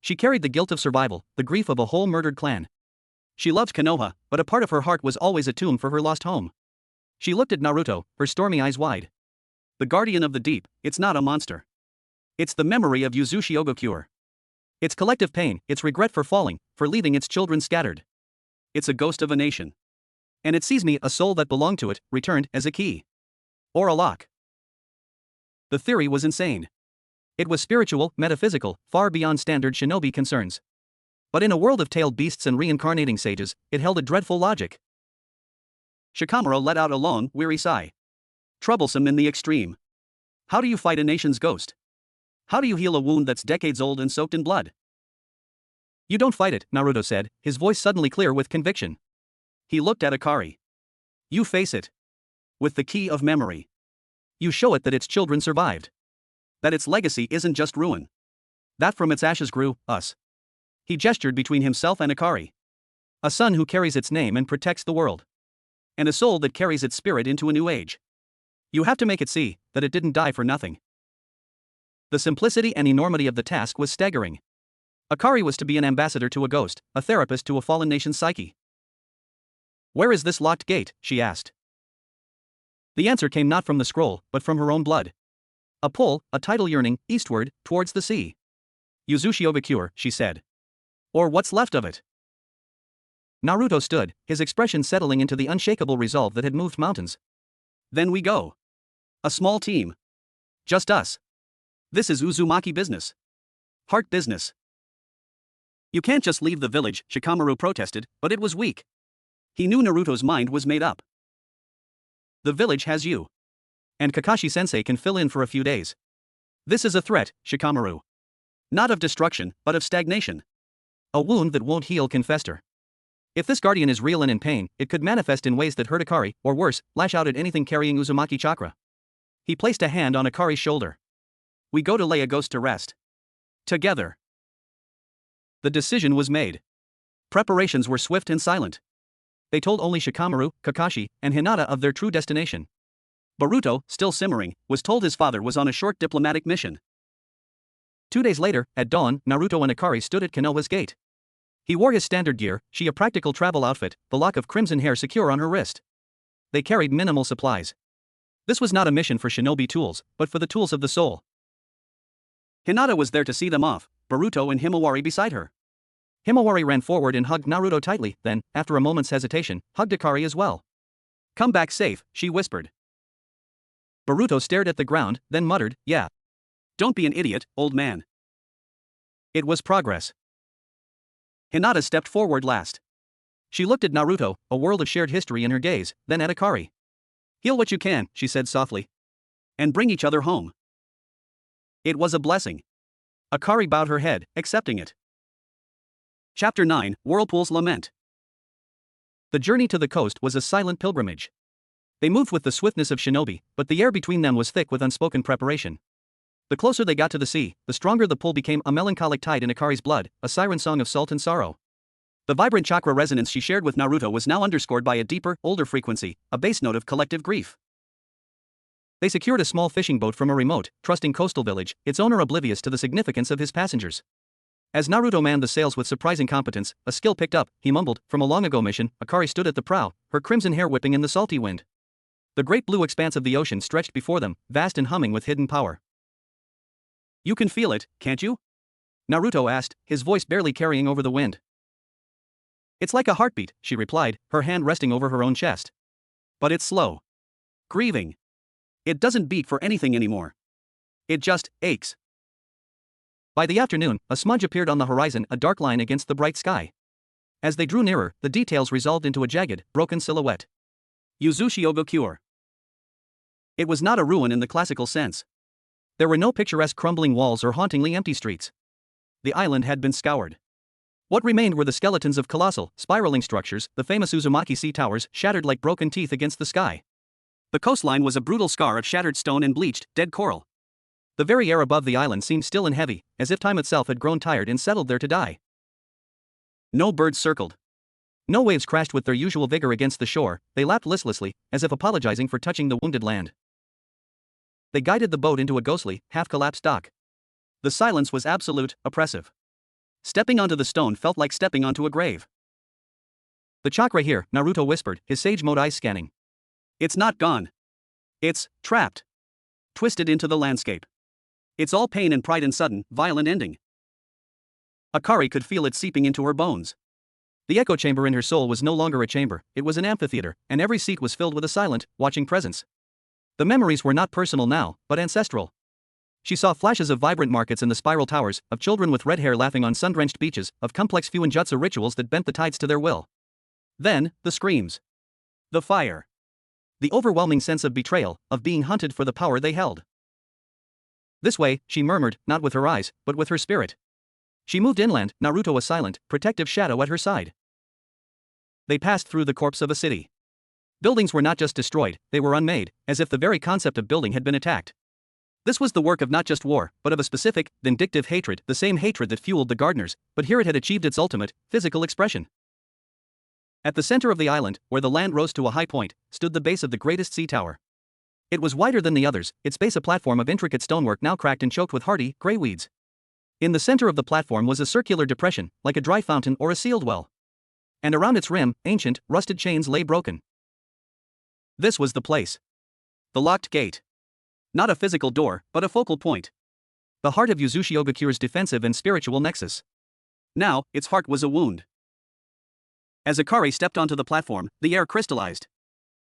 She carried the guilt of survival, the grief of a whole murdered clan. She loved Konoha, but a part of her heart was always a tomb for her lost home. She looked at Naruto, her stormy eyes wide. The guardian of the deep, it's not a monster. It's the memory of Uzushiogakure. Its collective pain, its regret for falling, for leaving its children scattered. It's a ghost of a nation. And it sees me, a soul that belonged to it, returned as a key. Or a lock. The theory was insane. It was spiritual, metaphysical, far beyond standard shinobi concerns. But in a world of tailed beasts and reincarnating sages, it held a dreadful logic. Shikamaru let out a long, weary sigh. Troublesome in the extreme. How do you fight a nation's ghost? How do you heal a wound that's decades old and soaked in blood? You don't fight it, Naruto said, his voice suddenly clear with conviction. He looked at Akari. You face it. With the key of memory. You show it that its children survived. That its legacy isn't just ruin. That from its ashes grew, us. He gestured between himself and Akari. A son who carries its name and protects the world. and a soul that carries its spirit into a new age. You have to make it see that it didn't die for nothing. The simplicity and enormity of the task was staggering. Akari was to be an ambassador to a ghost, a therapist to a fallen nation's psyche. "Where is this locked gate?" she asked. The answer came not from the scroll, but from her own blood. A pull, a tidal yearning, eastward, towards the sea. "Yuzushioga-cure," she said. "Or what's left of it." Naruto stood, his expression settling into the unshakable resolve that had moved mountains. "Then we go. A small team. Just us. This is Uzumaki business. Heart business." "You can't just leave the village," Shikamaru protested, but it was weak. He knew Naruto's mind was made up. "The village has you. And Kakashi-sensei can fill in for a few days. This is a threat, Shikamaru. Not of destruction, but of stagnation. A wound that won't heal can fester. If this guardian is real and in pain, it could manifest in ways that hurt Akari, or worse, lash out at anything carrying Uzumaki chakra." He placed a hand on Akari's shoulder. "We go to lay a ghost to rest. Together." The decision was made. Preparations were swift and silent. They told only Shikamaru, Kakashi, and Hinata of their true destination. Boruto, still simmering, was told his father was on a short diplomatic mission. 2 days later, at dawn, Naruto and Akari stood at Konoha's gate. He wore his standard gear, she a practical travel outfit, the lock of crimson hair secure on her wrist. They carried minimal supplies. This was not a mission for shinobi tools, but for the tools of the soul. Hinata was there to see them off, Boruto and Himawari beside her. Himawari ran forward and hugged Naruto tightly, then, after a moment's hesitation, hugged Akari as well. "Come back safe," she whispered. Boruto stared at the ground, then muttered, "Yeah. Don't be an idiot, old man." It was progress. Hinata stepped forward last. She looked at Naruto, a world of shared history in her gaze, then at Akari. "Heal what you can," she said softly. "And bring each other home." It was a blessing. Akari bowed her head, accepting it. Chapter 9, Whirlpool's Lament. The journey to the coast was a silent pilgrimage. They moved with the swiftness of shinobi, but the air between them was thick with unspoken preparation. The closer they got to the sea, the stronger the pull became, a melancholic tide in Akari's blood, a siren song of salt and sorrow. The vibrant chakra resonance she shared with Naruto was now underscored by a deeper, older frequency, a bass note of collective grief. They secured a small fishing boat from a remote, trusting coastal village, its owner oblivious to the significance of his passengers. As Naruto manned the sails with surprising competence, a skill picked up, he mumbled, from a long-ago mission. Akari stood at the prow, her crimson hair whipping in the salty wind. The great blue expanse of the ocean stretched before them, vast and humming with hidden power. "You can feel it, can't you?" Naruto asked, his voice barely carrying over the wind. "It's like a heartbeat," she replied, her hand resting over her own chest. "But it's slow. Grieving. It doesn't beat for anything anymore. It just aches." By the afternoon, a smudge appeared on the horizon, a dark line against the bright sky. As they drew nearer, the details resolved into a jagged, broken silhouette. Yuzushioga-cure. It was not a ruin in the classical sense. There were no picturesque crumbling walls or hauntingly empty streets. The island had been scoured. What remained were the skeletons of colossal, spiraling structures, the famous Uzumaki sea towers, shattered like broken teeth against the sky. The coastline was a brutal scar of shattered stone and bleached, dead coral. The very air above the island seemed still and heavy, as if time itself had grown tired and settled there to die. No birds circled. No waves crashed with their usual vigor against the shore, they lapped listlessly, as if apologizing for touching the wounded land. They guided the boat into a ghostly, half-collapsed dock. The silence was absolute, oppressive. Stepping onto the stone felt like stepping onto a grave. "The chakra here," Naruto whispered, his sage-mode eyes scanning. "It's not gone. It's trapped. Twisted into the landscape. It's all pain and pride and sudden, violent ending." Akari could feel it seeping into her bones. The echo chamber in her soul was no longer a chamber, it was an amphitheater, and every seat was filled with a silent, watching presence. The memories were not personal now, but ancestral. She saw flashes of vibrant markets in the spiral towers, of children with red hair laughing on sun-drenched beaches, of complex fuinjutsu rituals that bent the tides to their will. Then, the screams. The fire. The overwhelming sense of betrayal, of being hunted for the power they held. "This way," she murmured, not with her eyes, but with her spirit. She moved inland, Naruto a silent, protective shadow at her side. They passed through the corpse of a city. Buildings were not just destroyed, they were unmade, as if the very concept of building had been attacked. This was the work of not just war, but of a specific, vindictive hatred, the same hatred that fueled the gardeners, but here it had achieved its ultimate, physical expression. At the center of the island, where the land rose to a high point, stood the base of the greatest sea tower. It was wider than the others, its base a platform of intricate stonework now cracked and choked with hardy, gray weeds. In the center of the platform was a circular depression, like a dry fountain or a sealed well. And around its rim, ancient, rusted chains lay broken. This was the place. The locked gate. Not a physical door, but a focal point. The heart of Yuzushiyogakure's defensive and spiritual nexus. Now, its heart was a wound. As Akari stepped onto the platform, the air crystallized.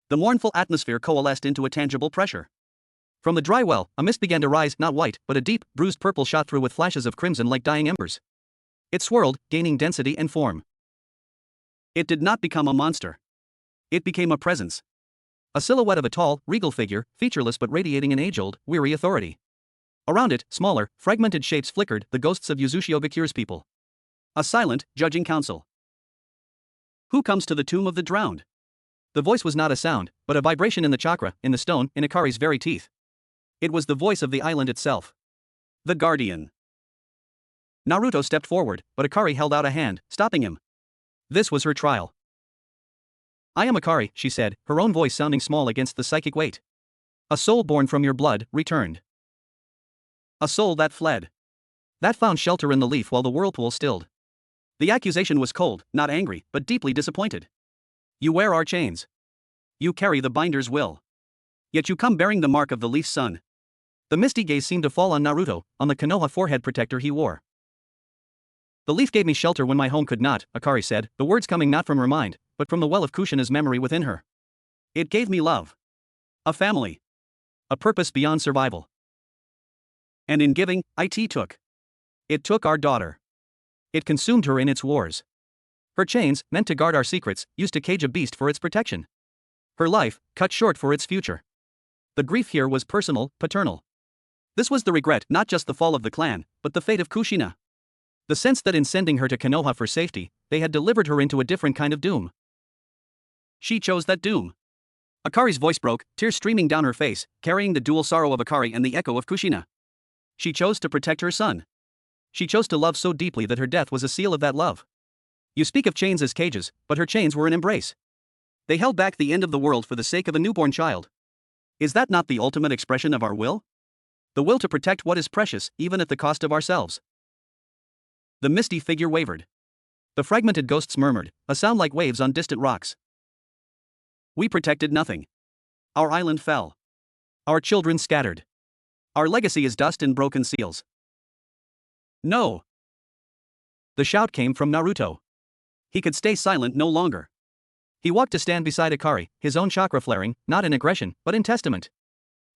The mournful atmosphere coalesced into a tangible pressure. From the dry well, a mist began to rise, not white, but a deep, bruised purple shot through with flashes of crimson like dying embers. It swirled, gaining density and form. It did not become a monster. It became a presence. A silhouette of a tall, regal figure, featureless but radiating an age-old, weary authority. Around it, smaller, fragmented shapes flickered, the ghosts of Yuzushiyogakure's people. A silent, judging council. Who comes to the tomb of the drowned? The voice was not a sound, but a vibration in the chakra, in the stone, in Akari's very teeth. It was the voice of the island itself. The Guardian. Naruto stepped forward, but Akari held out a hand, stopping him. This was her trial. I am Akari, she said, her own voice sounding small against the psychic weight. A soul born from your blood, returned. A soul that fled. That found shelter in the leaf while the whirlpool stilled. The accusation was cold, not angry, but deeply disappointed. You wear our chains. You carry the binder's will. Yet you come bearing the mark of the leaf's sun. The misty gaze seemed to fall on Naruto, on the Konoha forehead protector he wore. The leaf gave me shelter when my home could not, Akari said, the words coming not from her mind, but from the well of Kushina's memory within her. It gave me love. A family. A purpose beyond survival. And in giving, it took. It took our daughter. It consumed her in its wars. Her chains, meant to guard our secrets, used to cage a beast for its protection. Her life, cut short for its future. The grief here was personal, paternal. This was the regret, not just the fall of the clan, but the fate of Kushina. The sense that in sending her to Konoha for safety, they had delivered her into a different kind of doom. She chose that doom. Akari's voice broke, tears streaming down her face, carrying the dual sorrow of Akari and the echo of Kushina. She chose to protect her son. She chose to love so deeply that her death was a seal of that love. You speak of chains as cages, but her chains were an embrace. They held back the end of the world for the sake of a newborn child. Is that not the ultimate expression of our will? The will to protect what is precious, even at the cost of ourselves. The misty figure wavered. The fragmented ghosts murmured, a sound like waves on distant rocks. We protected nothing. Our island fell. Our children scattered. Our legacy is dust and broken seals. No. The shout came from Naruto. He could stay silent no longer. He walked to stand beside Akari, his own chakra flaring, not in aggression, but in testament.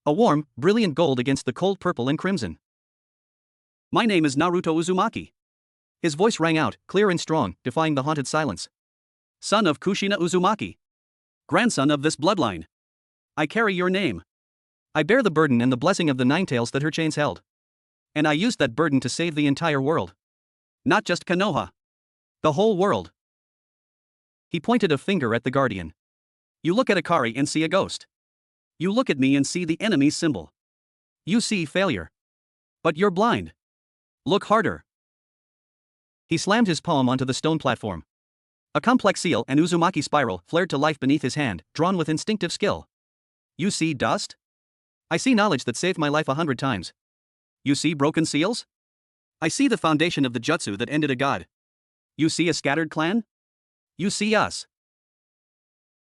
A warm, brilliant gold against the cold purple and crimson. My name is Naruto Uzumaki. His voice rang out, clear and strong, defying the haunted silence. Son of Kushina Uzumaki. Grandson of this bloodline. I carry your name. I bear the burden and the blessing of the nine tails that her chains held. And I used that burden to save the entire world. Not just Konoha. The whole world. He pointed a finger at the Guardian. You look at Akari and see a ghost. You look at me and see the enemy's symbol. You see failure. But you're blind. Look harder. He slammed his palm onto the stone platform. A complex seal and Uzumaki spiral flared to life beneath his hand, drawn with instinctive skill. You see dust? I see knowledge that saved my life 100 times. You see broken seals? I see the foundation of the jutsu that ended a god. You see a scattered clan? You see us.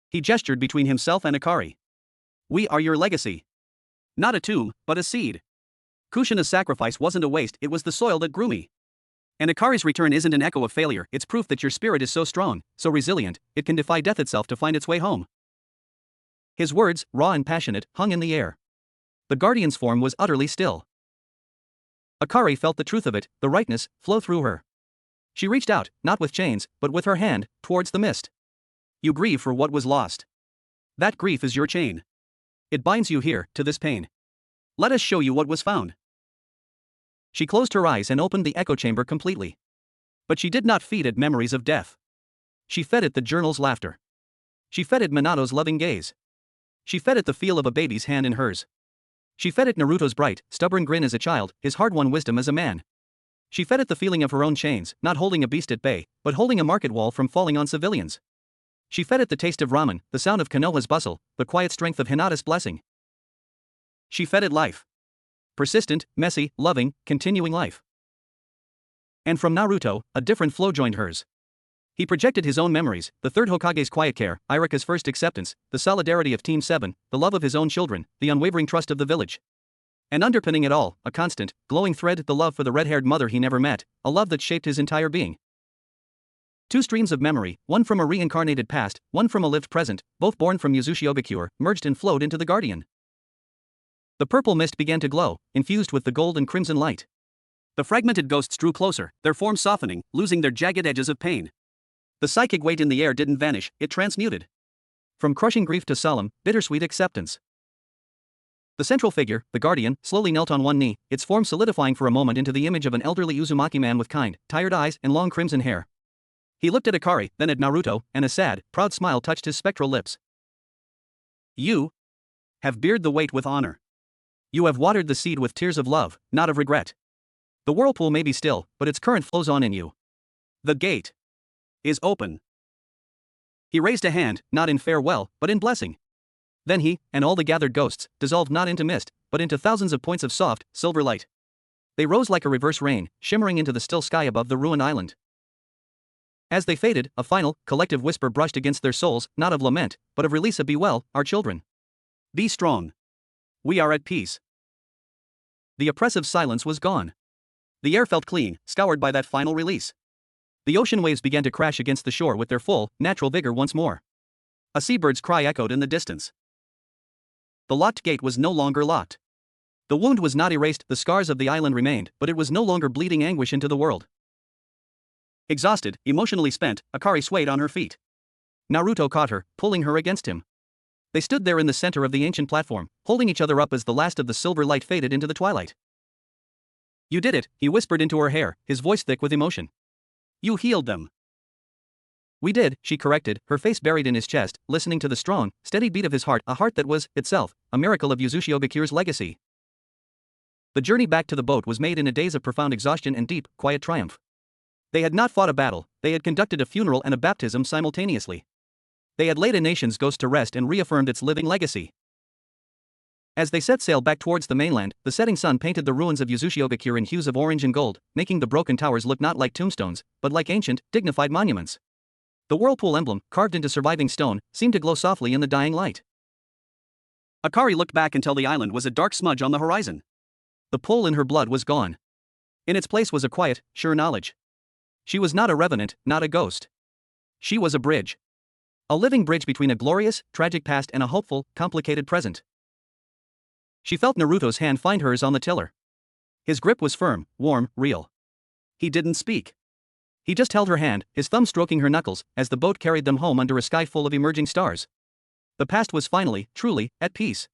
He gestured between himself and Akari. We are your legacy. Not a tomb, but a seed. Kushina's sacrifice wasn't a waste, it was the soil that grew me. And Akari's return isn't an echo of failure, it's proof that your spirit is so strong, so resilient, it can defy death itself to find its way home. His words, raw and passionate, hung in the air. The Guardian's form was utterly still. Akari felt the truth of it, the rightness, flow through her. She reached out, not with chains, but with her hand, towards the mist. You grieve for what was lost. That grief is your chain. It binds you here, to this pain. Let us show you what was found. She closed her eyes and opened the echo chamber completely. But she did not feed it memories of death. She fed it the journal's laughter. She fed it Minato's loving gaze. She fed it the feel of a baby's hand in hers. She fed it Naruto's bright, stubborn grin as a child, his hard-won wisdom as a man. She fed it the feeling of her own chains, not holding a beast at bay, but holding a market wall from falling on civilians. She fed it the taste of ramen, the sound of Konoha's bustle, the quiet strength of Hinata's blessing. She fed it life. Persistent, messy, loving, continuing life. And from Naruto, a different flow joined hers. He projected his own memories, the third Hokage's quiet care, Iraka's first acceptance, the solidarity of Team 7, the love of his own children, the unwavering trust of the village. And underpinning it all, a constant, glowing thread, the love for the red-haired mother he never met, a love that shaped his entire being. Two streams of memory, one from a reincarnated past, one from a lived present, both born from Yuzushiogakure, merged and flowed into the Guardian. The purple mist began to glow, infused with the gold and crimson light. The fragmented ghosts drew closer, their forms softening, losing their jagged edges of pain. The psychic weight in the air didn't vanish, it transmuted. From crushing grief to solemn, bittersweet acceptance. The central figure, the Guardian, slowly knelt on one knee, its form solidifying for a moment into the image of an elderly Uzumaki man with kind, tired eyes and long crimson hair. He looked at Akari, then at Naruto, and a sad, proud smile touched his spectral lips. You have beared the weight with honor. You have watered the seed with tears of love, not of regret. The whirlpool may be still, but its current flows on in you. The gate is open. He raised a hand, not in farewell, but in blessing. Then he, and all the gathered ghosts, dissolved not into mist, but into thousands of points of soft, silver light. They rose like a reverse rain, shimmering into the still sky above the ruined island. As they faded, a final, collective whisper brushed against their souls, not of lament, but of release of be well, our children. Be strong. We are at peace. The oppressive silence was gone. The air felt clean, scoured by that final release. The ocean waves began to crash against the shore with their full, natural vigor once more. A seabird's cry echoed in the distance. The locked gate was no longer locked. The wound was not erased, the scars of the island remained, but it was no longer bleeding anguish into the world. Exhausted, emotionally spent, Akari swayed on her feet. Naruto caught her, pulling her against him. They stood there in the center of the ancient platform, holding each other up as the last of the silver light faded into the twilight. You did it, he whispered into her hair, his voice thick with emotion. You healed them. We did, she corrected, her face buried in his chest, listening to the strong, steady beat of his heart, a heart that was, itself, a miracle of Yuzushiogakures legacy. The journey back to the boat was made in a daze of profound exhaustion and deep, quiet triumph. They had not fought a battle, they had conducted a funeral and a baptism simultaneously. They had laid a nation's ghost to rest and reaffirmed its living legacy. As they set sail back towards the mainland, the setting sun painted the ruins of Yuzushiogakure in hues of orange and gold, making the broken towers look not like tombstones, but like ancient, dignified monuments. The whirlpool emblem, carved into surviving stone, seemed to glow softly in the dying light. Akari looked back until the island was a dark smudge on the horizon. The pull in her blood was gone. In its place was a quiet, sure knowledge. She was not a revenant, not a ghost. She was a bridge. A living bridge between a glorious, tragic past and a hopeful, complicated present. She felt Naruto's hand find hers on the tiller. His grip was firm, warm, real. He didn't speak. He just held her hand, his thumb stroking her knuckles, as the boat carried them home under a sky full of emerging stars. The past was finally, truly, at peace.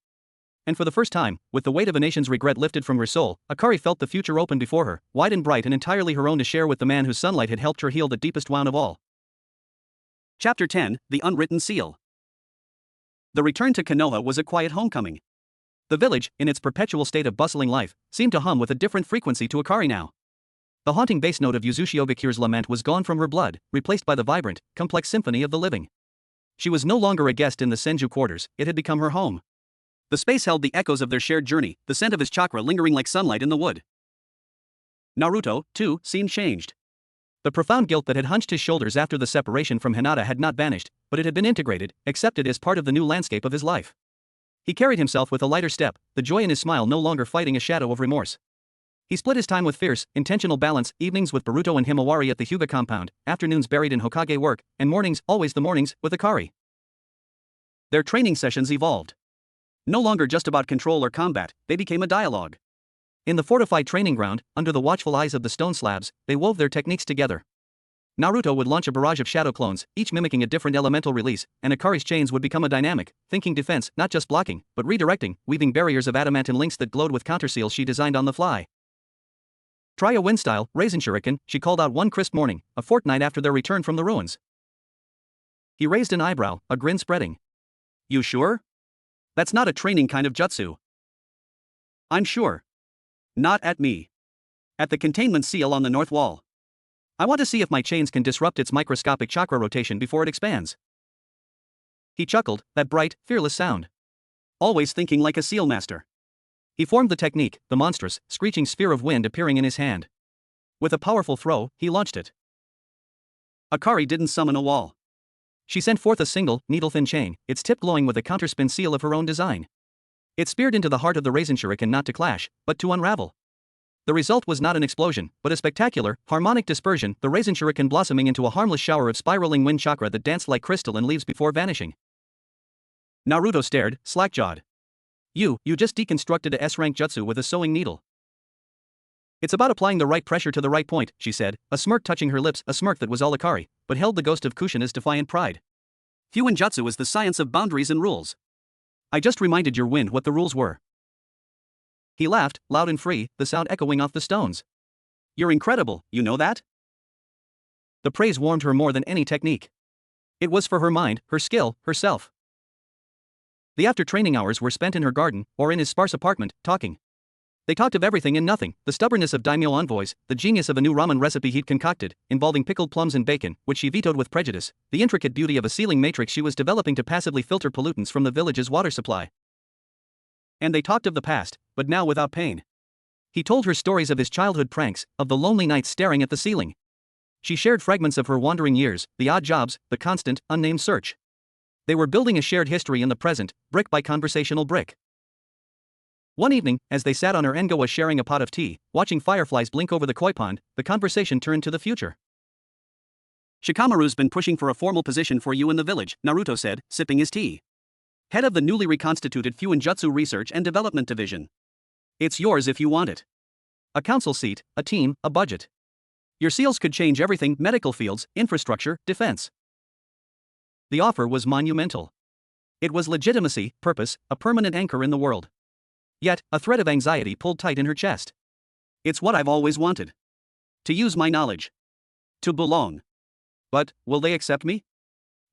And for the first time, with the weight of a nation's regret lifted from her soul, Akari felt the future open before her, wide and bright and entirely her own to share with the man whose sunlight had helped her heal the deepest wound of all. Chapter 10, The Unwritten Seal. The return to Konoha was a quiet homecoming. The village, in its perpetual state of bustling life, seemed to hum with a different frequency to Akari now. The haunting bass note of Yuzushiogakures' lament was gone from her blood, replaced by the vibrant, complex symphony of the living. She was no longer a guest in the Senju quarters, it had become her home. The space held the echoes of their shared journey, the scent of his chakra lingering like sunlight in the wood. Naruto, too, seemed changed. The profound guilt that had hunched his shoulders after the separation from Hinata had not vanished, but it had been integrated, accepted as part of the new landscape of his life. He carried himself with a lighter step, the joy in his smile no longer fighting a shadow of remorse. He split his time with fierce, intentional balance, evenings with Boruto and Himawari at the Hyuga compound, afternoons buried in Hokage work, and mornings, always the mornings, with Akari. Their training sessions evolved. No longer just about control or combat, they became a dialogue. In the fortified training ground, under the watchful eyes of the stone slabs, they wove their techniques together. Naruto would launch a barrage of shadow clones, each mimicking a different elemental release, and Akari's chains would become a dynamic, thinking defense, not just blocking, but redirecting, weaving barriers of adamant and links that glowed with counterseals she designed on the fly. Try a wind style, Raisin Shuriken, she called out one crisp morning, a fortnight after their return from the ruins. He raised an eyebrow, a grin spreading. You sure? That's not a training kind of jutsu. I'm sure. Not at me. At the containment seal on the north wall. I want to see if my chains can disrupt its microscopic chakra rotation before it expands. He chuckled, that bright, fearless sound. Always thinking like a seal master. He formed the technique, the monstrous, screeching sphere of wind appearing in his hand. With a powerful throw, he launched it. Akari didn't summon a wall. She sent forth a single, needle-thin chain, its tip glowing with a counterspin seal of her own design. It speared into the heart of the raisin shuriken not to clash, but to unravel. The result was not an explosion, but a spectacular, harmonic dispersion, the raisin shuriken blossoming into a harmless shower of spiraling wind chakra that danced like crystal and leaves before vanishing. Naruto stared, slack-jawed. You just deconstructed a S-rank jutsu with a sewing needle. It's about applying the right pressure to the right point, she said, a smirk touching her lips, a smirk that was all Akari, but held the ghost of Kushina's defiant pride. Fuinjutsu is the science of boundaries and rules. I just reminded your wind what the rules were. He laughed, loud and free, the sound echoing off the stones. You're incredible, you know that? The praise warmed her more than any technique. It was for her mind, her skill, herself. The after-training hours were spent in her garden, or in his sparse apartment, talking. They talked of everything and nothing, the stubbornness of daimyo envoys, the genius of a new ramen recipe he'd concocted, involving pickled plums and bacon, which she vetoed with prejudice, the intricate beauty of a sealing matrix she was developing to passively filter pollutants from the village's water supply. And they talked of the past, but now without pain. He told her stories of his childhood pranks, of the lonely nights staring at the ceiling. She shared fragments of her wandering years, the odd jobs, the constant, unnamed search. They were building a shared history in the present, brick by conversational brick. One evening, as they sat on her engawa sharing a pot of tea, watching fireflies blink over the koi pond, the conversation turned to the future. Shikamaru's been pushing for a formal position for you in the village, Naruto said, sipping his tea. Head of the newly reconstituted Fuinjutsu Research and Development Division. It's yours if you want it. A council seat, a team, a budget. Your seals could change everything, medical fields, infrastructure, defense. The offer was monumental. It was legitimacy, purpose, a permanent anchor in the world. Yet, a thread of anxiety pulled tight in her chest. It's what I've always wanted. To use my knowledge. To belong. But, will they accept me?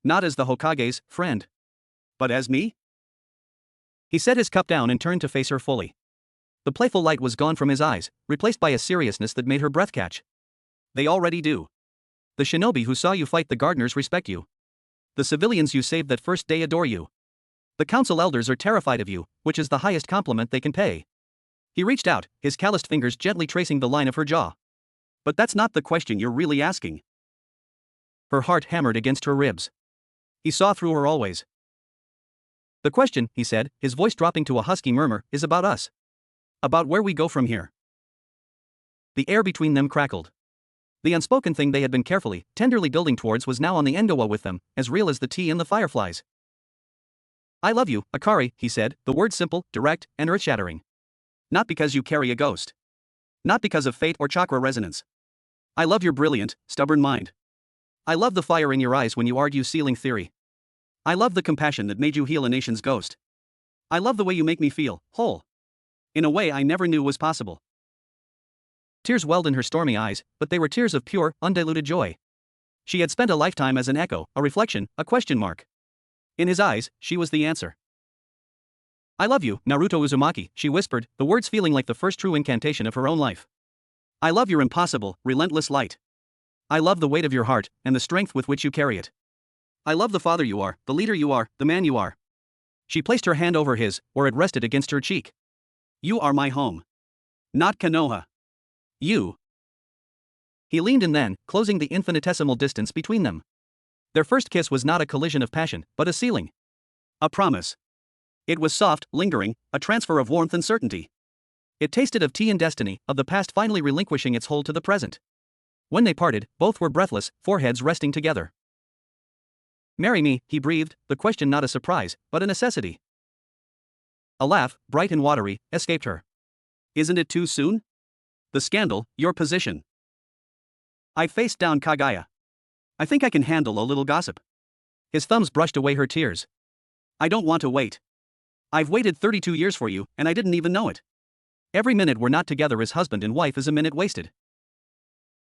Not as the Hokage's friend. But as me? He set his cup down and turned to face her fully. The playful light was gone from his eyes, replaced by a seriousness that made her breath catch. They already do. The shinobi who saw you fight the gardeners respect you. The civilians you saved that first day adore you. The council elders are terrified of you, which is the highest compliment they can pay. He reached out, his calloused fingers gently tracing the line of her jaw. But that's not the question you're really asking. Her heart hammered against her ribs. He saw through her always. The question, he said, his voice dropping to a husky murmur, is about us. About where we go from here. The air between them crackled. The unspoken thing they had been carefully, tenderly building towards was now on the engawa with them, as real as the tea and the fireflies. I love you, Akari, he said, the words simple, direct, and earth-shattering. Not because you carry a ghost. Not because of fate or chakra resonance. I love your brilliant, stubborn mind. I love the fire in your eyes when you argue sealing theory. I love the compassion that made you heal a nation's ghost. I love the way you make me feel whole. In a way I never knew was possible. Tears welled in her stormy eyes, but they were tears of pure, undiluted joy. She had spent a lifetime as an echo, a reflection, a question mark. In his eyes, she was the answer. I love you, Naruto Uzumaki, she whispered, the words feeling like the first true incantation of her own life. I love your impossible, relentless light. I love the weight of your heart, and the strength with which you carry it. I love the father you are, the leader you are, the man you are. She placed her hand over his, where it rested against her cheek. You are my home. Not Konoha. You. He leaned in then, closing the infinitesimal distance between them. Their first kiss was not a collision of passion, but a sealing. A promise. It was soft, lingering, a transfer of warmth and certainty. It tasted of tea and destiny, of the past finally relinquishing its hold to the present. When they parted, both were breathless, foreheads resting together. Marry me, he breathed, the question not a surprise, but a necessity. A laugh, bright and watery, escaped her. Isn't it too soon? The scandal, your position. I faced down Kagaya. I think I can handle a little gossip. His thumbs brushed away her tears. I don't want to wait. I've waited 32 years for you, and I didn't even know it. Every minute we're not together as husband and wife is a minute wasted.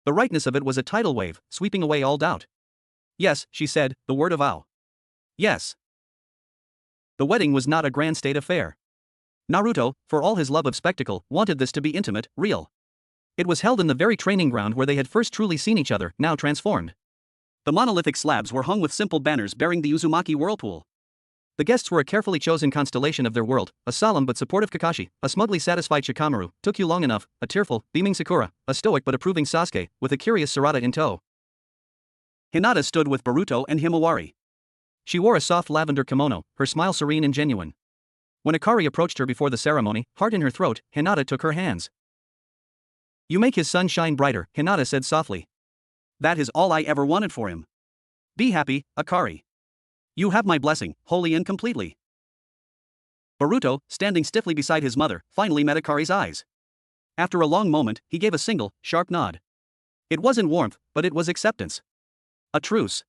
The rightness of it was a tidal wave, sweeping away all doubt. Yes, she said, the word of vow. Yes. The wedding was not a grand state affair. Naruto, for all his love of spectacle, wanted this to be intimate, real. It was held in the very training ground where they had first truly seen each other, now transformed. The monolithic slabs were hung with simple banners bearing the Uzumaki whirlpool. The guests were a carefully chosen constellation of their world, a solemn but supportive Kakashi, a smugly satisfied Shikamaru, took you long enough, a tearful, beaming Sakura, a stoic but approving Sasuke, with a curious Sarada in tow. Hinata stood with Boruto and Himawari. She wore a soft lavender kimono, her smile serene and genuine. When Akari approached her before the ceremony, heart in her throat, Hinata took her hands. "You make his sun shine brighter," Hinata said softly. "That is all I ever wanted for him. Be happy, Akari. You have my blessing, wholly and completely." Boruto, standing stiffly beside his mother, finally met Akari's eyes. After a long moment, he gave a single, sharp nod. It wasn't warmth, but it was acceptance. A truce.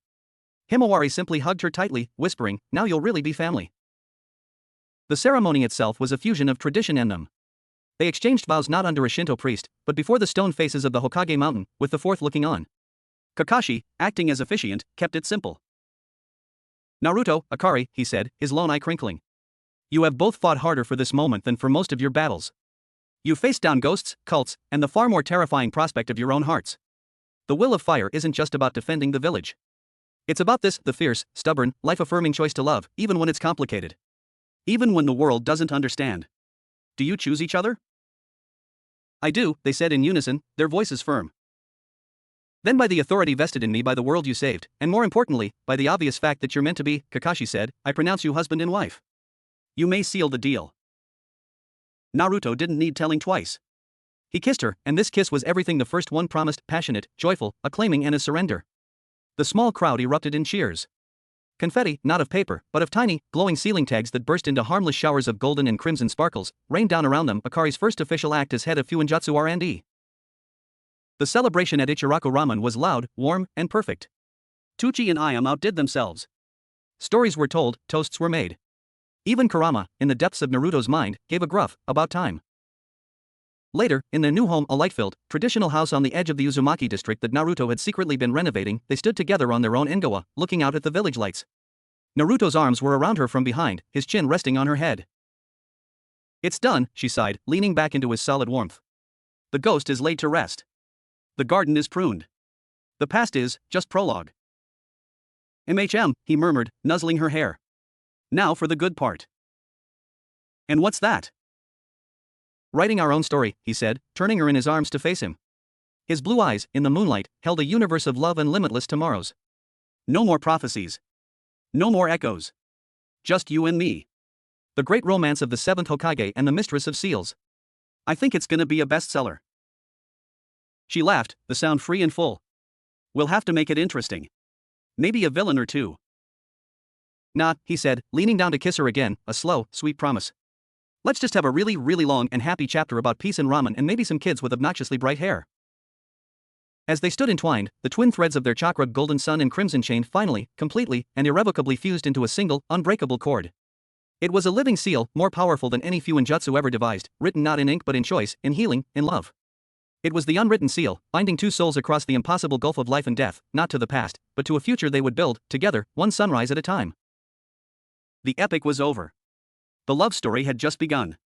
Himawari simply hugged her tightly, whispering, "Now you'll really be family." The ceremony itself was a fusion of tradition and them. They exchanged vows not under a Shinto priest, but before the stone faces of the Hokage mountain, with the fourth looking on. Kakashi, acting as officiant, kept it simple. "Naruto, Akari," he said, his lone eye crinkling. "You have both fought harder for this moment than for most of your battles. You faced down ghosts, cults, and the far more terrifying prospect of your own hearts. The will of fire isn't just about defending the village. It's about this, the fierce, stubborn, life-affirming choice to love, even when it's complicated. Even when the world doesn't understand. Do you choose each other?" "I do," they said in unison, their voices firm. "Then by the authority vested in me by the world you saved, and more importantly, by the obvious fact that you're meant to be," Kakashi said, "I pronounce you husband and wife." "You may seal the deal." Naruto didn't need telling twice. He kissed her, and this kiss was everything the first one promised, passionate, joyful, acclaiming and a surrender. The small crowd erupted in cheers. Confetti, not of paper, but of tiny, glowing ceiling tags that burst into harmless showers of golden and crimson sparkles, rained down around them, Akari's first official act as head of Fuinjutsu R&D. The celebration at Ichiraku Ramen was loud, warm, and perfect. Tucci and Ayam outdid themselves. Stories were told, toasts were made. Even Kurama, in the depths of Naruto's mind, gave a gruff, "About time." Later, in their new home, a light-filled, traditional house on the edge of the Uzumaki district that Naruto had secretly been renovating, they stood together on their own Engawa, looking out at the village lights. Naruto's arms were around her from behind, his chin resting on her head. "It's done," she sighed, leaning back into his solid warmth. "The ghost is laid to rest. The garden is pruned. The past is just prologue." He murmured, nuzzling her hair. "Now for the good part." "And what's that?" "Writing our own story," he said, turning her in his arms to face him. His blue eyes, in the moonlight, held a universe of love and limitless tomorrows. "No more prophecies. No more echoes. Just you and me. The great romance of the seventh Hokage and the mistress of seals. I think it's gonna be a bestseller." She laughed, the sound free and full. "We'll have to make it interesting. Maybe a villain or two." "Nah," he said, leaning down to kiss her again, a slow, sweet promise. "Let's just have a really, really long and happy chapter about peace and ramen and maybe some kids with obnoxiously bright hair." As they stood entwined, the twin threads of their chakra golden sun and crimson chain finally, completely, and irrevocably fused into a single, unbreakable cord. It was a living seal, more powerful than any Fuinjutsu ever devised, written not in ink but in choice, in healing, in love. It was the unwritten seal, binding two souls across the impossible gulf of life and death, not to the past, but to a future they would build, together, one sunrise at a time. The epic was over. The love story had just begun.